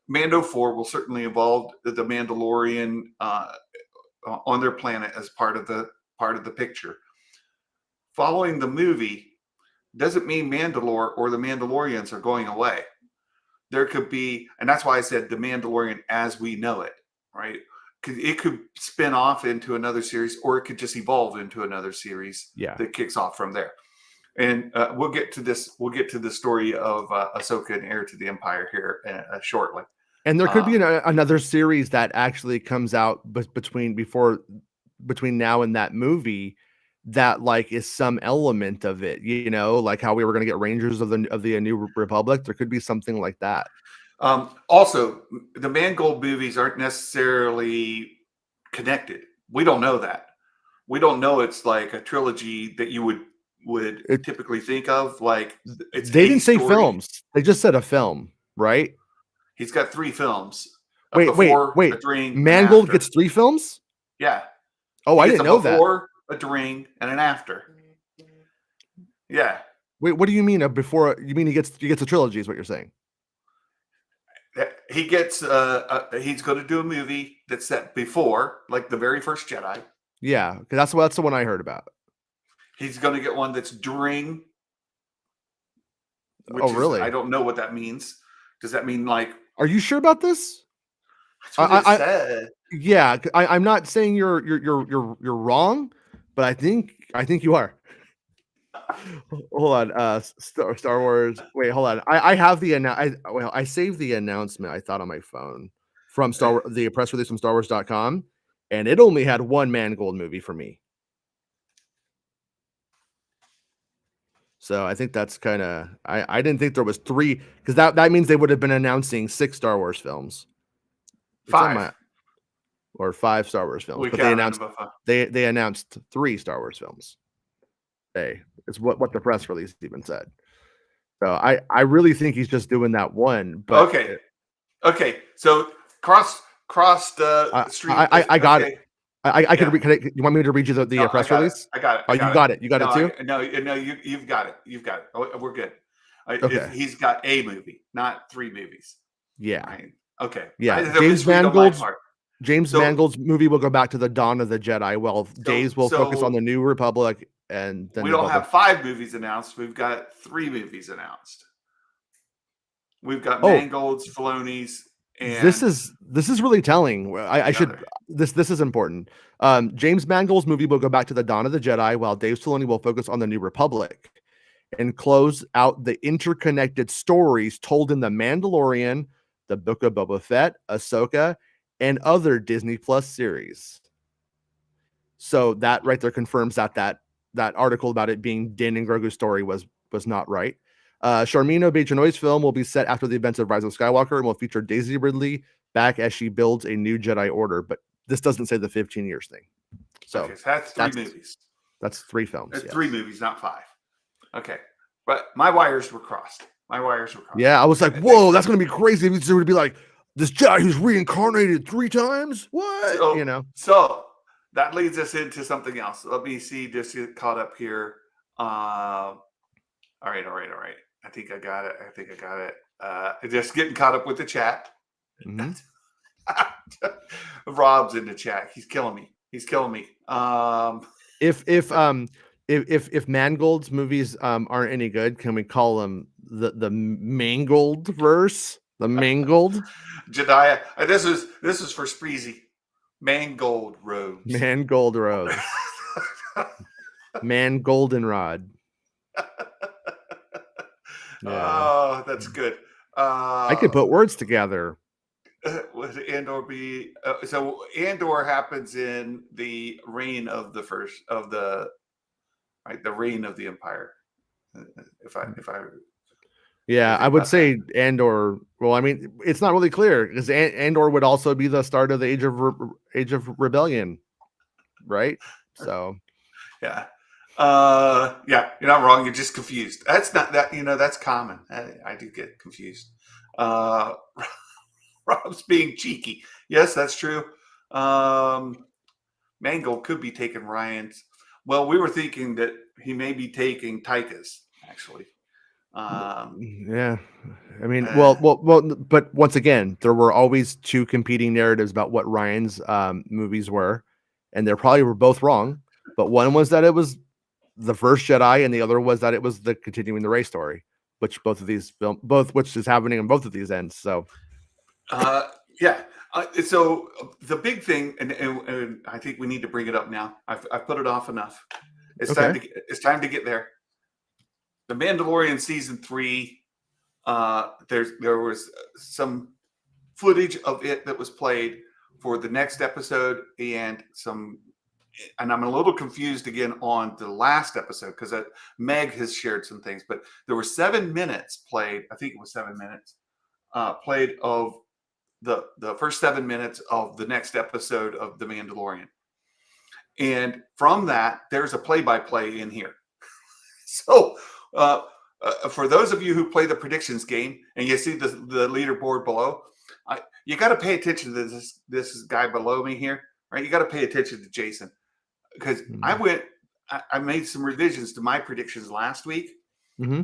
B: Mando 4 will certainly involve the Mandalorian on their planet as part of the picture. Following the movie doesn't mean Mandalore or the Mandalorians are going away. There could be, and that's why I said The Mandalorian as we know it, right? It could spin off into another series, or it could just evolve into another series that kicks off from there. And we'll get to this. We'll get to the story of Ahsoka and Heir to the Empire here shortly.
C: And there could be another series that actually comes out between now and that movie that like is some element of it, you know, like how we were going to get Rangers of the New Republic. There could be something like that.
B: Also, the Mangold movies aren't necessarily connected. We don't know that. We don't know it's like a trilogy that you would typically think of. Like,
C: they didn't say films. They just said a film, right?
B: He's got 3 films.
C: Wait.
B: A During,
C: Mangold gets 3 films?
B: Yeah.
C: Oh, I didn't know that.
B: Before, a during, and an after. Yeah.
C: Wait, what do you mean a before? You mean he gets a trilogy is what you're saying?
B: He gets he's going to do a movie that's set before, like the very first Jedi.
C: Yeah, because that's the one I heard about.
B: He's going to get one that's during.
C: Really?
B: I don't know what that means. Does that mean like?
C: Are you sure about this?
B: That's what it said.
C: Yeah, I'm not saying you're wrong, but I think you are. Hold on, Star Wars. Wait, hold on. I have I saved the announcement. I thought on my phone from the press release from StarWars.com, and it only had one Mangold movie for me. So I think that's kind of I didn't think there was 3 because that means they would have been announcing 6 Star Wars films.
B: 5.
C: or 5 Star Wars films,
B: We
C: but
B: counted them before.
C: they announced 3 Star Wars films. Hey, it's what the press release even said. So I really think he's just doing that one. But
B: Okay. So cross the street.
C: I got it. I could
B: Yeah.
C: read. You want me to read you the
B: No,
C: press release?
B: I got it.
C: Oh, you got it. You got it too.
B: No, you've got it. You've got it. Oh, we're good.
C: Okay.
B: He's got a movie, not 3 movies.
C: Yeah.
B: Right? Okay.
C: Yeah.
B: The misread on my part.
C: James Mangold's movie will go back to the dawn of the Jedi, while Days will focus on the New Republic, and then
B: we don't have 5 movies announced. We've got 3 movies announced. We've got Mangold's, Filoni's, and
C: this is really telling. I should this is important. James Mangold's movie will go back to the dawn of the Jedi, while Dave Filoni will focus on the New Republic and close out the interconnected stories told in The Mandalorian, The Book of Boba Fett, Ahsoka, and other Disney Plus series. So that right there confirms that article about it being Din and Grogu's story was not right. Sharmeen Obaid-Chinoy's film will be set after the events of Rise of Skywalker and will feature Daisy Ridley back as she builds a new Jedi Order, but this doesn't say the 15 years thing. So
B: that's 3 movies.
C: That's 3 films.
B: It's 3 movies, not 5. Okay. But my wires were crossed.
C: Yeah, I was like, whoa, that's going to be crazy. It would be like, this Jedi who's reincarnated 3 times? What?
B: So that leads us into something else. Let me see, just get caught up here. All right. I think I got it. Just getting caught up with the chat.
C: Mm-hmm.
B: Rob's in the chat. He's killing me.
C: If Mangold's movies aren't any good, can we call them the Mangold verse? The Mangold
B: Jedi. This is for Spreezy. Mangold Rose.
C: Mangold Rose. Goldenrod.
B: Yeah. Oh, that's good.
C: I could put words together.
B: Would Andor be so? Andor happens in the reign of the reign of the Empire. If I
C: Yeah, I would say Andor. Well, I mean, it's not really clear because Andor would also be the start of the Age of Rebellion, right? So,
B: yeah, you're not wrong. You're just confused. That's not that. That's common. I do get confused. Rob's being cheeky. Yes, that's true. Mangold could be taking Ryan's. Well, we were thinking that he may be taking Taika's actually.
C: Yeah, I mean, well, but once again, there were always 2 competing narratives about what Ryan's movies were, and they probably were both wrong. But one was that it was the first Jedi, and the other was that it was the continuing the Rey story, which which is happening on both of these ends. So,
B: yeah. So the big thing, and I think we need to bring it up now. I've put it off enough. It's time to get there. The Mandalorian season 3. There was some footage of it that was played for the next episode, and I'm a little confused again on the last episode because Meg has shared some things, but there were 7 minutes played. I think it was 7 minutes played of the first 7 minutes of the next episode of The Mandalorian. And from that, there's a play-by-play in here. So for those of you who play the predictions game and you see the leaderboard below, you got to pay attention to this guy below me here, right? You got to pay attention to Jason because I made some revisions to my predictions last week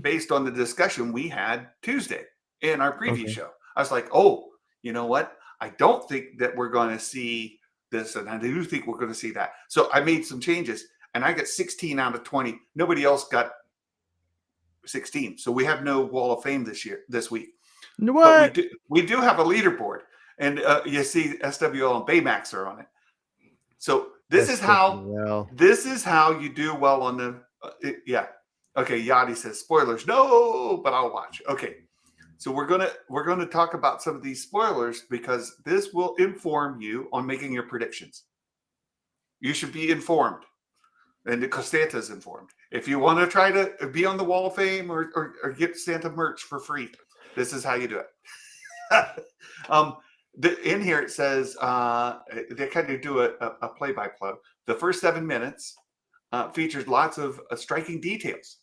B: based on the discussion we had Tuesday in our preview show. I was like, oh, you know what? I don't think that we're going to see this, and I do think we're going to see that. So I made some changes, and I got 16 out of 20. Nobody else got 16. So we have no Wall of Fame this week.
C: What?
B: But we do have a leaderboard, and you see SWL and Baymax are on it. So this is how you do well on the yeah. Okay, Yadi says spoilers. No, but I'll watch. Okay. So we're gonna talk about some of these spoilers because this will inform you on making your predictions. You should be informed, and because Santa's informed. If you want to try to be on the Wall of Fame or get Santa merch for free, this is how you do it. In here it says they kind of do a play-by-play. The first 7 minutes features lots of striking details.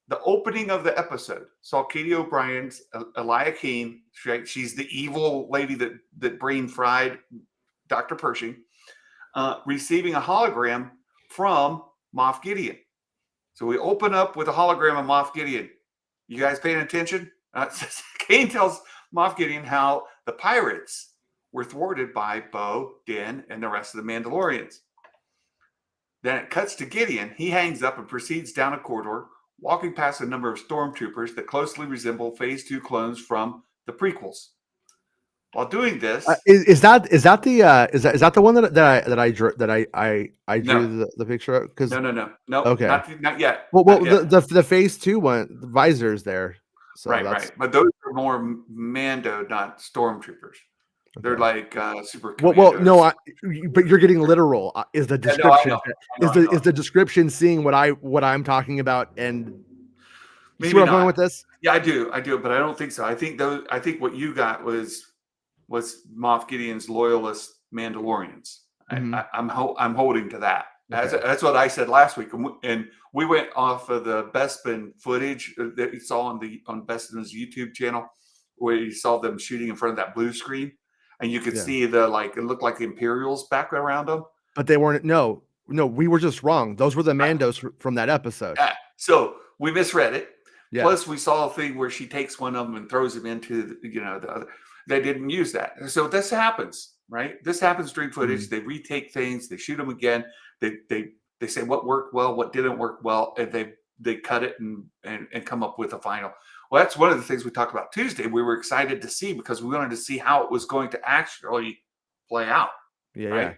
B: The opening of the episode saw Katie O'Brien's Elia Kane. She's the evil lady that brain fried Dr. Pershing, receiving a hologram from Moff Gideon. So we open up with a hologram of Moff Gideon. You guys paying attention? Kane tells Moff Gideon how the pirates were thwarted by Bo, Din, and the rest of the Mandalorians. Then it cuts to Gideon. He hangs up and proceeds down a corridor, walking past a number of stormtroopers that closely resemble Phase 2 clones from the prequels. While doing this,
C: is that the one that I drew the picture of? Because
B: no,
C: okay,
B: not yet.
C: Well,
B: not yet.
C: the Phase 2 one, the visor's there, so
B: right. But those are more Mando, not stormtroopers. Okay. They're like super.
C: Well, no, but you're getting literal. Is the description is the description seeing what I'm talking about? And
B: maybe
C: where I'm going with this?
B: Yeah, I do, but I don't think so. I think what you got was Moff Gideon's loyalist Mandalorians. Mm-hmm. I'm holding to that. Okay. That's what I said last week, and we went off of the Bespin footage that you saw on Bespin's YouTube channel, where you saw them shooting in front of that blue screen. And you could see it looked like the Imperials back around them.
C: But they weren't. No, we were just wrong. Those were the Mandos from that episode.
B: So we misread it.
C: Yeah.
B: Plus, we saw a thing where she takes one of them and throws him into the other. They didn't use that. So this happens, right? This happens during footage. Mm-hmm. They retake things. They shoot them again. They say what worked well, what didn't work well, and they cut it and come up with a final. Well, that's one of the things we talked about Tuesday. We were excited to see because we wanted to see how it was going to actually play out.
C: Yeah.
B: Right?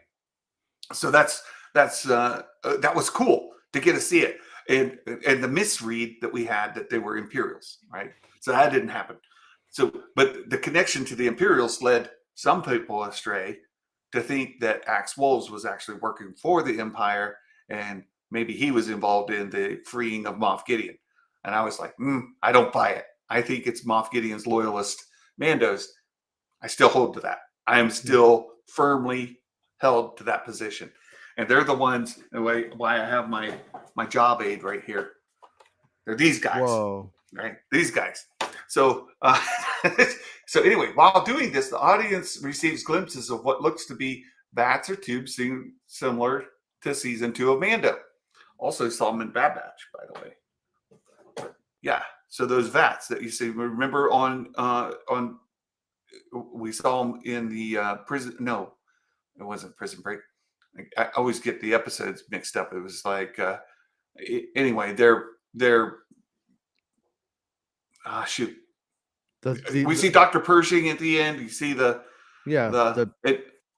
B: Yeah. So that was cool to get to see it, and the misread that we had that they were Imperials, right? So that didn't happen. So, but the connection to the Imperials led some people astray to think that Axe Wolves was actually working for the Empire, and maybe he was involved in the freeing of Moff Gideon. And I was like, I don't buy it. I think it's Moff Gideon's loyalist Mandos. I still hold to that. I am still firmly held to that position. And they're the ones, why I have my job aid right here. They're these guys.
C: Whoa.
B: Right? These guys. So, so anyway, while doing this, the audience receives glimpses of what looks to be vats or tubes similar to season 2 of Mando. Also saw them in Bad Batch, by the way. Yeah, so those vats that you see, remember on we saw them in the prison. No, it wasn't Prison Break. I always get the episodes mixed up. It was like anyway, they're shoot. We see Dr. Pershing at the end. You see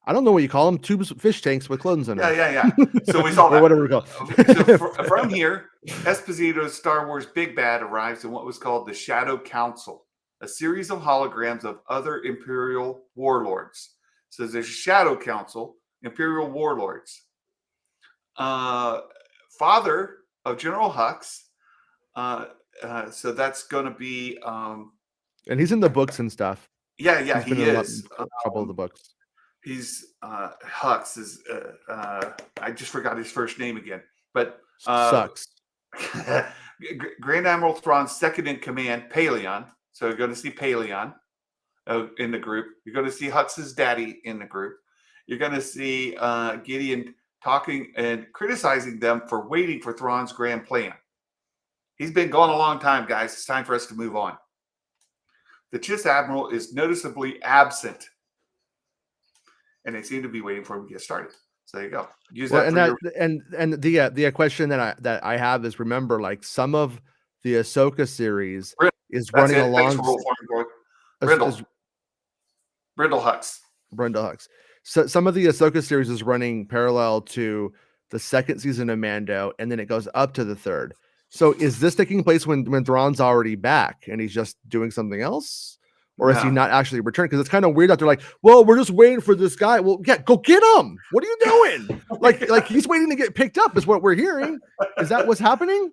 C: I don't know what you call them, tubes, fish tanks with clones in them.
B: Yeah. So we saw that.
C: Or whatever we call
B: so from here, Esposito's Star Wars Big Bad arrives in what was called the Shadow Council, a series of holograms of other Imperial warlords. So there's a Shadow Council, Imperial warlords. Father of General Hux. So that's going to be...
C: and he's in the books and stuff.
B: Yeah, he is.
C: A couple of the books.
B: He's Hux is I just forgot his first name again, but
C: sucks.
B: Grand Admiral Thrawn's second in command, Paleon. So you're going to see Paleon in the group. You're going to see Hux's daddy in the group. You're going to see Gideon talking and criticizing them for waiting for Thrawn's grand plan. He's been gone a long time, guys. It's time for us to move on. The Chiss Admiral is noticeably absent. And they seem to be waiting for him to get started. So there you go.
C: The question that I have is, remember, like, some of the Ahsoka series is running along.
B: Brindle
C: Hux. So some of the Ahsoka series is running parallel to the second season of Mando, and then it goes up to the third. So is this taking place when Thrawn's already back and he's just doing something else? Or is he not actually returned? Because it's kind of weird that they're like, well, we're just waiting for this guy. Well, yeah, go get him. What are you doing? like he's waiting to get picked up is what we're hearing. Is that what's happening?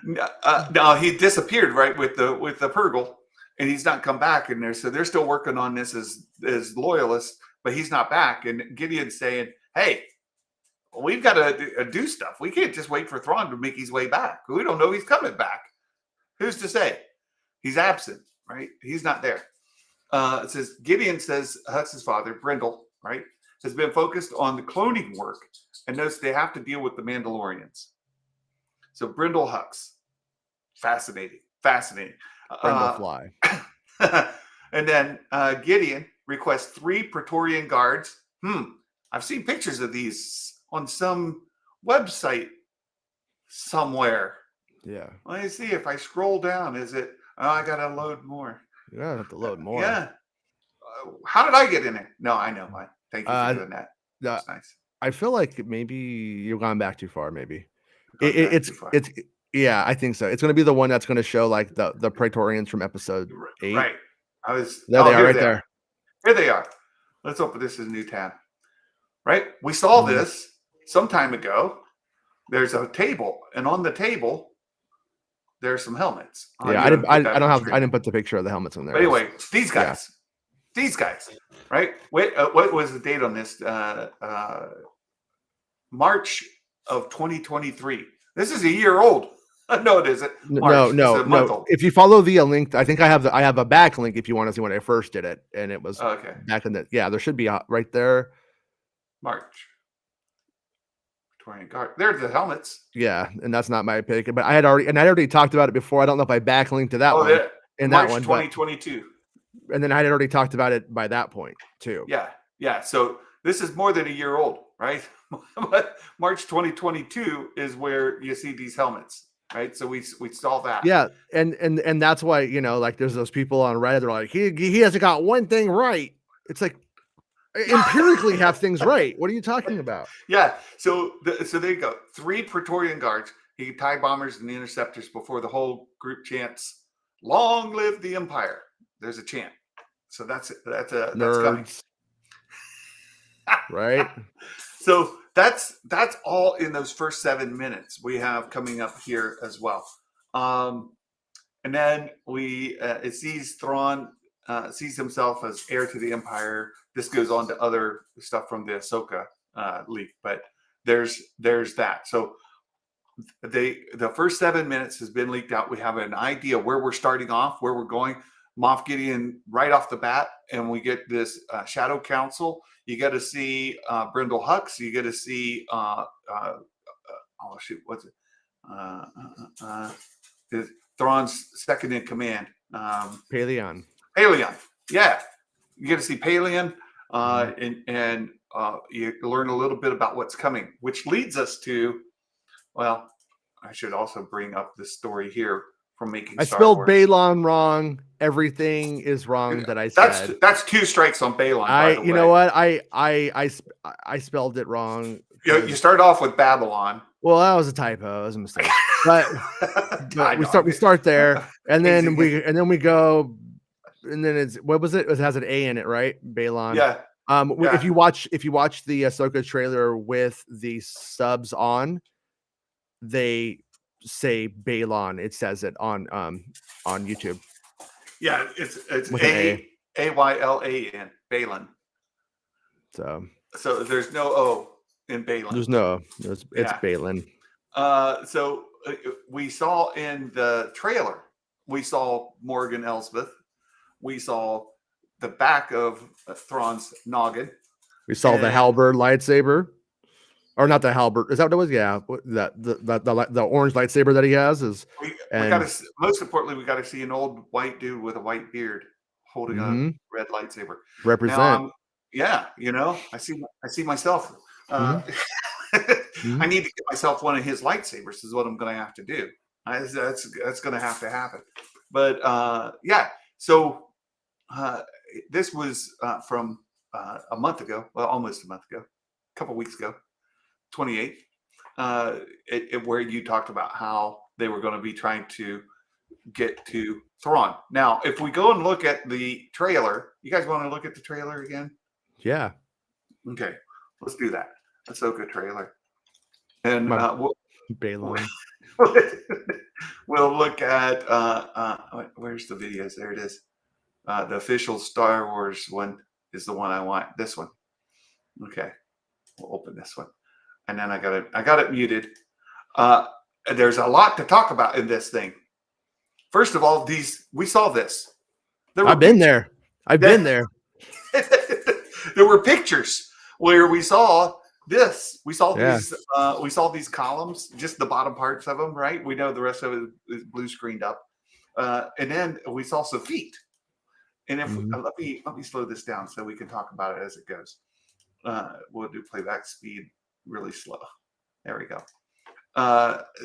B: No, he disappeared right with the Purgle. and he's not come back. And they're still working on this as loyalists, but he's not back. And Gideon's saying, "Hey, we've got to do stuff. We can't just wait for Thrawn to make his way back. We don't know he's coming back. Who's to say? He's absent, right? He's not there." It says Gideon says Hux's father, Brindle, right, has been focused on the cloning work and knows they have to deal with the Mandalorians. So Brindle Hux, fascinating.
C: Brindle fly.
B: And then Gideon requests 3 Praetorian guards. I've seen pictures of these on some website somewhere.
C: Yeah.
B: Let me see if I scroll down. Is it? Oh, I gotta load more.
C: You gotta have to load more.
B: Yeah. How did I get in it? No, I know why. Thank you for doing that. That's nice.
C: I feel like maybe you've gone back too far. Maybe
B: It's
C: yeah, I think so. It's going to be the one that's going to show like the Praetorians from episode 8.
B: Right.
C: There they are, right there.
B: Here they are. Let's open this as a new tab. Right. We saw this some time ago. There's a table, and on the table there's some helmets.
C: Yeah, I didn't put the picture of the helmets on there.
B: But anyway, these guys. These guys, right? Wait, what was the date on this? March of 2023. This is a year old. No, it isn't. March.
C: No. If you follow the link, I think I have a back link if you want to see when I first did it, and it was back in the there should be right there.
B: March. There's the helmets.
C: Yeah, and that's not my pick, but I already talked about it before. I don't know if I backlinked to that one.
B: Yeah.
C: In
B: March
C: that one,
B: 2022.
C: And then I had already talked about it by that point too.
B: Yeah. So this is more than a year old, right? March 2022 is where you see these helmets, right? So we saw that.
C: Yeah, and that's why like there's those people on Reddit. They're like, he hasn't got one thing right. It's like empirically have things right. What are you talking about?
B: Yeah. So there you go. 3 Praetorian guards. He TIE bombers and the interceptors before the whole group chants, "Long live the Empire." There's a chant. So that's coming.
C: Right.
B: So that's all in those first 7 minutes we have coming up here as well. And then it sees Thrawn sees himself as heir to the Empire. This goes on to other stuff from the Ahsoka leak, but there's that. So the first 7 minutes has been leaked out. We have an idea where we're starting off, where we're going. Moff Gideon right off the bat, and we get this Shadow Council. You got to see Brindle Hux. You got to see what's it? Thrawn's second in command.
C: Paleon.
B: Yeah, you get to see Paleon, and you learn a little bit about what's coming, which leads us to. Well, I should also bring up this story here. From making
C: I spelled Balon wrong. Everything is wrong that I said.
B: That's 2 strikes on Balon.
C: You know what? I spelled it wrong.
B: You start off with Babylon.
C: Well, that was a typo. It was a mistake. But we start there, and then we go, and then it's what was it? It has an A in it, right? Balon.
B: Yeah.
C: If you watch the Ahsoka trailer with the subs on, they say Balon. It says it on YouTube.
B: Yeah, it's
C: with
B: Aylan, Balon. So there's no O in Balon.
C: There's no. It's Balon.
B: So we saw in the trailer, we saw Morgan Elsbeth. We saw the back of Thrawn's noggin. We
C: saw the halberd lightsaber. Or not the halberd. Is that what it was? Yeah, the orange lightsaber that he has is.
B: Most importantly, we got to see an old white dude with a white beard holding a red lightsaber.
C: Represent.
B: Now, I see myself. I need to get myself one of his lightsabers. Is what I'm going to have to do. That's going to have to happen. But so this was from a month ago. Well, almost a month ago, a couple weeks ago. 28th, where you talked about how they were going to be trying to get to Thrawn. Now, if we go and look at the trailer, you guys want to look at the trailer again?
C: Yeah.
B: Okay, let's do that. Ahsoka trailer. And
C: Balon.
B: what we'll look at where's the videos? There it is. The official Star Wars one is the one I want. This one. Okay, we'll open this one, and then I got it muted. There's a lot to talk about in this thing. First of all, we saw this.
C: I've been there. I've been there.
B: There were pictures where we saw this. We saw these. We saw these columns, just the bottom parts of them, right? We know the rest of it is blue screened up, and then we saw some feet. And if let me slow this down so we can talk about it as it goes. We'll do playback speed really slow. There we go.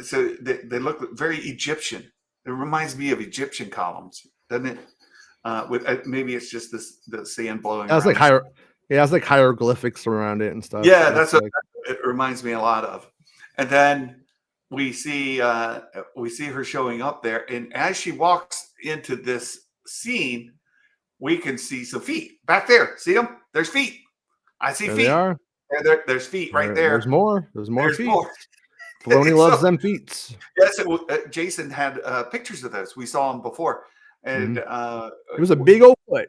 B: So they look very Egyptian. It reminds me of Egyptian columns, doesn't it? With maybe it's just the sand blowing.
C: That was like higher. Yeah, it's like hieroglyphics around it and stuff.
B: Yeah, that's what it reminds me a lot of. And then we see her showing up there, and as she walks into this scene, we can see some feet back there. See them? There's feet. I see
C: there
B: feet.
C: They are.
B: There's feet right there.
C: There's more. There's feet.
B: More.
C: Filoni loves them feet.
B: Yes, Jason had pictures of those. We saw them before, and
C: it was a big old foot.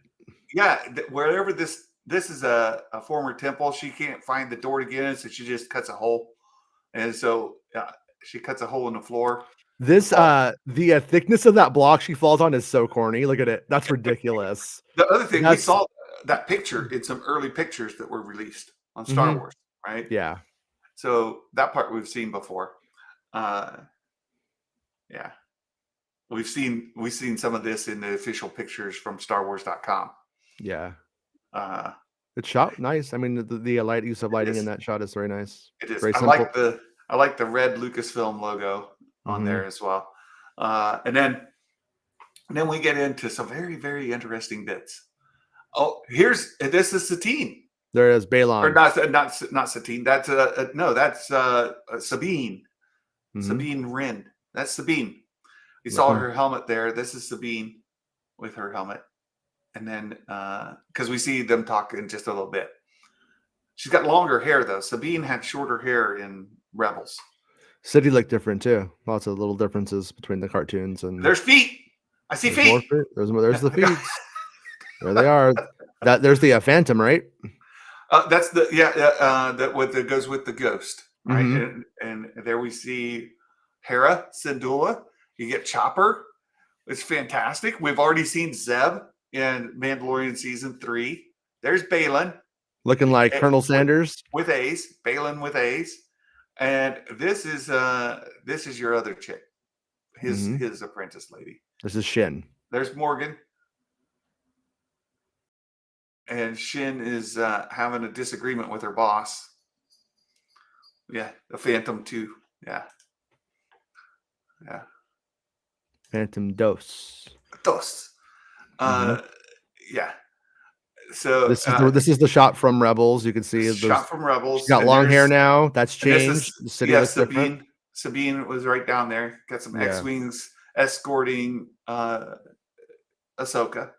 B: Yeah, wherever this is a former temple, she can't find the door to get in, so she just cuts a hole, and so she cuts a hole in the floor.
C: This the thickness of that block she falls on is so corny. Look at it. That's ridiculous.
B: The other thing, we saw that picture in some early pictures that were released on Star Wars, right?
C: Yeah.
B: So that part we've seen before. Yeah. We've seen some of this in the official pictures from StarWars.com.
C: Yeah. It's shot nice. I mean, the light use of lighting in that shot is very nice.
B: It is.
C: Very
B: I like the red Lucasfilm logo on there as well. And then we get into some very, very interesting bits. Oh, this is Satine.
C: There is Balon.
B: Or not Satine. That's that's Sabine. Sabine Wren. That's Sabine. We saw her helmet there. This is Sabine with her helmet. And then because we see them talk in just a little bit. She's got longer hair though. Sabine had shorter hair in Rebels.
C: City looked different too. Lots of little differences between the cartoons and
B: there's feet. I see feet.
C: There's the feet. There they are. There's the Phantom, right?
B: That's the that goes with the ghost, right? And there we see Hera Syndulla. You get Chopper. It's fantastic. We've already seen Zeb in Mandalorian season 3. There's Balin,
C: looking like Colonel Sanders
B: with A's. Balin with A's, and this is your other chick, his apprentice lady.
C: This is Shin.
B: There's Morgan. And Shin is having a disagreement with her boss. Yeah, the Phantom 2. Yeah.
C: Phantom Dos.
B: Yeah. So
C: this is the shot from Rebels. You can see the
B: shot from Rebels.
C: She's got long hair now. That's changed. The city looks different.
B: Sabine was right down there. Got some X-wings escorting Ahsoka.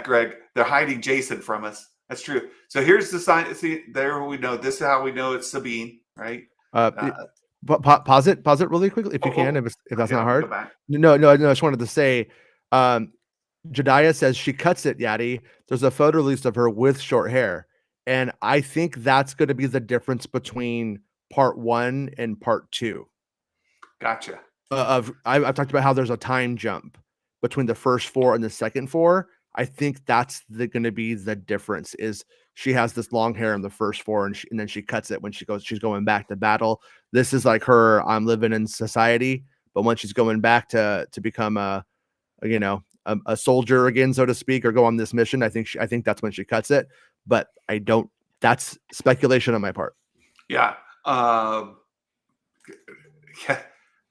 B: Greg, they're hiding Jason from us. That's true. So here's the sign. See, there we know. This is how we know it's Sabine, right?
C: Pause it really quickly if you can. If that's not hard. No. I just wanted to say, Jediah says she cuts it. Yaddy. There's a photo released of her with short hair, and I think that's going to be the difference between part 1 and part 2.
B: Gotcha.
C: I've talked about how there's a time jump between the first 4 and the second 4. I think that's going to be the difference. Is she has this long hair in the first 4, and then she cuts it when she's going back to battle. This is like her. I'm living in society, but when she's going back to become a soldier again, so to speak, or go on this mission, I think that's when she cuts it. But I don't. That's speculation on my part.
B: Yeah.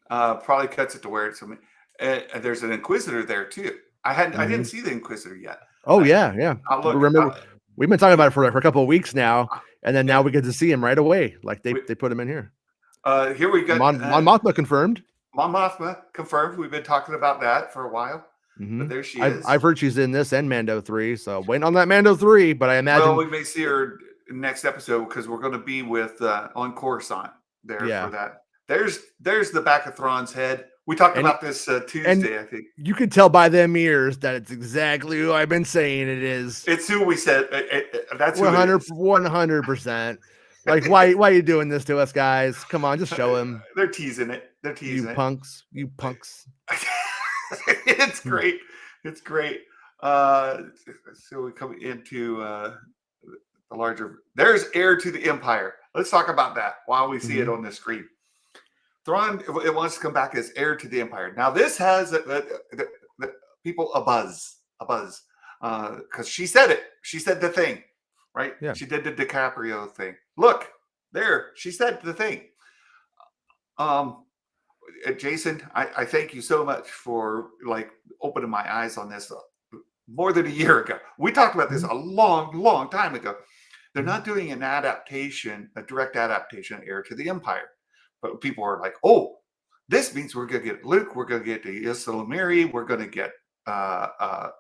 B: Probably cuts it to where it's. There's an Inquisitor there too. I didn't see the Inquisitor yet.
C: Oh yeah. Remember, we've been talking about it for a couple of weeks now, and then now we get to see him right away. Like they put him in here.
B: Here we go.
C: Mon Mothma confirmed.
B: Mon Mothma confirmed. We've been talking about that for a while. But there she is.
C: I've heard she's in this and Mando 3, so waiting on that Mando 3. But I imagine
B: we may see her next episode because we're going to be with on Coruscant there for that. There's the back of Thrawn's head. We talked
C: And
B: about this Tuesday, I think.
C: You can tell by them ears that it's exactly who I've been saying it is.
B: It's who we said. That's who it
C: 100,
B: is.
C: 100%. Like, why are you doing this to us, guys? Come on, just show him.
B: They're teasing it. They're teasing
C: You
B: it.
C: punks. You punks.
B: It's great. It's great. So we come into the larger. There's Heir to the Empire. Let's talk about that while we see it on the screen. Thrawn, it wants to come back as Heir to the Empire. Now this has the people a buzz, because she said it. She said the thing, right?
C: Yeah.
B: She did the DiCaprio thing. Look there, she said the thing. Jason, I thank you so much for like opening my eyes on this more than a year ago. We talked about this a long time ago. They're not doing an adaptation, a direct adaptation, Heir to the Empire. But people are like, oh, this means we're going to get Luke, we're going to get the Ysalamiri, we're going to get Han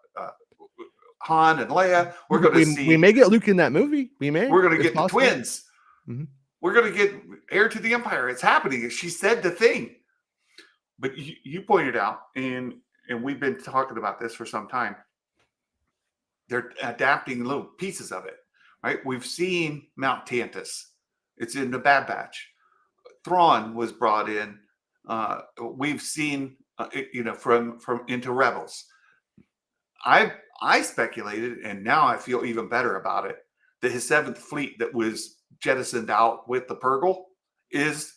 B: and Leia. We're going to see.
C: We may get Luke in that movie. We may.
B: We're going to get the twins. We're going to get Heir to the Empire. It's happening. She said the thing. But you pointed out, and we've been talking about this for some time, they're adapting little pieces of it, right? We've seen Mount Tantus. It's in the Bad Batch. Thrawn was brought in. We've seen, from into Rebels. I speculated, and now I feel even better about it, that his 7th Fleet that was jettisoned out with the Purgle is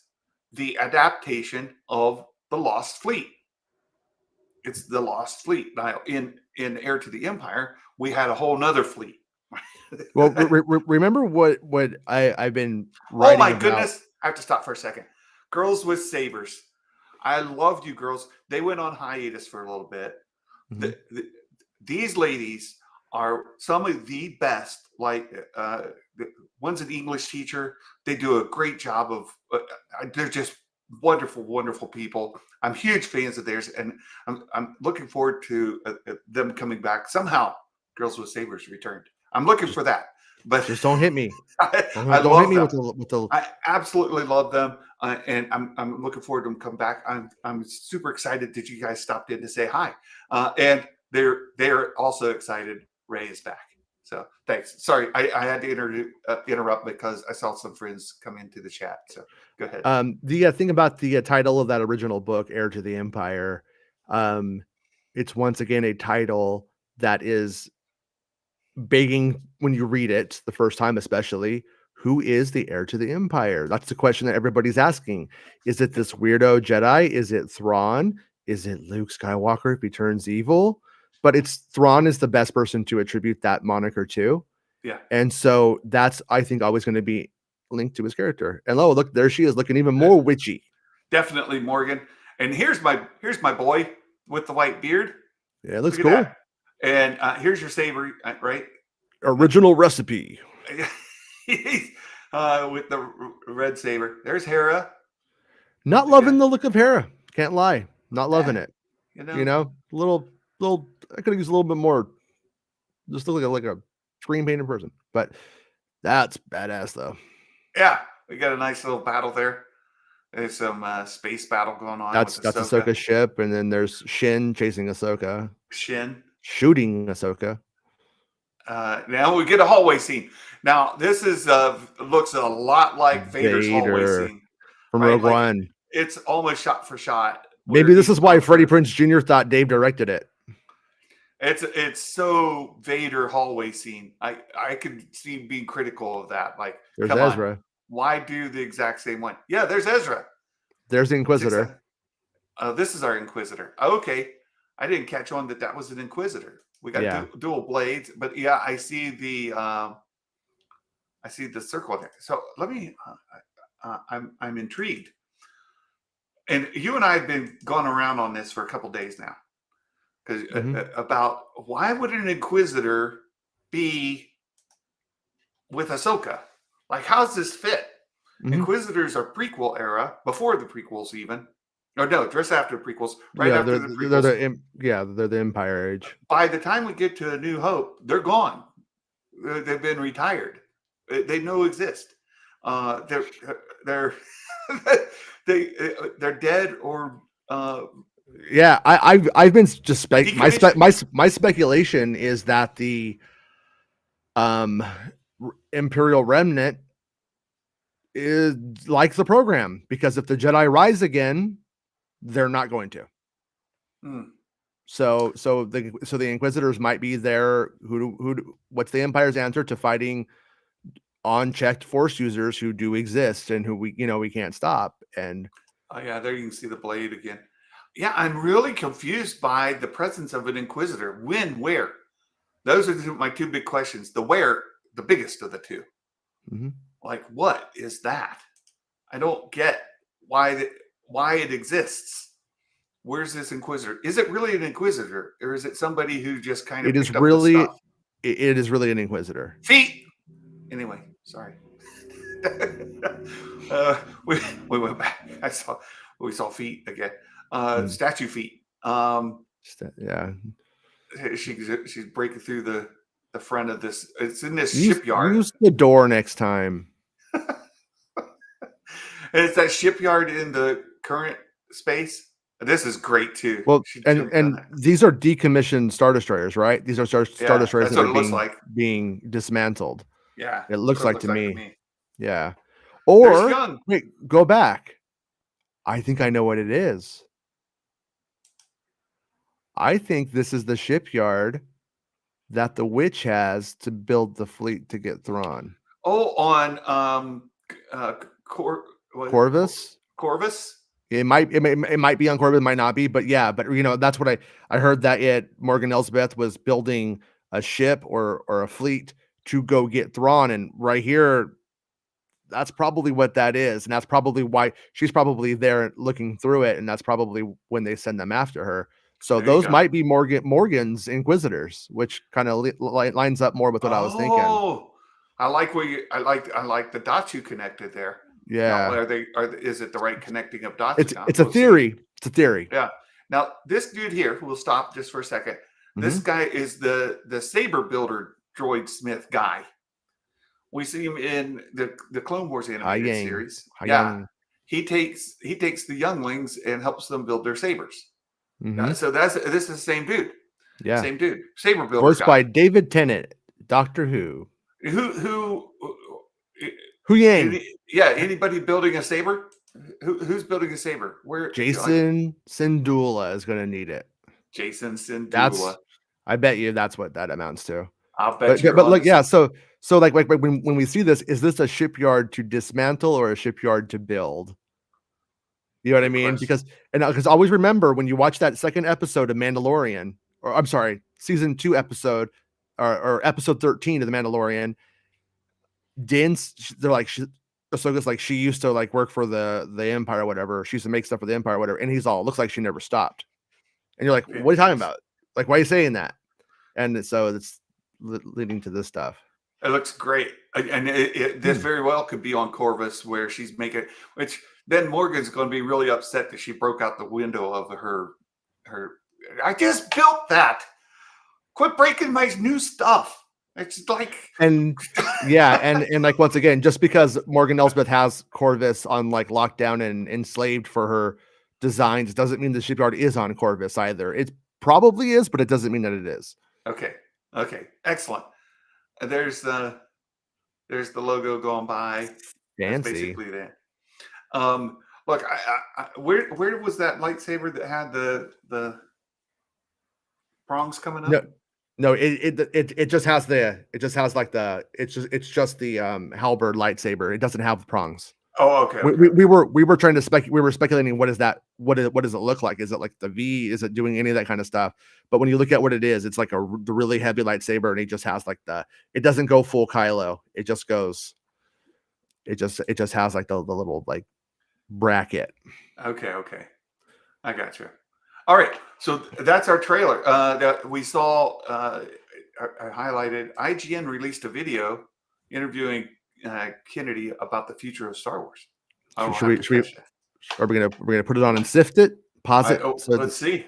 B: the adaptation of the Lost Fleet. It's the Lost Fleet. Now, in Heir to the Empire, we had a whole nother fleet.
C: Well, remember what I've been writing
B: about. Oh my
C: about.
B: goodness. I have to stop for a second. Girls with Sabers. I loved you girls. They went on hiatus for a little bit. These ladies are some of the best. Like one's an English teacher. They do a great job of. They're just wonderful people. I'm huge fans of theirs, and I'm looking forward to them coming back somehow. Girls with Sabers returned. I'm looking for that, but
C: just don't hit me.
B: I
C: don't hit me
B: them.
C: with the.
B: I absolutely love them, and I'm looking forward to them come back. I'm super excited that you guys stopped in to say hi, and they're also excited Rey is back. So thanks. Sorry, I had to interrupt because I saw some friends come into the chat. So go ahead.
C: The thing about the title of that original book, Heir to the Empire, it's once again a title that is begging, when you read it the first time, especially, who is the heir to the Empire? That's the question that everybody's asking. Is it this weirdo Jedi? Is it Thrawn? Is it Luke Skywalker if he turns evil? But it's Thrawn is the best person to attribute that moniker to.
B: Yeah.
C: And so that's, I think, always going to be linked to his character. And look, there she is, looking even more witchy.
B: Definitely, Morgan. And here's my boy with the white beard.
C: Yeah, it looks cool. That.
B: And here's your saber, right?
C: Original recipe.
B: With the red saber. There's Hera.
C: Not loving the look of Hera. Can't lie. Not loving it. You know, little. I could have used a little bit more. Just look like a screen painted person. But that's badass, though.
B: Yeah, we got a nice little battle there. There's some space battle going on.
C: That's Ahsoka's ship, and then there's Shin chasing Ahsoka.
B: Shin
C: shooting Ahsoka.
B: Now we get a hallway scene. Now this is looks a lot like Vader's hallway scene
C: from Rogue One.
B: It's almost shot for shot.
C: Maybe this is why Freddie Prinze Jr. thought Dave directed it.
B: It's so Vader hallway scene. I could see being critical of that. Like,
C: there's Ezra.
B: On. Why do the exact same one? Yeah, there's Ezra.
C: There's the Inquisitor.
B: This is our Inquisitor. Okay, I didn't catch on that was an Inquisitor. We got dual blades, but yeah, I see the circle there. So let me. I'm intrigued, and you and I have been going around on this for a couple days now, because about why would an Inquisitor be with Ahsoka? Like, how's this fit? Inquisitors are prequel era, before the prequels even. Or no, just after the prequels. Right after the prequels.
C: They're the Empire age.
B: By the time we get to A New Hope, they're gone. They've been retired. They no exist. They're they're dead or
C: Yeah, I've been just
B: decommissioned?
C: my speculation is that the Imperial Remnant is like the program, because if the Jedi rise again, they're not going to.
B: Hmm.
C: So the Inquisitors might be there. What's the Empire's answer to fighting unchecked Force users who do exist and who we can't stop? And
B: Oh yeah, there you can see the blade again. Yeah, I'm really confused by the presence of an Inquisitor. When, where? Those are my two big questions. The where, the biggest of the two.
C: mhm.
B: Like, what is that? I don't get why it exists. Where's this Inquisitor? Is it really an Inquisitor, or is it somebody who just kind of
C: It is
B: picked up the
C: really
B: stuff?
C: it is really an Inquisitor.
B: Feet. Anyway, sorry. We went back. We saw feet again. Statue feet.
C: Yeah.
B: She's breaking through the front of this. It's in this
C: Use
B: shipyard.
C: the door next time.
B: And it's that shipyard in the current space. This is great too.
C: Well,
B: She
C: and
B: jumped on that.
C: these are decommissioned Star Destroyers, right? These are Star
B: Yeah,
C: Destroyers
B: that's
C: that
B: what
C: are
B: it looks like.
C: being dismantled.
B: Yeah,
C: It
B: that's
C: looks
B: what
C: like to me.
B: me.
C: Yeah.
B: There's
C: Or
B: Young.
C: wait, go back. I think I know what it is. I think this is the shipyard that the witch has to build the fleet to get Thrawn.
B: Oh, on
C: Corvus?
B: Corvus.
C: It might be on Corvus, it might not be, but yeah, but that's what I heard, that Morgan Elsbeth was building a ship or a fleet to go get Thrawn, and right here, that's probably what that is, and that's probably why she's probably there looking through it, and that's probably when they send them after her. So
B: There you
C: those
B: go.
C: might be Morgan's Inquisitors, which kind of lines up more with what I was thinking.
B: Oh, I like I like the dots you connected there.
C: Yeah.
B: Now, is it the right connecting of dots?
C: It's a theory. It's a theory.
B: Yeah. Now, this dude here, who will stop just for a second. This guy is the saber builder droid smith guy. We see him in the Clone Wars animated series. Yeah. He takes the younglings and helps them build their sabers. So this is the same dude.
C: Yeah.
B: Same dude. Saber builder.
C: Voiced by David Tennant, Doctor Who.
B: Who
C: Yang.
B: Anybody building a saber? Who's building a saber? Where?
C: Jason Syndulla is going to need it.
B: Jason Syndulla.
C: I bet you that's what that amounts to.
B: I'll bet you.
C: But look, yeah. So like when we see this, is this a shipyard to dismantle or a shipyard to build? You know what I mean? Because always remember, when you watch that second episode of Mandalorian, or I'm sorry, season 2 episode, or episode 13 of the Mandalorian, they're like, Ahsoka's like, she used to like work for the Empire or whatever. She used to make stuff for the Empire or whatever. And he's all, looks like she never stopped. And you're like, what are you talking about? Like, why are you saying that? And so it's leading to this stuff.
B: It looks great. And this very well could be on Corvus, where she's making, which then Morgan's going to be really upset that she broke out the window of her. I just built that. Quit breaking my new stuff. It's like,
C: and yeah, and like, once again, just because Morgan Elsbeth has Corvus on like lockdown and enslaved for her designs doesn't mean the shipyard is on Corvus either. It probably is, but it doesn't mean that it is.
B: Okay, excellent. There's the logo going by.
C: Fancy.
B: That's basically that. Look, where was that lightsaber that had the prongs coming up?
C: No, it just has it's just the halberd lightsaber. It doesn't have prongs.
B: Oh, okay.
C: We were trying to we were speculating, what is that? What does it look like? Is it like the V? Is it doing any of that kind of stuff? But when you look at what it is, it's like the really heavy lightsaber, and it just has like it doesn't go full Kylo. It just goes. It just has like the little like bracket.
B: Okay. I got you. All right, so that's our trailer that we saw. I highlighted. IGN released a video interviewing Kennedy about the future of Star Wars.
C: Are we gonna put it on and sift it? Pause it.
B: Let's see.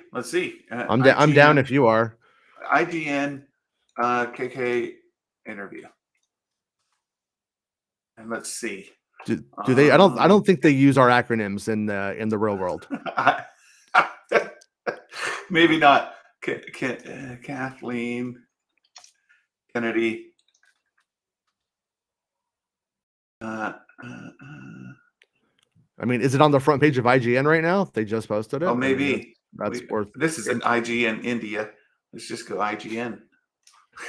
C: I'm down if you are.
B: IGN KK interview, and let's see.
C: Do they? I don't think they use our acronyms in the real world.
B: maybe not. Kathleen Kennedy.
C: I mean, is it on the front page of IGN right now? They just posted it.
B: Oh,
C: I mean,
B: maybe.
C: that's worth.
B: This is an IGN India. Let's just go IGN.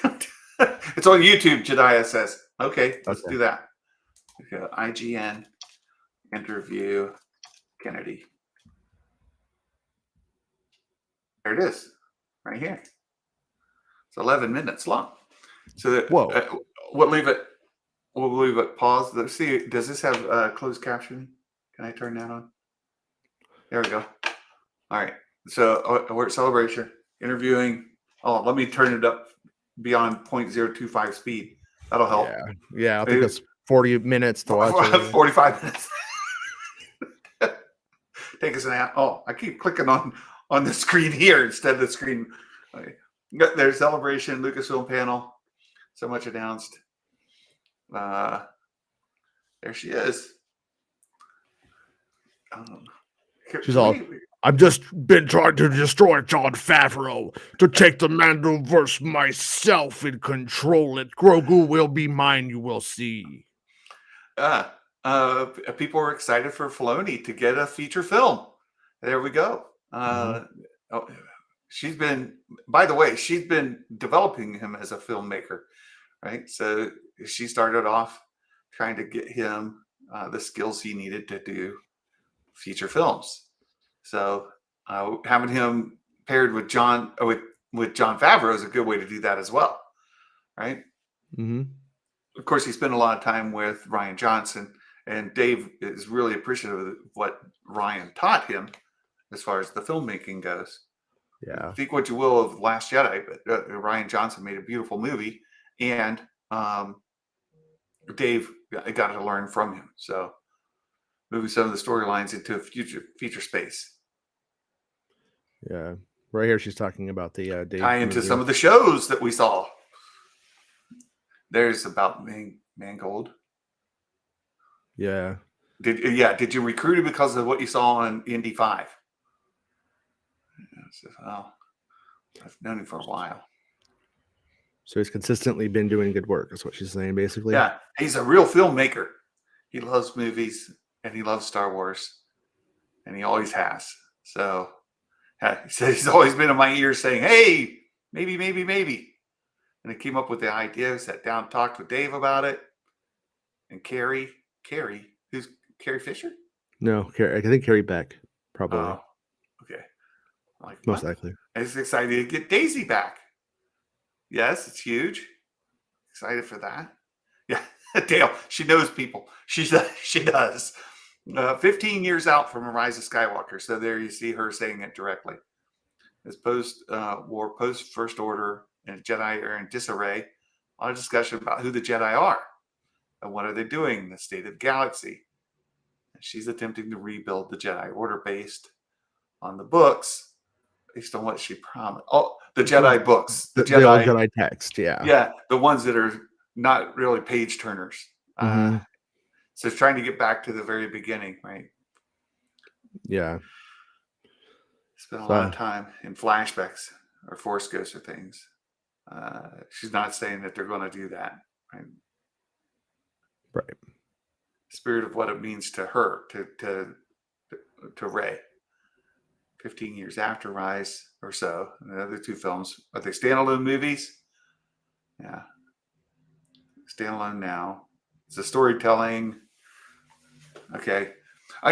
B: It's on YouTube, Jedi says. Okay, let's do that. Okay, IGN interview Kennedy. There it is, right here. It's 11 minutes long. So
C: Whoa.
B: We'll leave it. We'll leave it paused. Let's see. Does this have closed captioning? Can I turn that on? There we go. All right. So we're at Celebration interviewing. Oh, let me turn it up beyond 0.025 speed. That'll help.
C: Yeah. I think that's 40 minutes to watch it.
B: 45 minutes. Take us an hour. Oh, I keep clicking on the screen here instead of the screen. Okay. There's Celebration, Lucasfilm panel. So much announced. There she is.
C: She's all, I've just been trying to destroy Jon Favreau to take the Mandoverse myself and control it. Grogu will be mine, you will see.
B: People were excited for Filoni to get a feature film. There we go. She's been, by the way, she's been developing him as a filmmaker, right? So she started off trying to get him the skills he needed to do feature films. So having him paired with John Favreau is a good way to do that as well, right?
C: Mm-hmm.
B: Of course, he spent a lot of time with Rian Johnson, and Dave is really appreciative of what Ryan taught him as far as the filmmaking goes.
C: Yeah.
B: Think what you will of Last Jedi, but Rian Johnson made a beautiful movie, and Dave got to learn from him. So moving some of the storylines into a feature space.
C: Yeah. Right here, she's talking about the Dave
B: tie into
C: movie.
B: some of the shows that we saw. There's about Mangold.
C: Yeah.
B: Did you recruit him because of what you saw on Indy 5? Well, I've known him for a while.
C: So he's consistently been doing good work, is what she's saying, basically.
B: Yeah, he's a real filmmaker. He loves movies and he loves Star Wars, and he always has. So he said he's always been in my ear saying, "Hey, maybe." And he came up with the idea, sat down, talked with Dave about it. And Carrie, who's Carrie Fisher?
C: No, I think Carrie Beck, probably.
B: Oh, okay. Like,
C: most likely.
B: He's excited to get Daisy back. Yes, it's huge. Excited for that. Yeah, Dale, she knows people. She does. 15 years out from A Rise of Skywalker. So there you see her saying it directly. As post-war, post-First Order, and Jedi are in disarray. A lot of discussion about who the Jedi are and what are they doing in the state of the galaxy. And she's attempting to rebuild the Jedi Order based on the books, based on what she promised. Oh, the Jedi books.
C: The old Jedi text, yeah.
B: Yeah, the ones that are not really page turners.
C: Mm-hmm.
B: So it's trying to get back to the very beginning, right?
C: Yeah.
B: Spent a lot of time in flashbacks or Force Ghosts or things. She's not saying that they're going to do that, right?
C: Right.
B: Spirit of what it means to her, to Rey. 15 years after Rise or so, and the other two films, are they standalone movies? Yeah. Standalone now. It's a storytelling. Okay.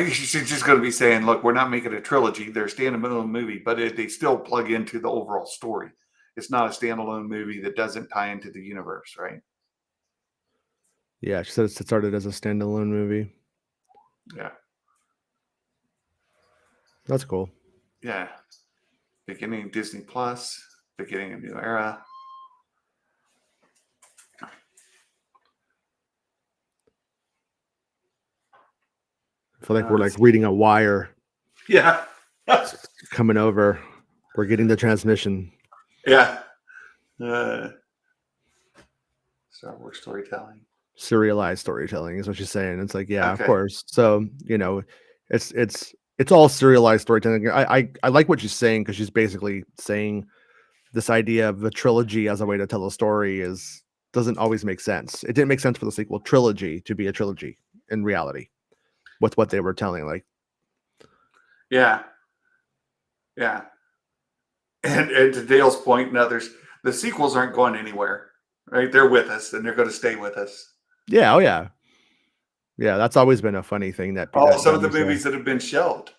B: She's just going to be saying, look, we're not making a trilogy. They're a standalone movie, but they still plug into the overall story. It's not a standalone movie that doesn't tie into the universe, right?
C: Yeah, she said it started as a standalone movie.
B: Yeah.
C: That's cool.
B: Yeah. Beginning Disney Plus, beginning a new era.
C: I feel like we're like reading a wire.
B: Yeah.
C: Coming over. We're getting the transmission.
B: Yeah. Star Wars storytelling.
C: Serialized storytelling is what she's saying. It's like, yeah, okay. Of course. So, it's it's all serialized storytelling. I like what she's saying, because she's basically saying this idea of the trilogy as a way to tell a story doesn't always make sense. It didn't make sense for the sequel trilogy to be a trilogy in reality with what they were telling. Like,
B: Yeah. And to Dale's point and others, the sequels aren't going anywhere, right? They're with us, and they're going to stay with us.
C: yeah, oh yeah, that's always been a funny thing that
B: Some of the
C: you say.
B: movies that have been shelved.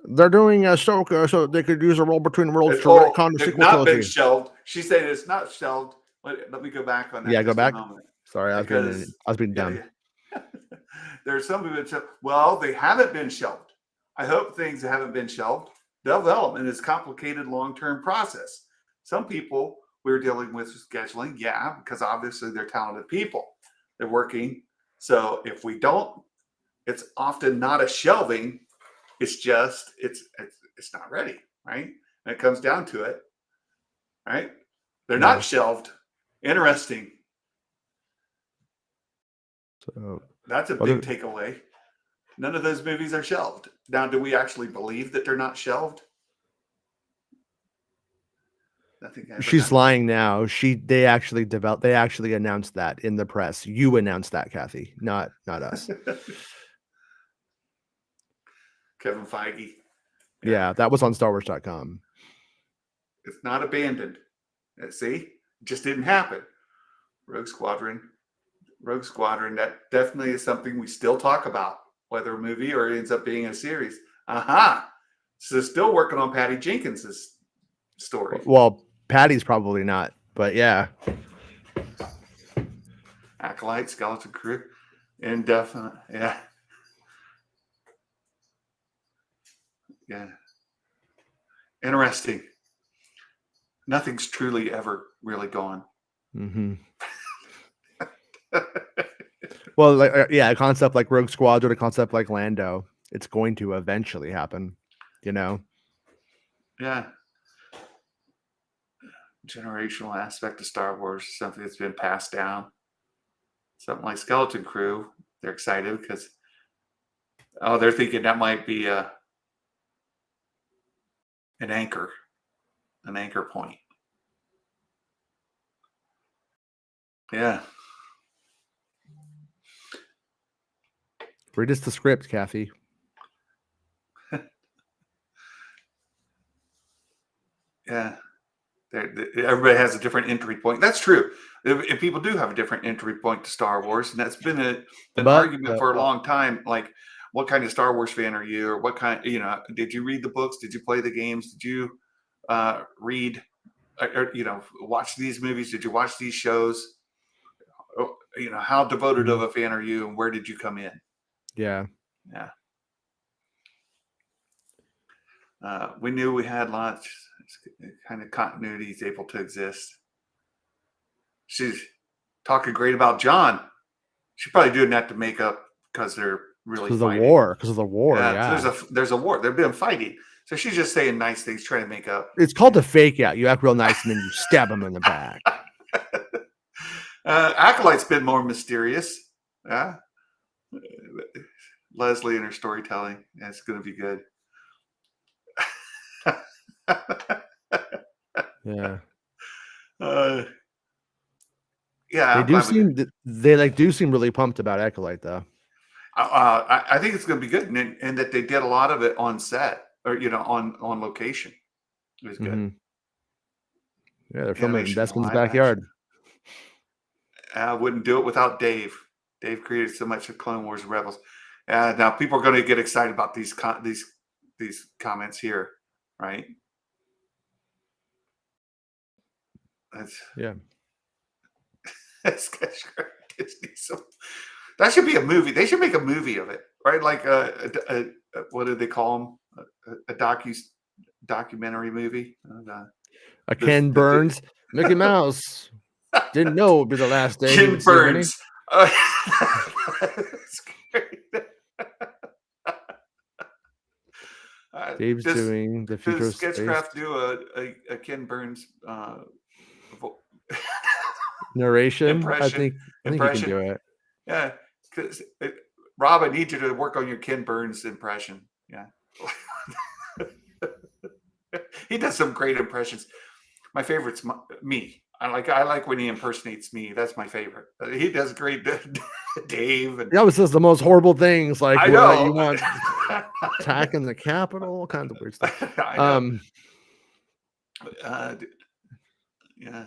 C: They're doing Ahsoka so they could use a roll between worlds to retcon the
B: They've
C: sequel
B: not been
C: trilogy.
B: shelved. She's saying it's not shelved. Let me go back on that.
C: Yeah, go
B: just
C: back.
B: A moment.
C: Sorry, I was being dumb.
B: Yeah. There are some people that say, well, they haven't been shelved. I hope things haven't been shelved. Development is a complicated long-term process. Some people we're dealing with scheduling, yeah, because obviously they're talented people. They're working. So if we don't, it's often not a shelving. It's just it's not ready, right? And it comes down to it, right? They're not shelved. Interesting.
C: So
B: that's a big takeaway. None of those movies are shelved. Now, do we actually believe that they're not shelved?
C: She's lying now. They actually announced that in the press. You announced that, Kathy, not us.
B: Kevin Feige.
C: Yeah, that was on StarWars.com.
B: It's not abandoned. See, it just didn't happen. Rogue Squadron, that definitely is something we still talk about, whether a movie or it ends up being a series. So still working on Patty Jenkins's story.
C: Well, Patty's probably not, but yeah.
B: Acolyte, Skeleton Crew, indefinite. Yeah. Yeah. Interesting. Nothing's truly ever really gone.
C: Mm-hmm. Well, a concept like Rogue Squadron, a concept like Lando, it's going to eventually happen,
B: Yeah. Generational aspect of Star Wars, something that's been passed down. Something like Skeleton Crew, they're excited because they're thinking that might be an anchor point. Yeah.
C: Read us the script, Kathy.
B: Yeah. Everybody has a different entry point. That's true. If people do have a different entry point to Star Wars, and that's been an argument for a long time. Like, what kind of Star Wars fan are you, or what kind? Did you read the books? Did you play the games? Did you read, or watch these movies? Did you watch these shows? How devoted of a fan are you, and where did you come in?
C: Yeah.
B: We knew we had lots kind of continuity is able to exist. She's talking great about John. She's probably doing that to make up because they're really
C: because of the war. Yeah.
B: So there's a war. They've been fighting. So she's just saying nice things, trying to make up.
C: It's called a fake out. You act real nice and then you stab him in the back.
B: Acolyte's been more mysterious. Yeah. Leslie and her storytelling. Yeah, it's going to be good.
C: Yeah.
B: Yeah.
C: They do seem really pumped about Acolyte though.
B: I think it's going to be good, and that they did a lot of it on set or on location. It was good.
C: Mm-hmm. Yeah, they're filming in Desmond's backyard.
B: I wouldn't do it without Dave. Dave created so much of Clone Wars and Rebels. Now people are going to get excited about these comments here, right? That should be a movie. They should make a movie of it, right? Like what do they call them? A documentary movie.
C: Ken Burns, Mickey Mouse. Didn't know it would be the last day.
B: Ken Burns. That's great.
C: Dave's doing the future
B: does Sketchcraft do a Ken Burns
C: narration?
B: Impression.
C: I think you can do it.
B: Yeah, because Rob, I need you to work on your Ken Burns impression. Yeah. He does some great impressions. My favorite's me. I like when he impersonates me. That's my favorite. He does great. Dave and
C: He always says the most horrible things, like
B: I know
C: you want attacking the Capitol, all kinds of weird stuff.
B: I know. Yeah.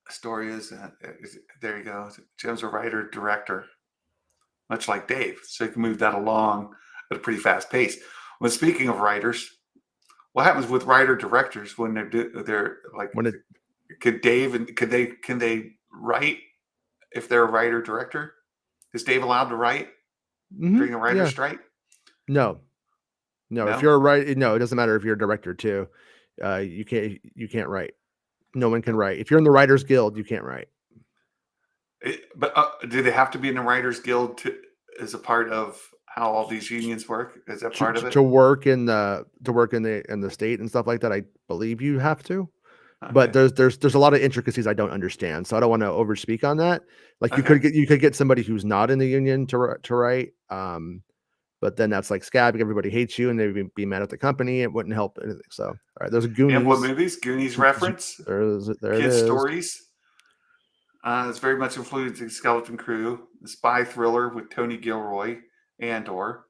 B: Story is there you go. Jim's a writer director, much like Dave, so you can move that along at a pretty fast pace. When speaking of writers, what happens with writer directors when they're like, could Dave and can they write if they're a writer director? Is Dave allowed to write during a writer's strike?
C: No. If you're a writer, no, it doesn't matter if you're a director too. You can't write. No one can write. If you're in the Writers Guild, you can't write.
B: But do they have to be in the Writers Guild as a part of how all these unions work? Is that part of it?
C: To work in the state and stuff like that, I believe you have to. Okay. But there's a lot of intricacies I don't understand, so I don't want to overspeak on that. Like you could get somebody who's not in the union to write. But then that's like scabbing. Everybody hates you, and they'd be mad at the company. It wouldn't help anything. So, all right, there's a Goonies.
B: And what movies? Goonies reference. There Kids stories. It's very much influencing Skeleton Crew, the spy thriller with Tony Gilroy, Andor.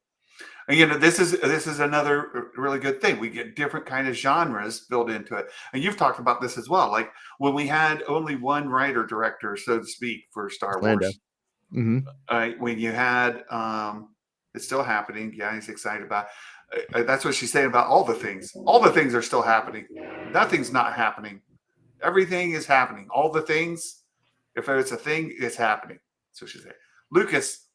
B: And this is another really good thing. We get different kind of genres built into it, and you've talked about this as well. Like when we had only one writer director, so to speak, for Star Wars. Mm-hmm. When you had. It's still happening. Yeah, he's excited about it. That's what she's saying about all the things. All the things are still happening. Nothing's not happening. Everything is happening. All the things, if it's a thing, it's happening. That's what she said. Lucas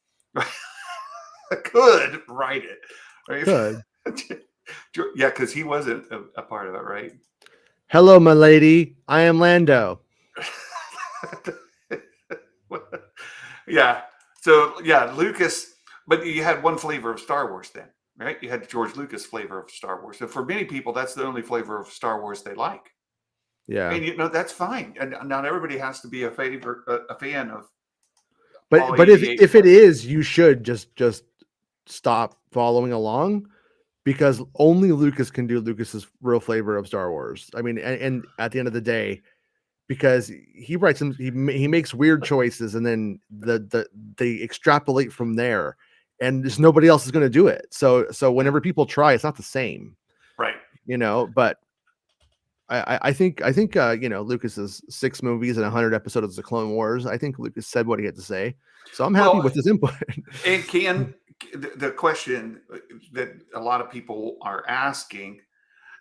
B: could write it. Right?
C: Could.
B: Yeah, because he wasn't a part of it, right?
C: Hello, my lady. I am Lando.
B: Yeah. So, yeah, Lucas... But you had one flavor of Star Wars then, right? You had the George Lucas flavor of Star Wars. And for many people, that's the only flavor of Star Wars they like.
C: Yeah.
B: And, that's fine. And not everybody has to be a fan of.
C: But if it is, you should just stop following along, because only Lucas can do Lucas's real flavor of Star Wars. I mean, and at the end of the day, because he writes them, he makes weird choices, and then they extrapolate from there. And just nobody else is going to do it. So whenever people try, it's not the same,
B: right?
C: But I think Lucas's 6 movies and 100 episodes of the Clone Wars. I think Lucas said what he had to say, so I'm happy with his input.
B: And the question that a lot of people are asking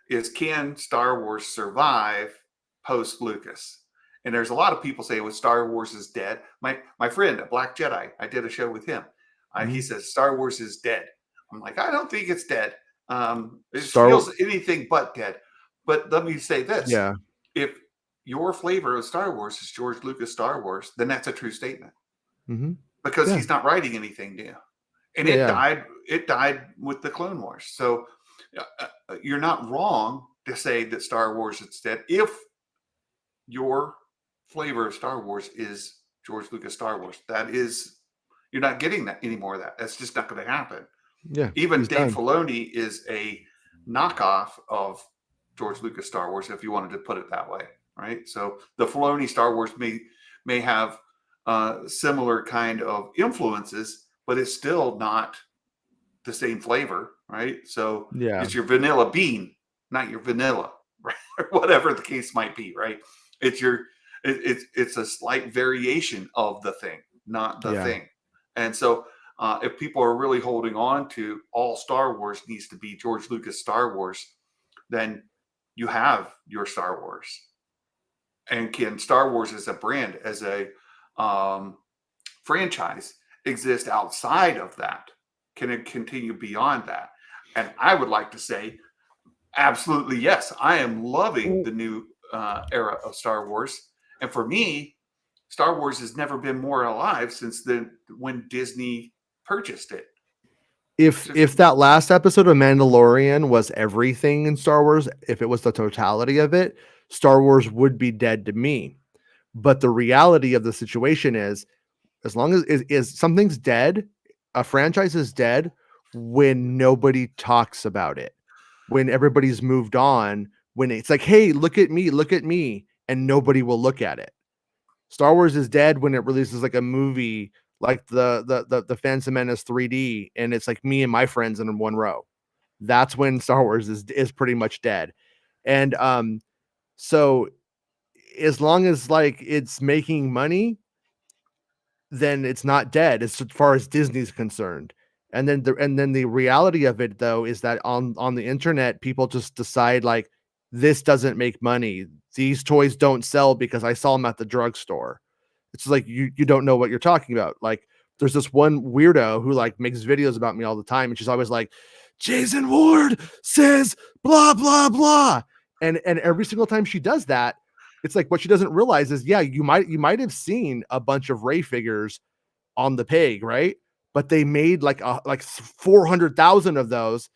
B: is, can Star Wars survive post Lucas? And there's a lot of people say, well, Star Wars is dead. My friend, a Black Jedi, I did a show with him. He says Star Wars is dead. I'm like, I don't think it's dead. It feels anything but dead. But let me say this.
C: Yeah.
B: If your flavor of Star Wars is George Lucas Star Wars, then that's a true statement. Mm-hmm. Because he's not writing anything new. And it died with the Clone Wars. So you're not wrong to say that Star Wars is dead if your flavor of Star Wars is George Lucas Star Wars. That is... You're not getting that any more of that. That's just not going to happen.
C: Yeah.
B: Even Dave Filoni is a knockoff of George Lucas Star Wars, if you wanted to put it that way, right? So the Filoni Star Wars may have similar kind of influences, but it's still not the same flavor, right? So it's your vanilla bean, not your vanilla, right? Or whatever the case might be, right? It's a slight variation of the thing, not the thing. And so if people are really holding on to all Star Wars needs to be George Lucas Star Wars, then you have your Star Wars. And can Star Wars as a brand, as a franchise, exist outside of that? Can it continue beyond that? And I would like to say, absolutely yes. I am loving the new era of Star Wars. And for me, Star Wars has never been more alive since when Disney purchased it.
C: If that last episode of Mandalorian was everything in Star Wars, if it was the totality of it, Star Wars would be dead to me. But the reality of the situation is, As long as is something's dead, a franchise is dead when nobody talks about it, when everybody's moved on, when it's like, hey, look at me, and nobody will look at it. Star Wars is dead when it releases like a movie like the Phantom Menace 3D, and it's like me and my friends in one row. That's when Star Wars is pretty much dead. And so as long as like it's making money, then it's not dead as far as Disney's concerned. And then the reality of it though is that on the internet, people just decide like, this doesn't make money. These toys don't sell because I saw them at the drugstore. It's like you don't know what you're talking about. Like there's this one weirdo who like makes videos about me all the time, and she's always like, Jason Ward says blah blah blah. And every single time she does that, it's like what she doesn't realize is, yeah, you might have seen a bunch of Rey figures on the peg, right? But they made like 400,000 of those,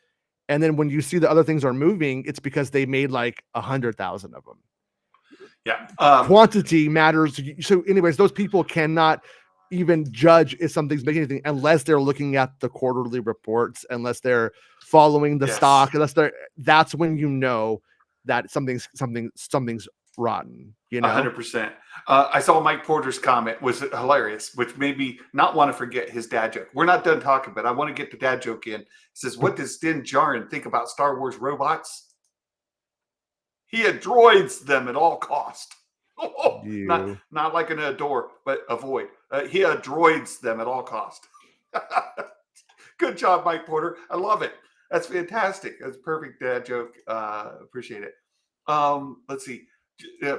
C: and then when you see the other things are moving, it's because they made like 100,000 of them.
B: Yeah,
C: quantity matters. So, anyways, those people cannot even judge if something's making anything unless they're looking at the quarterly reports, unless they're following the stock, unless they're. That's when you know that something's rotten. You know,
B: 100%. I saw Mike Porter's comment was hilarious, which made me not want to forget his dad joke. We're not done talking, but I want to get the dad joke in. He says, "What does Din Djarin think about Star Wars robots? He adroids them at all cost." Not like an adore, but avoid. He adroids them at all cost. Good job, Mike Porter. I love it. That's fantastic. That's a perfect dad joke. Appreciate it. Let's see.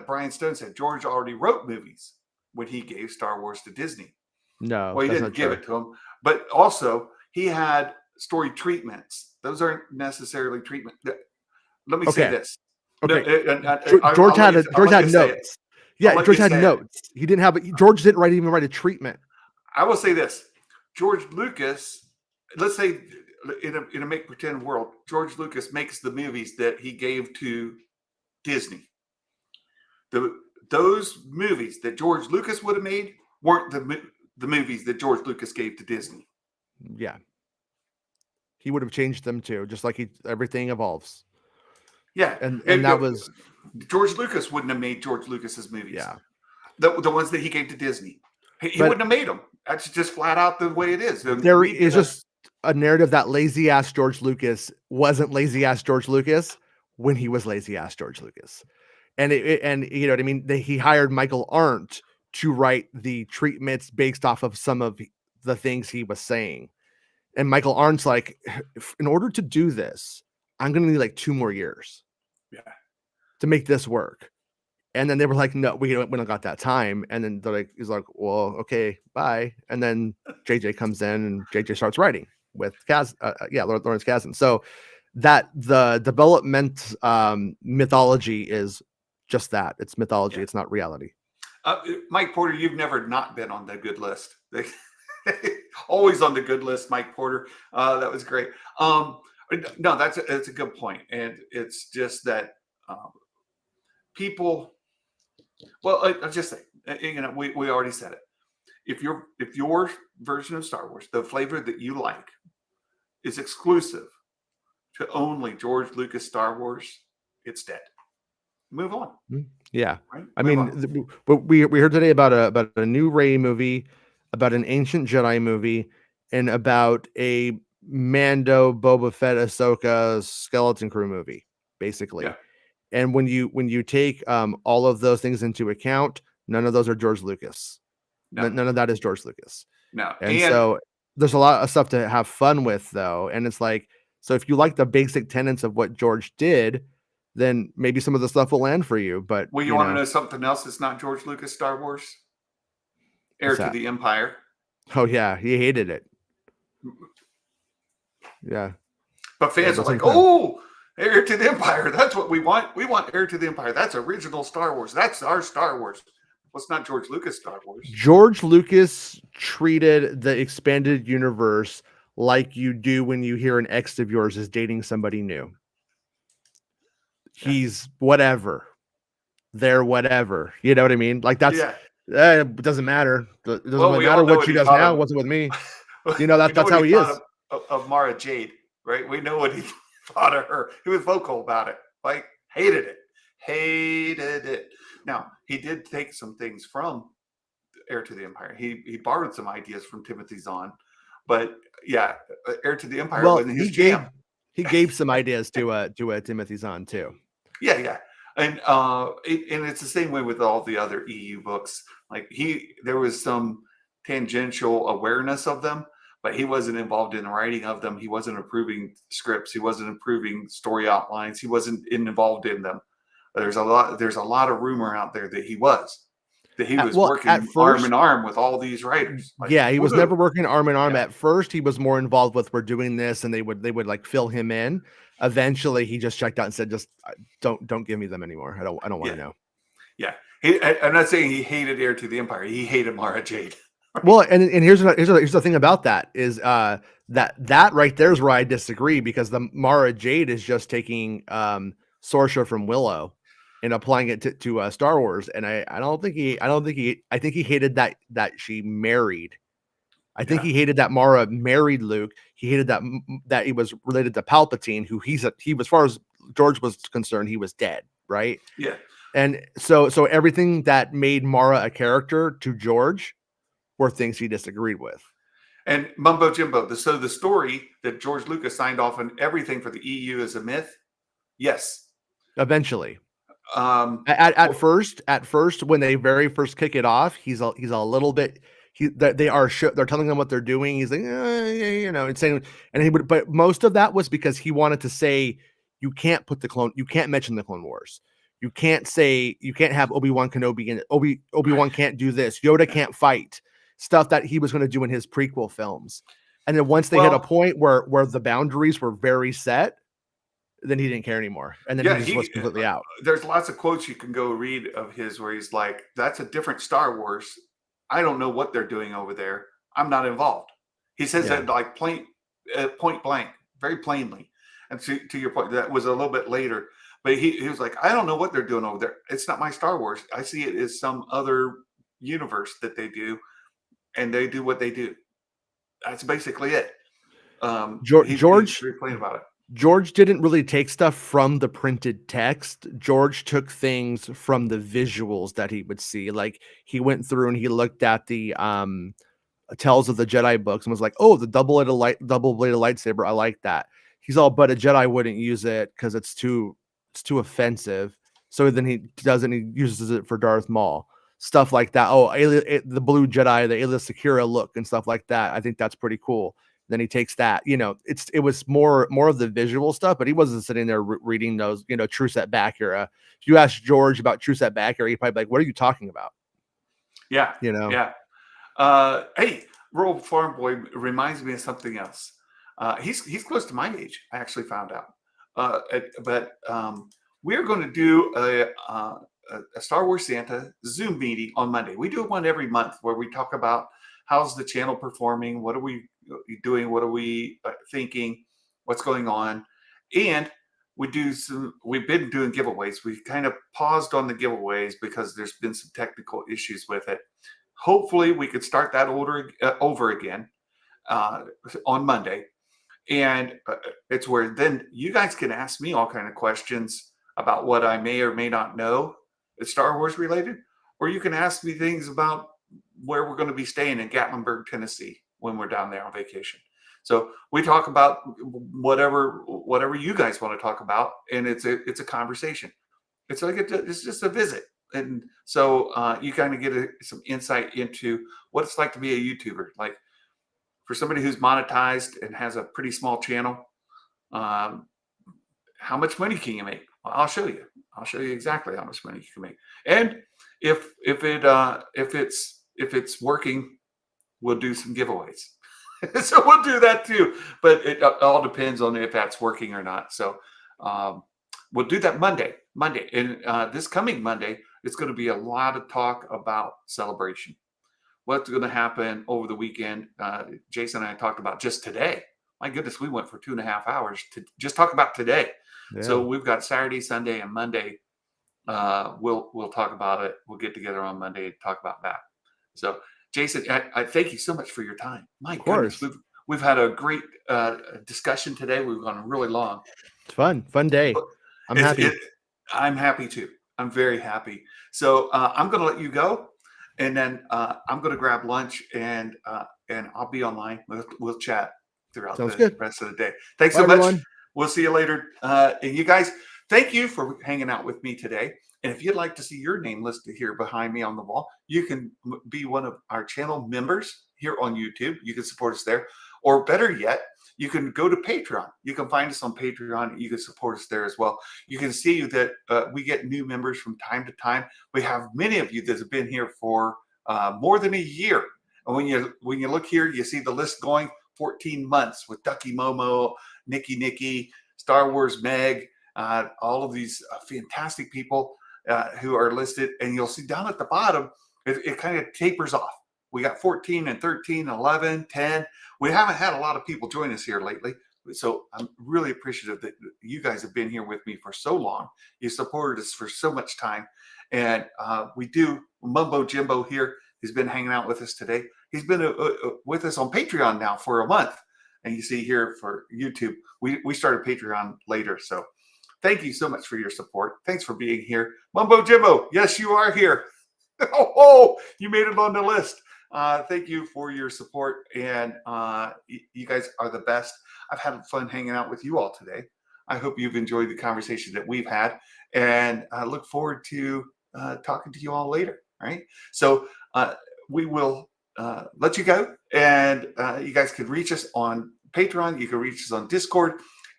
B: Brian Stone said George already wrote movies when he gave Star Wars to Disney.
C: No,
B: well, he didn't give it to him, but also he had story treatments. Those aren't necessarily treatment. Let me say this.
C: Okay. George had notes. Yeah, George had notes. He didn't have it. George didn't even write a treatment.
B: I will say this. George Lucas, let's say in a make pretend world, George Lucas makes the movies that he gave to Disney. Those movies that George Lucas would have made weren't the movies that George Lucas gave to Disney.
C: Yeah. He would have changed them too, just like everything evolves.
B: Yeah.
C: And that was
B: George Lucas wouldn't have made George Lucas's movies.
C: Yeah.
B: The ones that he gave to Disney. He wouldn't have made them. That's just flat out the way it is.
C: There is just a narrative that lazy ass George Lucas wasn't lazy ass George Lucas when he was lazy ass George Lucas. And you know what I mean? He hired Michael Arndt to write the treatments based off of some of the things he was saying. And Michael Arndt's like, in order to do this, I'm going to need like 2 more years to make this work. And then they were like, no, we don't got that time. And then he's like, well, okay, bye. And then JJ comes in and JJ starts writing with Lawrence Kasdan. So that the development mythology is just that. It's mythology. Yeah. It's not reality.
B: Mike Porter, you've never not been on the good list. Always on the good list, Mike Porter. That was great. No, that's a good point. And it's just that people, well, I'll just say, you know, we already said it. If your version of Star Wars, the flavor that you like, is exclusive to only George Lucas Star Wars, it's dead. Move on.
C: Yeah, right? I mean, we heard today about a new Rey movie, about an ancient Jedi movie, and about a Mando, Boba Fett, Ahsoka skeleton crew movie, basically. Yeah. And when you take all of those things into account, none of those are George Lucas. No. None of that is George Lucas.
B: No.
C: And so there's a lot of stuff to have fun with, though. And it's like, so if you like the basic tenets of what George did, then maybe some of the stuff will land for you. But
B: you want to know something else that's not George Lucas Star Wars? Heir to the Empire.
C: Oh yeah, he hated it. Yeah.
B: But fans are like, oh, Heir to the Empire. That's what we want. We want Heir to the Empire. That's original Star Wars. That's our Star Wars. Well, it's not George Lucas Star Wars.
C: George Lucas treated the expanded universe like you do when you hear an ex of yours is dating somebody new. He's whatever. They're whatever. You know what I mean? Like that's It doesn't matter. It doesn't
B: Well,
C: really
B: we all
C: matter
B: know
C: what
B: what
C: she
B: he
C: does
B: thought
C: now. It
B: of.
C: wasn't with me.
B: We know
C: That's
B: what
C: how
B: he
C: he
B: thought
C: is.
B: of Mara Jade, right? We know what he thought of her. He was vocal about it. Like, hated it. Now, he did take some things from Heir to the Empire. He borrowed some ideas from Timothy Zahn, but yeah, Heir to the Empire
C: Well,
B: wasn't his jam.
C: he gave some ideas to Timothy Zahn too.
B: Yeah, and and it's the same way with all the other EU books. Like there was some tangential awareness of them, but he wasn't involved in the writing of them. He wasn't approving scripts. He wasn't approving story outlines. He wasn't involved in them. There's a lot of rumor out there that he was
C: At
B: working arm in
C: first,
B: arm with all these writers. Like,
C: yeah, he was
B: woohoo.
C: never working arm in arm.
B: Yeah,
C: At first, he was more involved with we're doing this, and they would like fill him in. Eventually, he just checked out and said, "Just don't give me them anymore. I don't want
B: yeah,
C: to know."
B: yeah. I'm not saying he hated Heir to the Empire. He hated Mara Jade.
C: Well, and here's the thing about that is that right there is where I disagree, because the Mara Jade is just taking Sorsha from Willow and applying it to Star Wars, and I think he hated that she married. I think
B: Yeah,
C: he hated that Mara married Luke. He hated that he was related to Palpatine, who he as far as George was concerned, he was dead, right?
B: yeah.
C: And so everything that made Mara a character to George were things he disagreed with.
B: And mumbo jumbo. So the story that George Lucas signed off on everything for the EU is a myth. Yes.
C: Eventually,
B: Um,
C: at first, when they very first kick it off, he's a little bit. They're telling him what they're doing. He's like, and saying, and he would, but most of that was because he wanted to say, you can't mention the Clone Wars. You can't have Obi-Wan Kenobi in it. Obi-Wan can't do this. Yoda can't fight. Stuff that he was going to do in his prequel films. And then once they hit a point where the boundaries were very set, then he didn't care anymore. And then he just was completely out.
B: There's lots of quotes you can go read of his where he's like, that's a different Star Wars. I don't know what they're doing over there. I'm not involved. He says that like point blank, very plainly. And to your point, that was a little bit later. But he was like, I don't know what they're doing over there. It's not my Star Wars. I see it as some other universe that they do, and they do what they do. That's basically it. He's very plain about it.
C: George didn't really take stuff from the printed text. George took things from the visuals that he would see. Like, he went through and he looked at the Tales of the Jedi books and was like, oh, the double-bladed lightsaber, I like that. He's all, but a Jedi wouldn't use it because it's too offensive. So then he uses it for Darth Maul. Stuff like that. Oh, the blue Jedi, the Aayla Secura look and stuff like that. I think that's pretty cool. Then he takes that, it was more of the visual stuff, but he wasn't sitting there reading those, True Set Back era. If you ask George about True Set Back era, he'd probably be like, what are you talking about?
B: Yeah. Yeah. Hey, Rural Farm Boy reminds me of something else. He's close to my age, I actually found out. But we're going to do a Star Wars Santa Zoom meeting on Monday. We do one every month where we talk about how's the channel performing, what are we doing, what are we thinking, what's going on, and we've been doing giveaways. We've kind of paused on the giveaways because there's been some technical issues with it. Hopefully we could start that over again on Monday, and it's where then you guys can ask me all kind of questions about what I may or may not know that's Star Wars related, or you can ask me things about where we're going to be staying in Gatlinburg, Tennessee when we're down there on vacation. So we talk about whatever you guys want to talk about, and it's a conversation. It's like it's just a visit, and so you kind of get some insight into what it's like to be a YouTuber. Like, for somebody who's monetized and has a pretty small channel, how much money can you make? Well, I'll show you. I'll show you exactly how much money you can make, and if it's working, we'll do some giveaways. So we'll do that too, but it all depends on if that's working or not. So we'll do that Monday, and this coming Monday, it's going to be a lot of talk about celebration. What's going to happen over the weekend? Jason and I talked about just today. My goodness, we went for 2.5 hours to just talk about today. Yeah. So we've got Saturday, Sunday, and Monday we'll talk about it. We'll get together on Monday and talk about that. So, Jason, I thank you so much for your time. My goodness, we've had a great discussion today. We've gone really long.
C: It's fun day. I'm happy.
B: I'm happy too. I'm very happy. So I'm going to let you go, and then I'm going to grab lunch, and I'll be online. We'll chat throughout the rest of the day. Thanks so much.
C: Everyone.
B: We'll see you later. And you guys, thank you for hanging out with me today. And if you'd like to see your name listed here behind me on the wall, you can be one of our channel members here on YouTube. You can support us there. Or better yet, you can go to Patreon. You can find us on Patreon. You can support us there as well. You can see that we get new members from time to time. We have many of you that have been here for more than a year. And when you look here, you see the list going 14 months with Ducky Momo, Nikki, Star Wars Meg, all of these fantastic people who are listed. And you'll see down at the bottom, it kind of tapers off. We got 14 and 13, 11, 10. We haven't had a lot of people join us here lately. So I'm really appreciative that you guys have been here with me for so long. You supported us for so much time. And we do, Mumbo Jimbo here has been hanging out with us today. He's been with us on Patreon now for a month. And you see here for YouTube, we started Patreon later. So thank you so much for your support. Thanks for being here. Mumbo Jimbo, yes, you are here. Oh, you made it on the list. Thank you for your support, and you guys are the best. I've had fun hanging out with you all today. I hope you've enjoyed the conversation that we've had, and I look forward to talking to you all later. All right, so we will let you go, and you guys can reach us on Patreon. You can reach us on Discord,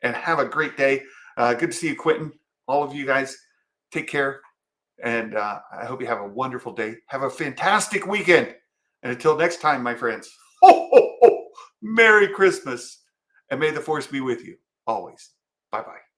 B: and have a great day. Good to see you, Quentin. All of you guys, take care, and I hope you have a wonderful day. Have a fantastic weekend. And until next time, my friends, Merry Christmas, and may the Force be with you always. Bye-bye.